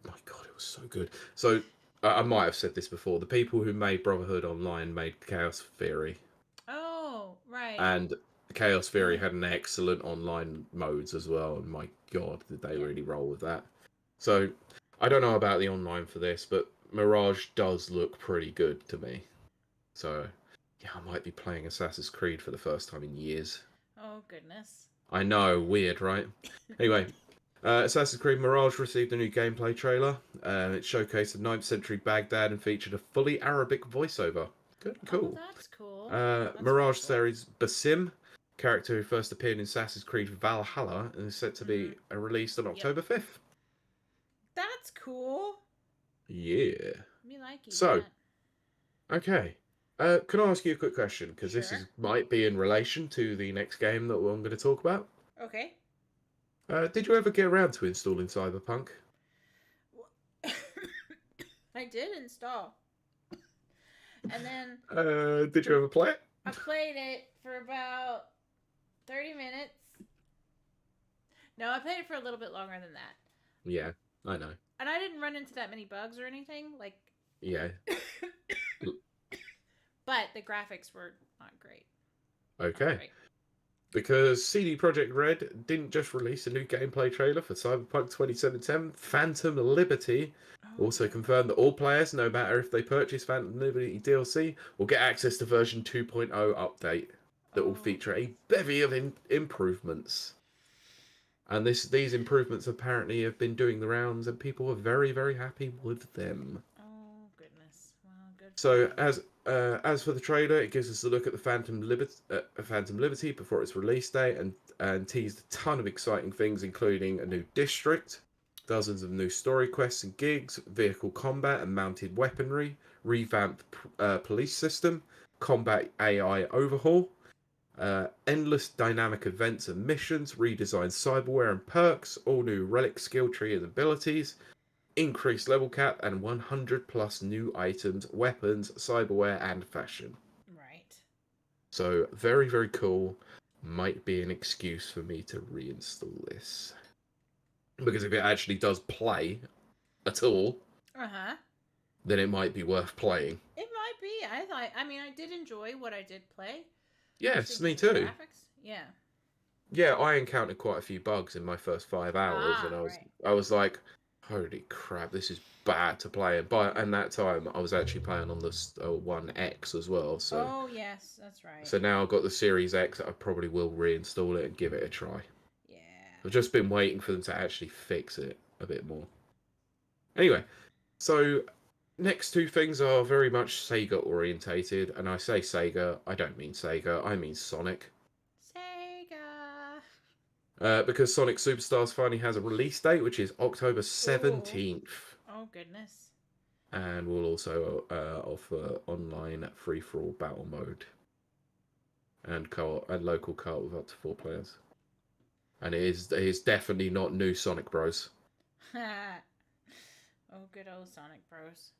Speaker 2: My God, it was so good. So I might have said this before. The people who made Brotherhood Online made Chaos Theory,
Speaker 1: Oh, right.
Speaker 2: and Chaos Theory had an excellent online modes as well. And my God, did they
Speaker 1: Yeah.
Speaker 2: really roll with that? So I don't know about the online for this, but Mirage does look pretty good to me. So yeah, I might be playing Assassin's Creed for the first time in years.
Speaker 1: Oh, goodness.
Speaker 2: I know, weird, right? Anyway, Assassin's Creed Mirage received a new gameplay trailer. It showcased the 9th century Baghdad and featured a fully Arabic voiceover. Good,
Speaker 1: Oh,
Speaker 2: cool.
Speaker 1: that's cool. That's
Speaker 2: Mirage
Speaker 1: very cool.
Speaker 2: series Basim, character who first appeared in Assassin's Creed Valhalla, and is set to be released on
Speaker 1: Yep.
Speaker 2: October 5th.
Speaker 1: That's cool.
Speaker 2: Yeah.
Speaker 1: Me like
Speaker 2: So,
Speaker 1: that.
Speaker 2: okay. Can I ask you a quick question? Because this
Speaker 1: Sure.
Speaker 2: might be in relation to the next game that I'm going to talk about.
Speaker 1: Okay.
Speaker 2: Did you ever get around to installing Cyberpunk?
Speaker 1: I did install. And then
Speaker 2: Did you ever play it?
Speaker 1: I played it for about 30 minutes. No, I played it for a little bit longer than that.
Speaker 2: Yeah, I know.
Speaker 1: And I didn't run into that many bugs or anything. Like,
Speaker 2: Yeah.
Speaker 1: but the graphics were not great.
Speaker 2: Okay.
Speaker 1: Not great.
Speaker 2: Because CD Projekt Red didn't just release a new gameplay trailer for Cyberpunk 2077, Phantom Liberty also confirmed that all players, no matter if they purchase Phantom Liberty DLC, will get access to version 2.0 update that will feature a bevy of improvements. And these improvements apparently have been doing the rounds, and people are very, very happy with them.
Speaker 1: Oh, goodness. Well, good for
Speaker 2: So
Speaker 1: them.
Speaker 2: as for the trailer, it gives us a look at the Phantom Liberty before its release date, and teased a ton of exciting things, including a new district, dozens of new story quests and gigs, vehicle combat and mounted weaponry, revamped police system, combat AI overhaul, endless dynamic events and missions, redesigned cyberware and perks, all new relic skill tree and abilities, increased level cap, and 100 plus new items, weapons, cyberware, and fashion.
Speaker 1: Right.
Speaker 2: So, very, very cool. Might be an excuse for me to reinstall this. Because if it actually does play at all, then it might be worth playing.
Speaker 1: It might be. I did enjoy what I did play.
Speaker 2: Yes, me too.
Speaker 1: Graphics. Yeah.
Speaker 2: Yeah, I encountered quite a few bugs in my first 5 hours, and I was like, holy crap, this is bad to play. And that time, I was actually playing on the One X as well. So.
Speaker 1: Oh yes, that's right.
Speaker 2: So now I've got the Series X. I probably will reinstall it and give it a try.
Speaker 1: Yeah.
Speaker 2: I've just been waiting for them to actually fix it a bit more. Anyway, so next two things are very much Sega orientated, and I say Sega, I don't mean Sega, I mean Sonic.
Speaker 1: Sega.
Speaker 2: Because Sonic Superstars finally has a release date, which is October 17th.
Speaker 1: Oh goodness.
Speaker 2: And we'll also offer online free-for-all battle mode. And co-op and local co-op with up to 4 players. And it is definitely not new Sonic Bros.
Speaker 1: Oh, good old Sonic Bros.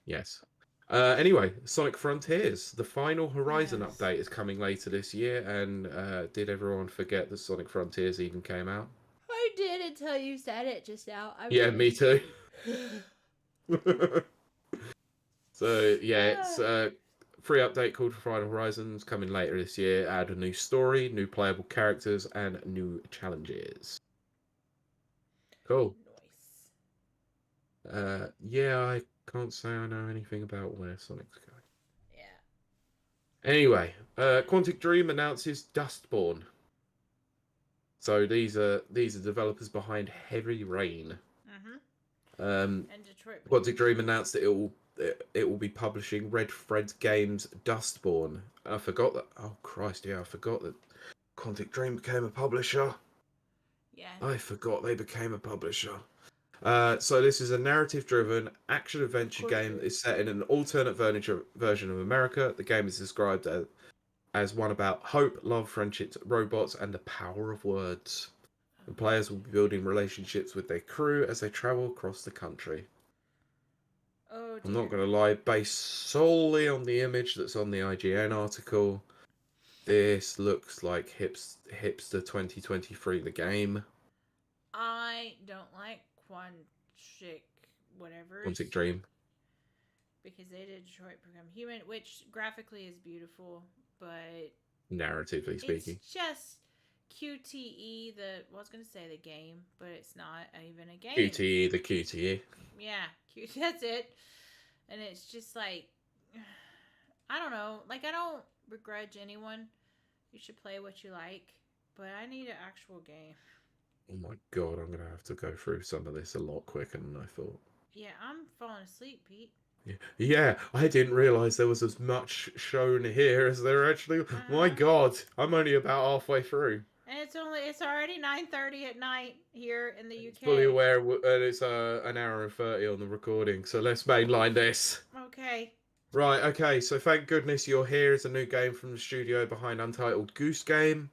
Speaker 2: Yes. Anyway, Sonic Frontiers, the final Horizon update is coming later this year. And did everyone forget that Sonic Frontiers even came out?
Speaker 1: I did until you said it just now.
Speaker 2: Me too. So yeah, it's free update called Final Horizons coming later this year. Add a new story, new playable characters, and new challenges. Cool. Nice. Yeah, I can't say I know anything about where Sonic's going. Yeah. Anyway, Quantic Dream announces Dustborn. So these are developers behind Heavy Rain.
Speaker 1: And Detroit.
Speaker 2: Quantic Dream announced that it will be publishing Red Thread Games Dustborn. I forgot that. Oh Christ, yeah, I forgot that Quantic Dream became a publisher.
Speaker 1: Yeah.
Speaker 2: I forgot they became a publisher. So this is a narrative-driven action-adventure game that is set in an alternate version of America. The game is described as one about hope, love, friendships, robots, and the power of words. The players will be building relationships with their crew as they travel across the country.
Speaker 1: Oh dear.
Speaker 2: I'm not going to lie, based solely on the image that's on the IGN article, this looks like Hipster 2023, the game.
Speaker 1: I don't like Quantic whatever's.
Speaker 2: Quantic Dream.
Speaker 1: Because they did Detroit Become Human, which graphically is beautiful, but
Speaker 2: Narratively speaking.
Speaker 1: it's just QTE, I was going to say the game, but it's not even a game.
Speaker 2: QTE, the QTE.
Speaker 1: Yeah, that's it. And it's just like, I don't know. Like, I don't begrudge anyone. You should play what you like, but I need an actual game.
Speaker 2: Oh my god, I'm going to have to go through some of this a lot quicker than I thought.
Speaker 1: Yeah, I'm falling asleep, Pete.
Speaker 2: Yeah, I didn't realise there was as much shown here as there actually. My god, I'm only about halfway through.
Speaker 1: And it's already 9:30 at night here in the UK.
Speaker 2: Fully aware, and it's an hour and 30 on the recording. So let's mainline this.
Speaker 1: Okay.
Speaker 2: Right. Okay. So thank goodness you're here. It's a new game from the studio behind Untitled Goose Game.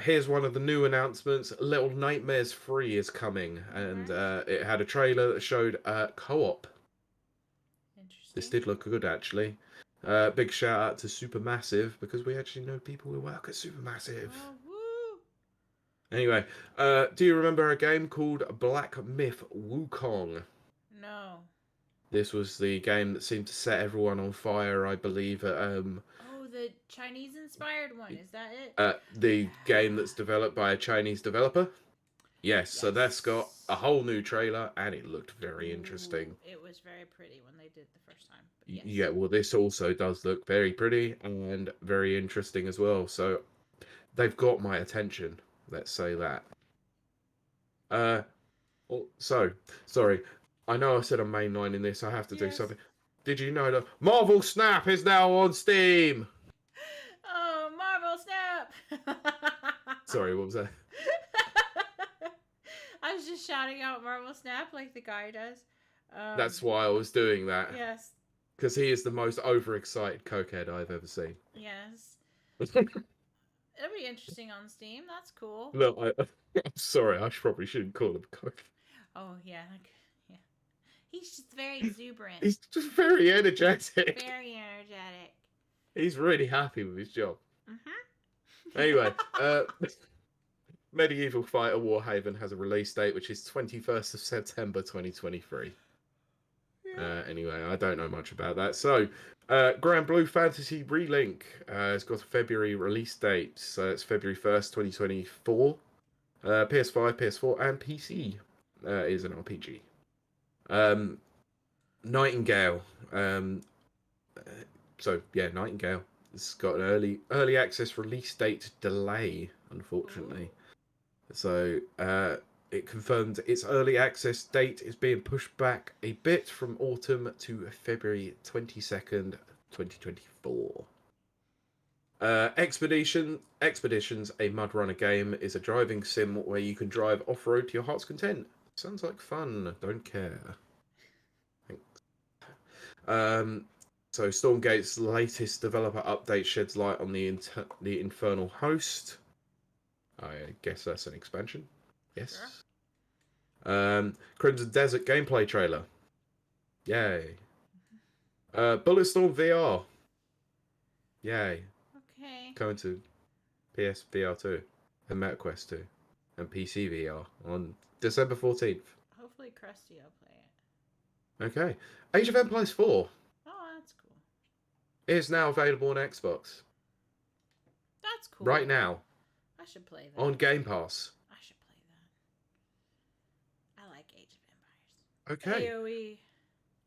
Speaker 2: Here's one of the new announcements. Little Nightmares 3 is coming, and it had a trailer that showed co-op. This did look good, actually. Big shout out to Supermassive, because we actually know people who work at Supermassive.
Speaker 1: Oh, woo.
Speaker 2: Anyway, do you remember a game called Black Myth Wukong?
Speaker 1: No.
Speaker 2: This was the game that seemed to set everyone on fire, I believe.
Speaker 1: Oh, the Chinese-inspired one. Is that it?
Speaker 2: The game that's developed by a Chinese developer. Yes, so that's got a whole new trailer, and it looked very interesting.
Speaker 1: It was very pretty when they did it the first time. Yes.
Speaker 2: Yeah, well, this also does look very pretty and very interesting as well. So they've got my attention. Let's say that. So sorry. I know I said I'm mainlining this. I have to do something. Did you know that Marvel Snap is now on Steam?
Speaker 1: Oh, Marvel Snap!
Speaker 2: Sorry, what was that?
Speaker 1: I was just shouting out Marvel Snap like the guy does.
Speaker 2: That's why I was doing that.
Speaker 1: Yes.
Speaker 2: Because he is the most overexcited cokehead I've ever seen.
Speaker 1: Yes. It'll be interesting on Steam. That's cool.
Speaker 2: Look, I'm sorry. I probably shouldn't call him coke.
Speaker 1: Oh, yeah. Yeah. He's just very exuberant.
Speaker 2: He's just very energetic.
Speaker 1: Very energetic.
Speaker 2: He's really happy with his job.
Speaker 1: Mm-hmm.
Speaker 2: Anyway, Medieval Fighter Warhaven has a release date, which is 21st of September 2023. Anyway, I don't know much about that. So, Grand Blue Fantasy Relink has got a February release date. So it's February 1st, 2024. PS5, PS4, and PC is an RPG. Nightingale. Nightingale. It's got an early access release date delay, unfortunately. So, it confirmed its early access date is being pushed back a bit from autumn to February 22nd, 2024. Expeditions, a Mud Runner game, is a driving sim where you can drive off-road to your heart's content. Sounds like fun. Don't care. Thanks. So Stormgate's latest developer update sheds light on the Infernal Host. I guess that's an expansion. Yes. Sure. Crimson Desert gameplay trailer. Yay. Bulletstorm VR. Yay.
Speaker 1: Okay.
Speaker 2: Coming to PS VR 2 and MetaQuest 2 and PC VR on December 14th.
Speaker 1: Hopefully Krusty will play it.
Speaker 2: Okay. Age of Empires 4.
Speaker 1: Oh, that's cool.
Speaker 2: Is now available on Xbox.
Speaker 1: That's cool.
Speaker 2: Right now.
Speaker 1: I should play that.
Speaker 2: On Game Pass.
Speaker 1: I should play that. I like Age of Empires.
Speaker 2: Okay.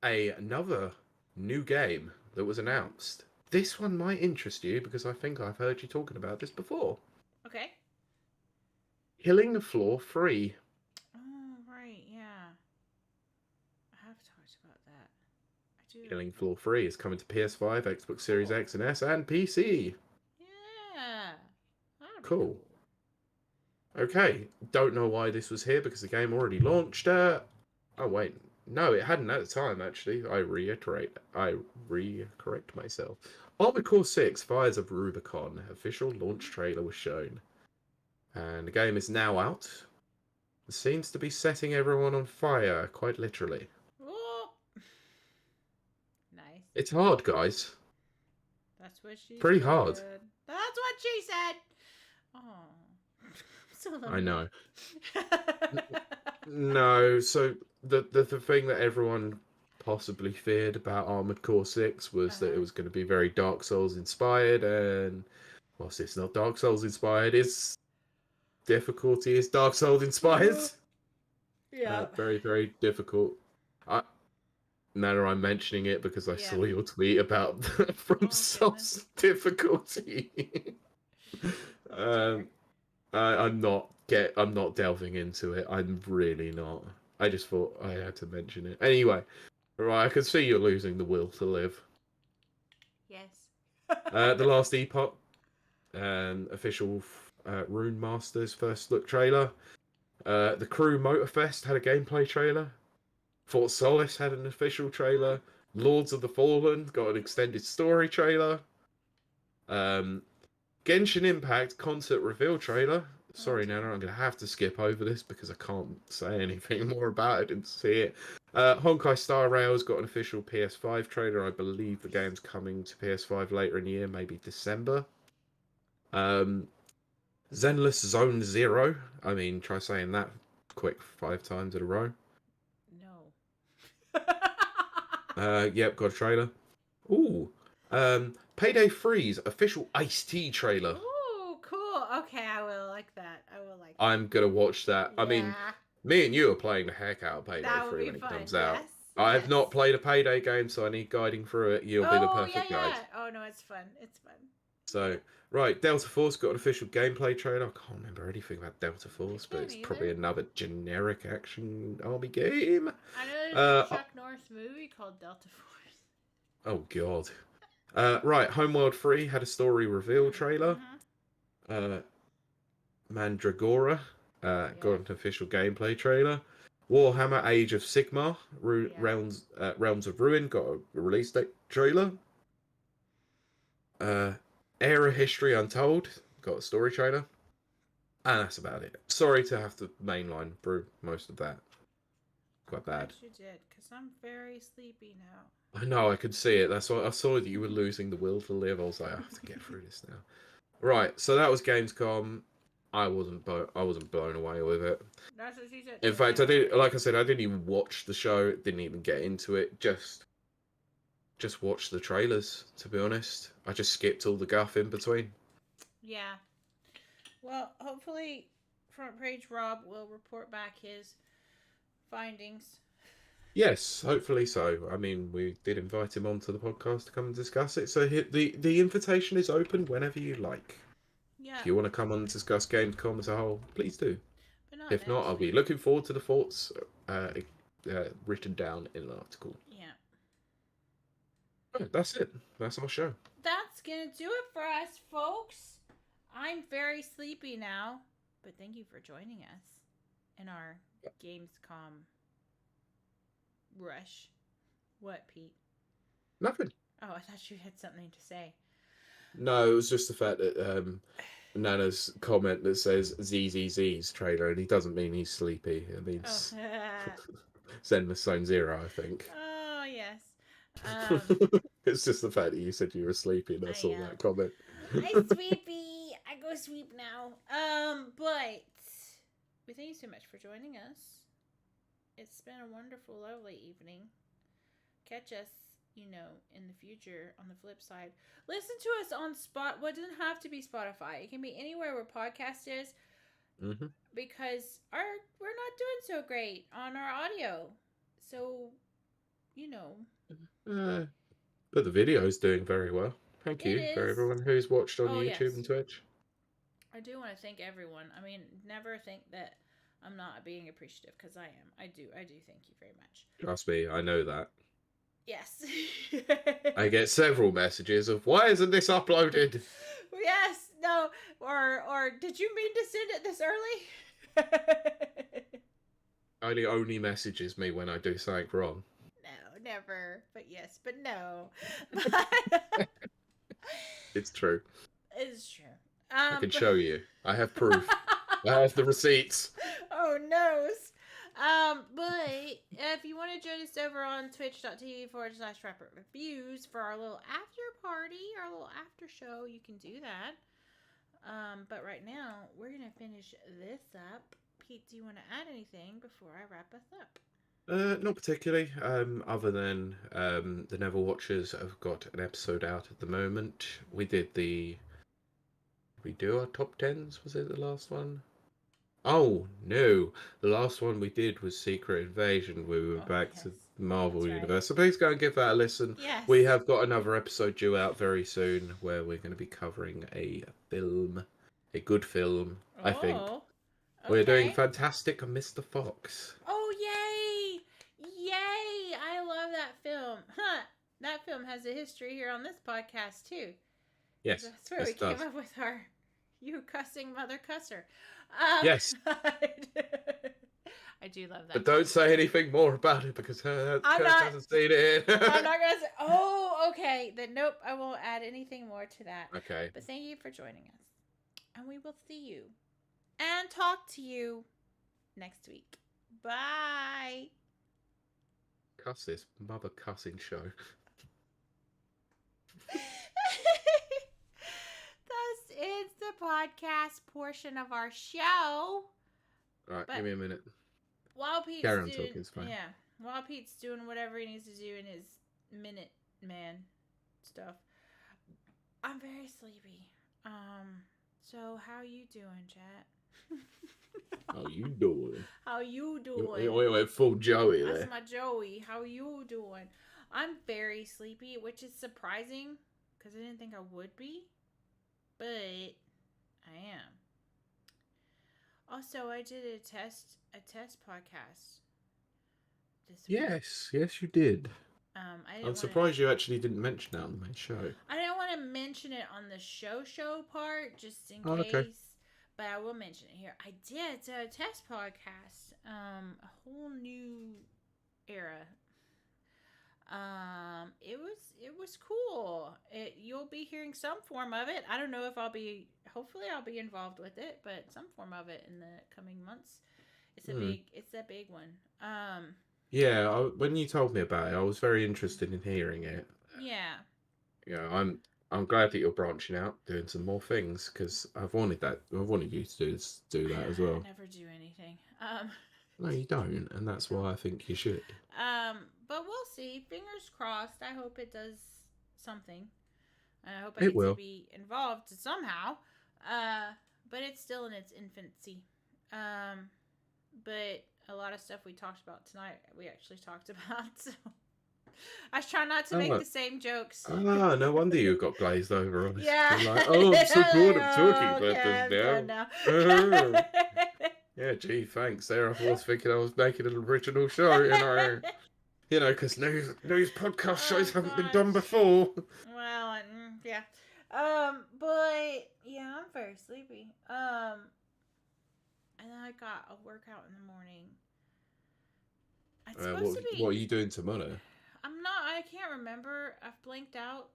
Speaker 1: AoE.
Speaker 2: Another new game that was announced. This one might interest you because I think I've heard you talking about this before.
Speaker 1: Okay.
Speaker 2: Killing Floor 3.
Speaker 1: Oh, right, yeah. I have talked about that.
Speaker 2: Killing Floor 3 is coming to PS5, Xbox Series
Speaker 1: Cool.
Speaker 2: X and S, and PC.
Speaker 1: Yeah. That'll be
Speaker 2: Cool. Okay, don't know why this was here because the game already launched. Oh wait, no, it hadn't at the time. Actually, I correct myself. Armored Core 6: Fires of Rubicon official launch trailer was shown, and the game is now out. It seems to be setting everyone on fire, quite literally.
Speaker 1: Oh. Nice.
Speaker 2: It's hard, guys.
Speaker 1: That's what she
Speaker 2: Pretty
Speaker 1: said.
Speaker 2: hard.
Speaker 1: That's what she said. Oh. So lonely.
Speaker 2: I know. No, so the thing that everyone possibly feared about Armored Core 6 was that it was going to be very Dark Souls inspired, and whilst it's not Dark Souls inspired, its difficulty is Dark Souls inspired.
Speaker 1: Yeah.
Speaker 2: Very, very difficult. Now I'm mentioning it because I saw your tweet about From Soft's difficulty. I'm not delving into it. I'm really not. I just thought I had to mention it. Anyway, right, I can see you're losing the will to live.
Speaker 1: Yes.
Speaker 2: The Last Epoch, official Rune Masters first look trailer. The Crew Motorfest had a gameplay trailer. Fort Solis had an official trailer. Lords of the Fallen got an extended story trailer. Genshin Impact concert reveal trailer. Sorry, Nana, I'm going to have to skip over this because I can't say anything more about it. I didn't see it. Honkai Star Rail's got an official PS5 trailer. I believe the game's coming to PS5 later in the year, maybe December. Zenless Zone Zero. I mean, try saying that quick 5 times in a row.
Speaker 1: No.
Speaker 2: Yep, got a trailer. Ooh. Payday 3's official Ice-T trailer.
Speaker 1: Ooh, cool. Okay, I will like that.
Speaker 2: I'm gonna watch that.
Speaker 1: Yeah.
Speaker 2: I mean, me and you are playing the heck out of Payday 3 when it comes out.
Speaker 1: Yes.
Speaker 2: I have not played a Payday game, so I need guiding through it. You'll be the perfect guide.
Speaker 1: Oh no, it's fun. It's fun.
Speaker 2: So, right, Delta Force got an official gameplay trailer. I can't remember anything about Delta Force, but it's probably another generic action army game.
Speaker 1: I know there's a Chuck Norris movie called Delta Force.
Speaker 2: Oh god. Right, Homeworld 3 had a story reveal trailer. Mandragora got an official gameplay trailer. Warhammer Age of Sigmar Realms of Ruin got a release date trailer. Era History Untold got a story trailer. And that's about it. Sorry to have to mainline through most of that. Quite bad.
Speaker 1: You did, because I'm very sleepy now.
Speaker 2: I know, I could see it. That's why I saw that you were losing the will to live. I was like, I have to get through this now. Right, so that was Gamescom. I wasn't blown away with it.
Speaker 1: That's what she said.
Speaker 2: In fact, I didn't even watch the show. Didn't even get into it. Just watch the trailers. To be honest, I just skipped all the guff in between.
Speaker 1: Yeah. Well, hopefully, Front Page Rob will report back his findings.
Speaker 2: Yes, hopefully so. I mean, we did invite him onto the podcast to come and discuss it. So the invitation is open whenever you like. Yeah. If you want to come on and discuss Gamescom as a whole, please do. If not, I'll be looking forward to the thoughts written down in an article. Yeah. Right, that's it. That's our show.
Speaker 1: That's going to do it for us, folks. I'm very sleepy now, but thank you for joining us in our Gamescom rush. What, Pete?
Speaker 2: Nothing.
Speaker 1: Oh, I thought you had something to say.
Speaker 2: No, it was just the fact that Nana's comment that says ZZZ's trailer, and he doesn't mean he's sleepy. It means Zenless Zone Zero, I think.
Speaker 1: Oh, yes.
Speaker 2: It's just the fact that you said you were sleepy, and I saw that comment.
Speaker 1: I'm sleepy. I go sleep now. But we thank you so much for joining us. It's been a wonderful, lovely evening. Catch us, in the future on the flip side. Listen to us on Well, it doesn't have to be Spotify. It can be anywhere where podcast is. Mm-hmm. Because we're not doing so great on our audio. So,
Speaker 2: But the video is doing very well. Thank you for everyone who's watched on YouTube and Twitch.
Speaker 1: I do want to thank everyone. I mean, never think that I'm not being appreciative, because I am. I do thank you very much.
Speaker 2: Trust me, I know that.
Speaker 1: Yes.
Speaker 2: I get several messages of, why isn't this uploaded?
Speaker 1: Yes. No. Or did you mean to send it this early?
Speaker 2: Kylie only messages me when I do something wrong.
Speaker 1: No, never. But yes, but no. But
Speaker 2: It's true.
Speaker 1: it's true.
Speaker 2: I can
Speaker 1: But
Speaker 2: show you. I have proof. I have the receipts.
Speaker 1: oh no. But if you want to join us over on twitch.tv/Rapper Reviews for our little after party, our little after show, you can do that. But right now, we're going to finish this up. Pete, do you want to add anything before I wrap us up?
Speaker 2: Not particularly. Other than the Neville Watchers have got an episode out at the moment. We do our top tens? Was it the last one? Oh no, the last one we did was Secret Invasion. We were back to the Marvel Universe. So please go and give that a listen.
Speaker 1: Yes.
Speaker 2: We have got another episode due out very soon where we're going to be covering a good film, I think. We're doing Fantastic Mr. Fox.
Speaker 1: Oh, yay! Yay! I love that film. Huh. That film has a history here on this podcast, too.
Speaker 2: Yes.
Speaker 1: That's where we came up with our you cussing mother cusser.
Speaker 2: Yes.
Speaker 1: I do love that.
Speaker 2: But don't say anything more about it because Kurt hasn't seen it.
Speaker 1: I'm not going to say, oh, okay. Then nope, I won't add anything more to that.
Speaker 2: Okay.
Speaker 1: But thank you for joining us. And we will see you and talk to you next week. Bye.
Speaker 2: Cuss this mother cussing show.
Speaker 1: Thus ends the podcast portion of our show.
Speaker 2: All right, give me a minute.
Speaker 1: While Pete's while Pete's doing whatever he needs to do in his Minute Man stuff, I'm very sleepy. So how you doing, chat?
Speaker 2: How you doing?
Speaker 1: How you doing?
Speaker 2: We went full Joey there.
Speaker 1: That's my Joey. How you doing? I'm very sleepy, which is surprising because I didn't think I would be, but I am. Also, I did a test podcast this week.
Speaker 2: Yes, you did.
Speaker 1: I'm
Speaker 2: surprised you actually didn't mention that on the main show.
Speaker 1: I didn't want to mention it on the show part, just in case.
Speaker 2: Okay.
Speaker 1: But I will mention it here. I did a test podcast, a whole new era. It was cool. You'll be hearing some form of it. I don't know if hopefully I'll be involved with it, but some form of it in the coming months. It's a big one.
Speaker 2: Yeah, when you told me about it, I was very interested in hearing it.
Speaker 1: Yeah.
Speaker 2: Yeah, I'm glad that you're branching out, doing some more things because I've wanted you to do that as well.
Speaker 1: I never do anything.
Speaker 2: No, you don't, and that's why I think you should.
Speaker 1: But we'll see. Fingers crossed. I hope it does something. And I hope I get to be involved somehow. But it's still in its infancy. But a lot of stuff we talked about tonight, we actually talked about. So I was trying not to make the same jokes.
Speaker 2: Ah, no wonder you got glazed over on it.
Speaker 1: Yeah.
Speaker 2: Like, I'm so good at talking about this now. Yeah, gee, thanks. There I was thinking I was making an original show, because news podcast shows haven't been done before.
Speaker 1: Well, yeah. But yeah, I'm very sleepy. And then I got a workout in the morning. It's supposed to be.
Speaker 2: What are you doing tomorrow?
Speaker 1: I can't remember. I've blanked out.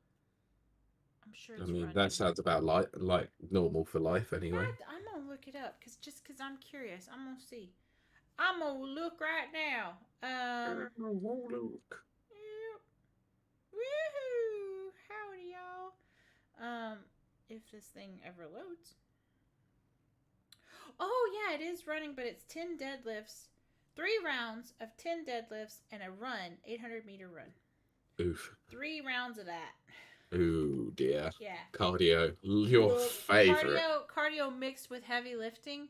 Speaker 1: I'm sure it's running.
Speaker 2: That sounds about like normal for life anyway.
Speaker 1: I'm going to look it up because I'm curious. I'm going to see. I'm going to look right now.
Speaker 2: Look.
Speaker 1: Yep. Woohoo! Howdy, y'all. If this thing ever loads. Oh, yeah, it is running, but it's 10 deadlifts. 3 rounds of 10 deadlifts and a run, 800-meter run.
Speaker 2: Oof.
Speaker 1: 3 rounds of that.
Speaker 2: Ooh, dear.
Speaker 1: Yeah.
Speaker 2: Cardio, your favorite.
Speaker 1: Cardio mixed with heavy lifting.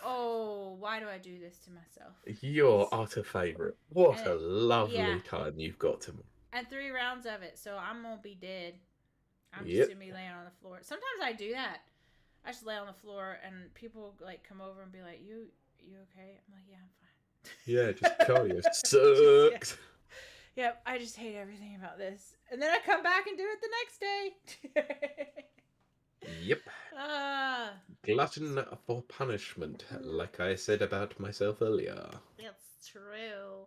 Speaker 1: Oh, why do I do this to myself?
Speaker 2: Your utter favorite. What a lovely time you've got tomorrow.
Speaker 1: And 3 rounds of it, so I'm going to be dead. I'm just going to be laying on the floor. Sometimes I do that. I just lay on the floor and people come over and be like, you okay? I'm like, yeah, I'm fine.
Speaker 2: Yeah, just cardio sucks.
Speaker 1: Yep, I just hate everything about this. And then I come back and do it the next day.
Speaker 2: Yep.
Speaker 1: uh,
Speaker 2: Glutton for punishment, like I said about myself earlier.
Speaker 1: it's true.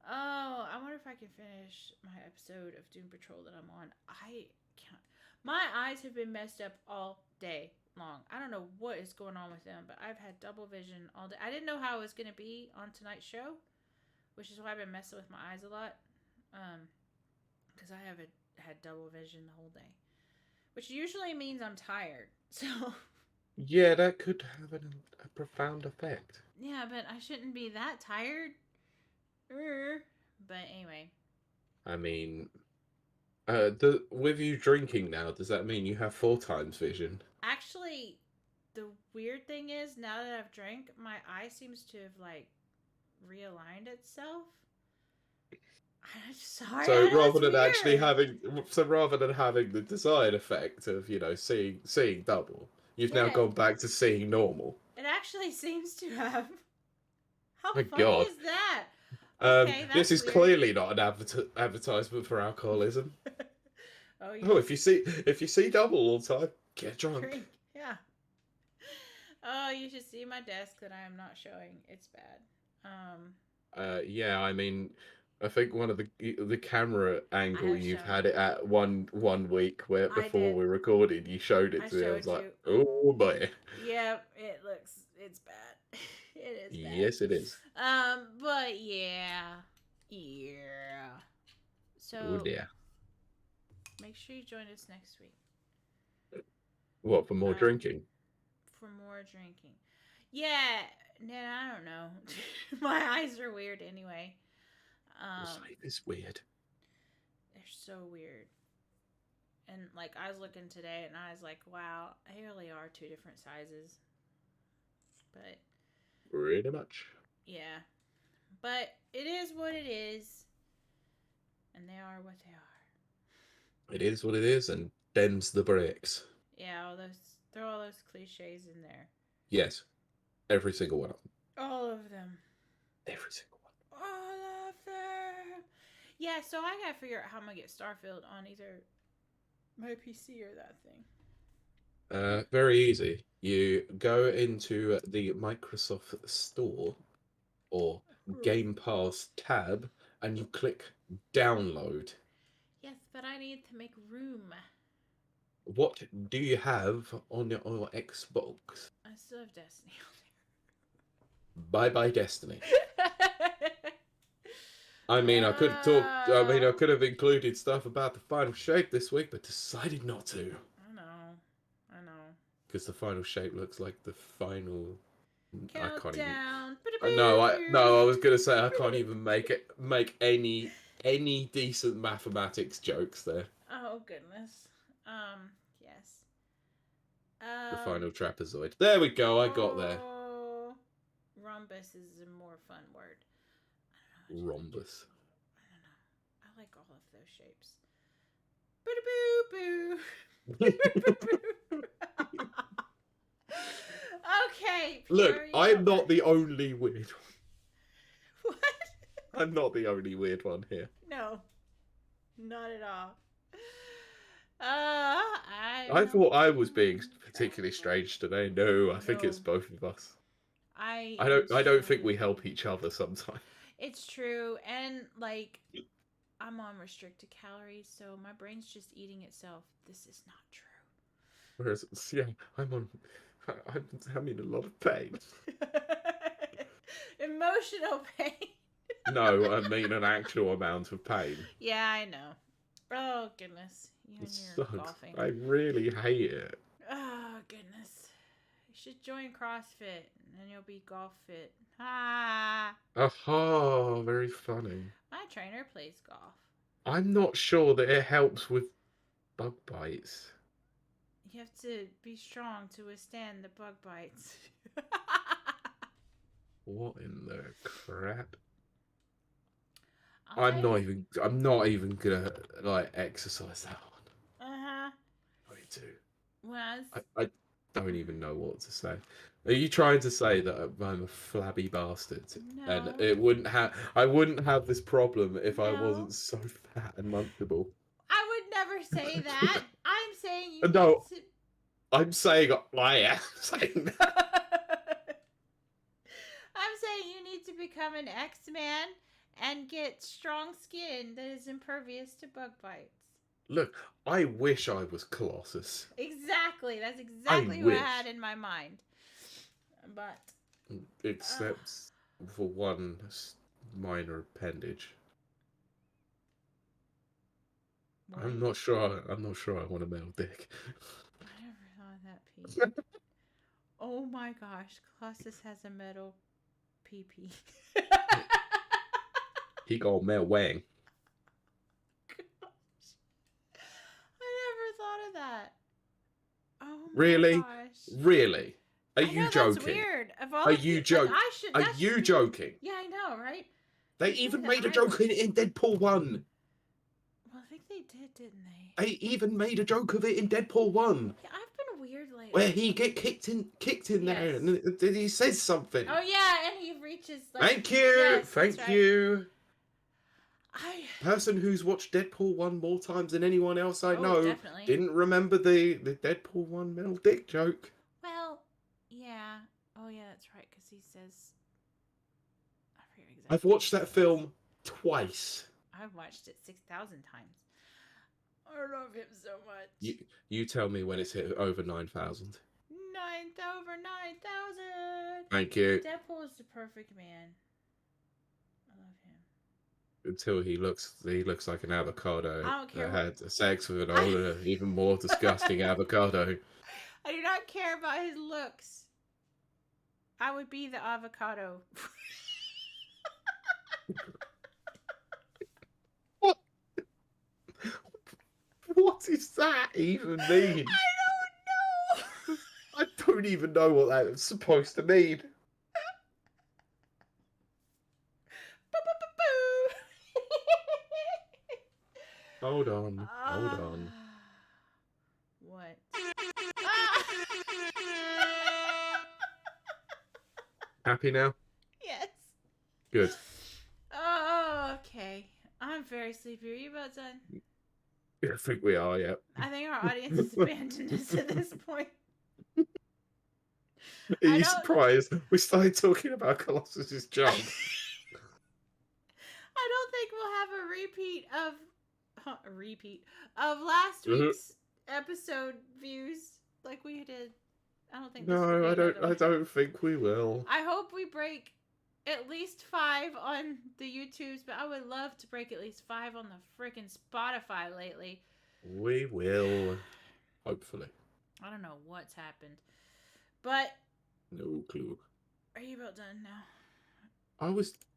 Speaker 1: Oh, I wonder if I can finish my episode of Doom Patrol that I'm on. I can't. My eyes have been messed up all day long. I don't know what is going on with them, but I've had double vision all day. I didn't know how it was going to be on tonight's show, which is why I've been messing with my eyes a lot. Because I haven't had double vision the whole day, which usually means I'm tired. So
Speaker 2: Yeah, that could have a profound effect.
Speaker 1: yeah, but I shouldn't be that tired. But anyway,
Speaker 2: I mean, with you drinking now, does that mean you have 4x vision?
Speaker 1: actually, the weird thing is now that I've drank, my eye seems to have like realigned itself. I'm sorry,
Speaker 2: So
Speaker 1: I know
Speaker 2: rather
Speaker 1: it's
Speaker 2: than actually
Speaker 1: weird.
Speaker 2: having the desired effect of seeing double, you've now
Speaker 1: Yeah,
Speaker 2: gone back to seeing normal.
Speaker 1: it actually seems to have. How
Speaker 2: My
Speaker 1: funny
Speaker 2: God.
Speaker 1: is that? Okay,
Speaker 2: This
Speaker 1: that's
Speaker 2: is
Speaker 1: weird.
Speaker 2: clearly not an advertisement for alcoholism.
Speaker 1: Oh,
Speaker 2: Oh,
Speaker 1: you
Speaker 2: if you see double all the time, get drunk.
Speaker 1: drink. Yeah. Oh, you should see my desk that I am not showing. It's bad.
Speaker 2: Yeah, I mean, I think one of the camera
Speaker 1: I
Speaker 2: angle
Speaker 1: have
Speaker 2: you've
Speaker 1: shown
Speaker 2: had
Speaker 1: you.
Speaker 2: it at one week where
Speaker 1: I
Speaker 2: before
Speaker 1: did.
Speaker 2: we recorded, you showed
Speaker 1: I
Speaker 2: it to me. I was
Speaker 1: showed
Speaker 2: like,
Speaker 1: you.
Speaker 2: oh boy.
Speaker 1: Yep, it's bad. It is bad.
Speaker 2: Yes, it is.
Speaker 1: But yeah.
Speaker 2: Oh
Speaker 1: So
Speaker 2: dear.
Speaker 1: make sure you join us next week.
Speaker 2: What, for more
Speaker 1: Uh,
Speaker 2: drinking?
Speaker 1: for more drinking. Yeah, I don't know. My eyes are weird anyway.
Speaker 2: Life is weird.
Speaker 1: They're so weird. And like I was looking today, and I was like, wow, they really are two different sizes. But
Speaker 2: Pretty much.
Speaker 1: yeah, but it is what it is, and they are what they are.
Speaker 2: It is what it is, and them's the breaks.
Speaker 1: Yeah, throw all those cliches in there.
Speaker 2: Yes, every single one of them.
Speaker 1: All of them.
Speaker 2: Every single one.
Speaker 1: All of them. Yeah, so I gotta figure out how I'm gonna get Starfield on either my PC or that thing.
Speaker 2: Very easy. You go into the Microsoft Store or Game Pass tab, and you click download.
Speaker 1: Yes, but I need to make room.
Speaker 2: What do you have on your Xbox?
Speaker 1: I still have Destiny
Speaker 2: Bye bye Destiny.
Speaker 1: on there.
Speaker 2: I mean, I could have included stuff about the final shape this week, but decided not to.
Speaker 1: I know.
Speaker 2: Because the final shape looks like the final. I can't even.
Speaker 1: Countdown.
Speaker 2: No, I was gonna say I can't even make any decent mathematics jokes there.
Speaker 1: Oh goodness. Yes.
Speaker 2: The final trapezoid. There we go. I got there.
Speaker 1: Rhombus is a more fun word.
Speaker 2: Rhombus.
Speaker 1: I don't know. I like all of those shapes. Boo boo. Okay.
Speaker 2: Look,
Speaker 1: Peter,
Speaker 2: I'm not the only weird one.
Speaker 1: What?
Speaker 2: I'm not the only weird one here.
Speaker 1: No, not at all.
Speaker 2: I thought I was being particularly strange today. No, I think it's both of us. I don't think we help each other sometimes.
Speaker 1: It's true, and like I'm on restricted calories, so my brain's just eating itself. This is not true.
Speaker 2: Whereas, yeah, I'm in a lot of pain.
Speaker 1: Emotional pain.
Speaker 2: No, I mean an actual amount of pain.
Speaker 1: Yeah, I know. Oh goodness, you and your golfing.
Speaker 2: I really hate it.
Speaker 1: Oh goodness, you should join CrossFit, and then you'll be golf fit. Ah.
Speaker 2: Aha, very funny.
Speaker 1: My trainer plays golf.
Speaker 2: I'm not sure that it helps with bug bites.
Speaker 1: You have to be strong to withstand the bug bites.
Speaker 2: What in the crap? I'm not even gonna like exercise that one.
Speaker 1: Uh-huh.
Speaker 2: I need to.
Speaker 1: Was
Speaker 2: don't even know what to say. Are you trying to say that I'm a flabby bastard? And
Speaker 1: No.
Speaker 2: I wouldn't have this problem if I
Speaker 1: No.
Speaker 2: wasn't so fat and munchable.
Speaker 1: I would never say that. I'm saying you need
Speaker 2: No,
Speaker 1: to.
Speaker 2: I'm saying I am saying that.
Speaker 1: I'm saying you need to become an X-Man and get strong skin that is impervious to bug bites.
Speaker 2: Look, I wish I was Colossus.
Speaker 1: Exactly. That's
Speaker 2: I
Speaker 1: exactly what I had
Speaker 2: wish.
Speaker 1: in my mind. But
Speaker 2: Except for one minor appendage.
Speaker 1: what?
Speaker 2: I'm not sure. I'm not sure I want a male dick.
Speaker 1: I never thought of that, Pete. Oh my gosh, Colossus has a metal pee-pee.
Speaker 2: He got a male wang.
Speaker 1: I never thought of that. Oh my
Speaker 2: Really?
Speaker 1: gosh.
Speaker 2: Really? Are
Speaker 1: I know
Speaker 2: you
Speaker 1: that's
Speaker 2: joking?
Speaker 1: weird. Of all
Speaker 2: Are
Speaker 1: the
Speaker 2: you
Speaker 1: people, like
Speaker 2: joking?
Speaker 1: I should.
Speaker 2: Are
Speaker 1: That
Speaker 2: you
Speaker 1: should be.
Speaker 2: joking?
Speaker 1: Yeah, I know, right?
Speaker 2: They
Speaker 1: You
Speaker 2: even
Speaker 1: say
Speaker 2: made a
Speaker 1: that
Speaker 2: joke in Deadpool 1.
Speaker 1: Well, I think they did, didn't they?
Speaker 2: They even made a joke of it in Deadpool 1.
Speaker 1: Yeah, I've been weird lately.
Speaker 2: Where he get kicked in there
Speaker 1: Yes.
Speaker 2: and he says something.
Speaker 1: Oh yeah, and he reaches. Like,
Speaker 2: Thank you.
Speaker 1: Yes,
Speaker 2: Thank
Speaker 1: that's right.
Speaker 2: you.
Speaker 1: I.
Speaker 2: Person who's watched Deadpool 1 more times than anyone else I know
Speaker 1: Definitely.
Speaker 2: didn't remember the Deadpool 1 metal dick joke.
Speaker 1: Well, yeah. Oh yeah, that's right. Because he says. I forget exactly.
Speaker 2: I've watched that film twice.
Speaker 1: I've watched it 6,000 times. I love him so much.
Speaker 2: You tell me when it's hit over 9,000.
Speaker 1: Over 9,000.
Speaker 2: Thank you.
Speaker 1: Deadpool is the perfect man. I love him.
Speaker 2: Until he looks like an avocado.
Speaker 1: I don't care.
Speaker 2: That had sex with an older, even more disgusting avocado.
Speaker 1: I do not care about his looks. I would be the avocado.
Speaker 2: What does that even mean?
Speaker 1: I don't know.
Speaker 2: I don't even know what that's supposed to mean. Hold on.
Speaker 1: What?
Speaker 2: Happy now?
Speaker 1: Yes.
Speaker 2: Good.
Speaker 1: Oh, okay. I'm very sleepy. Are you about done?
Speaker 2: I think we are, yeah.
Speaker 1: I think our audience has abandoned us at this point.
Speaker 2: Are you surprised? We started talking about Colossus's jump.
Speaker 1: I don't think we'll have a repeat of last week's episode views like we did. I don't think.
Speaker 2: No, I don't think we will.
Speaker 1: I hope we break at least 5 on the YouTubes, but I would love to break at least 5 on the freaking Spotify lately.
Speaker 2: We will, hopefully.
Speaker 1: I don't know what's happened, but
Speaker 2: no clue.
Speaker 1: Are you about done now?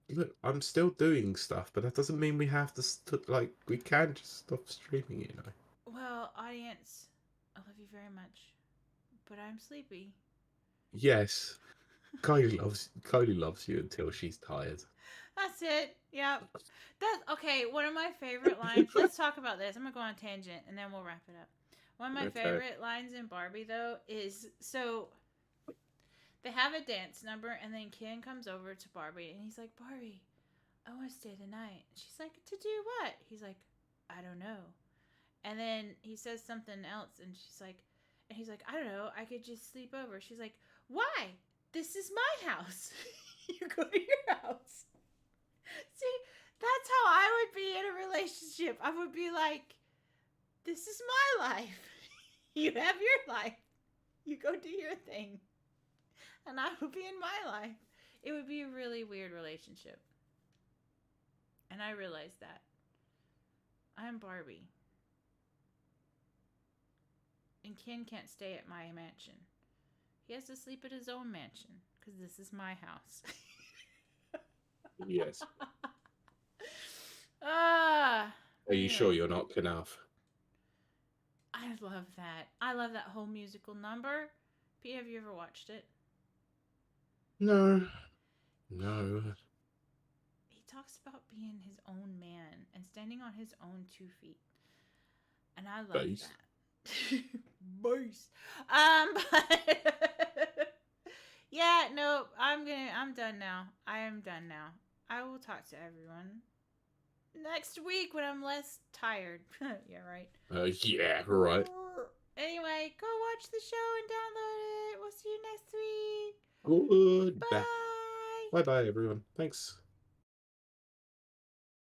Speaker 2: Look, I'm still doing stuff, but that doesn't mean we have to we can just stop streaming, you know.
Speaker 1: Well, audience, I love you very much, but I'm sleepy.
Speaker 2: Yes. Kiley loves you until she's tired.
Speaker 1: That's it. Yep. That's okay. One of my favorite lines. Let's talk about this. I'm gonna go on a tangent and then we'll wrap it up. One of my favorite lines in Barbie though is they have a dance number and then Ken comes over to Barbie and he's like, Barbie, I want to stay the night. She's like, to do what? He's like, I don't know. And then he says something else and he's like, I don't know. I could just sleep over. She's like, why? This is my house. You go to your house. See, that's how I would be in a relationship. I would be like, this is my life. You have your life. You go do your thing. And I would be in my life. It would be a really weird relationship. And I realized that. I'm Barbie. And Ken can't stay at my mansion. He has to sleep at his own mansion. Because this is my house.
Speaker 2: Yes.
Speaker 1: Are
Speaker 2: you sure you're not Knauf?
Speaker 1: I love that. I love that whole musical number. Pete, have you ever watched it?
Speaker 2: No.
Speaker 1: He talks about being his own man and standing on his own 2 feet. And I love that. Base. But yeah, no, I'm done now. I am done now. I will talk to everyone next week when I'm less tired. Yeah, right.
Speaker 2: Yeah, right.
Speaker 1: Anyway, go watch the show and download it. We'll see you next week.
Speaker 2: Good.
Speaker 1: Bye.
Speaker 2: Bye bye, everyone. Thanks.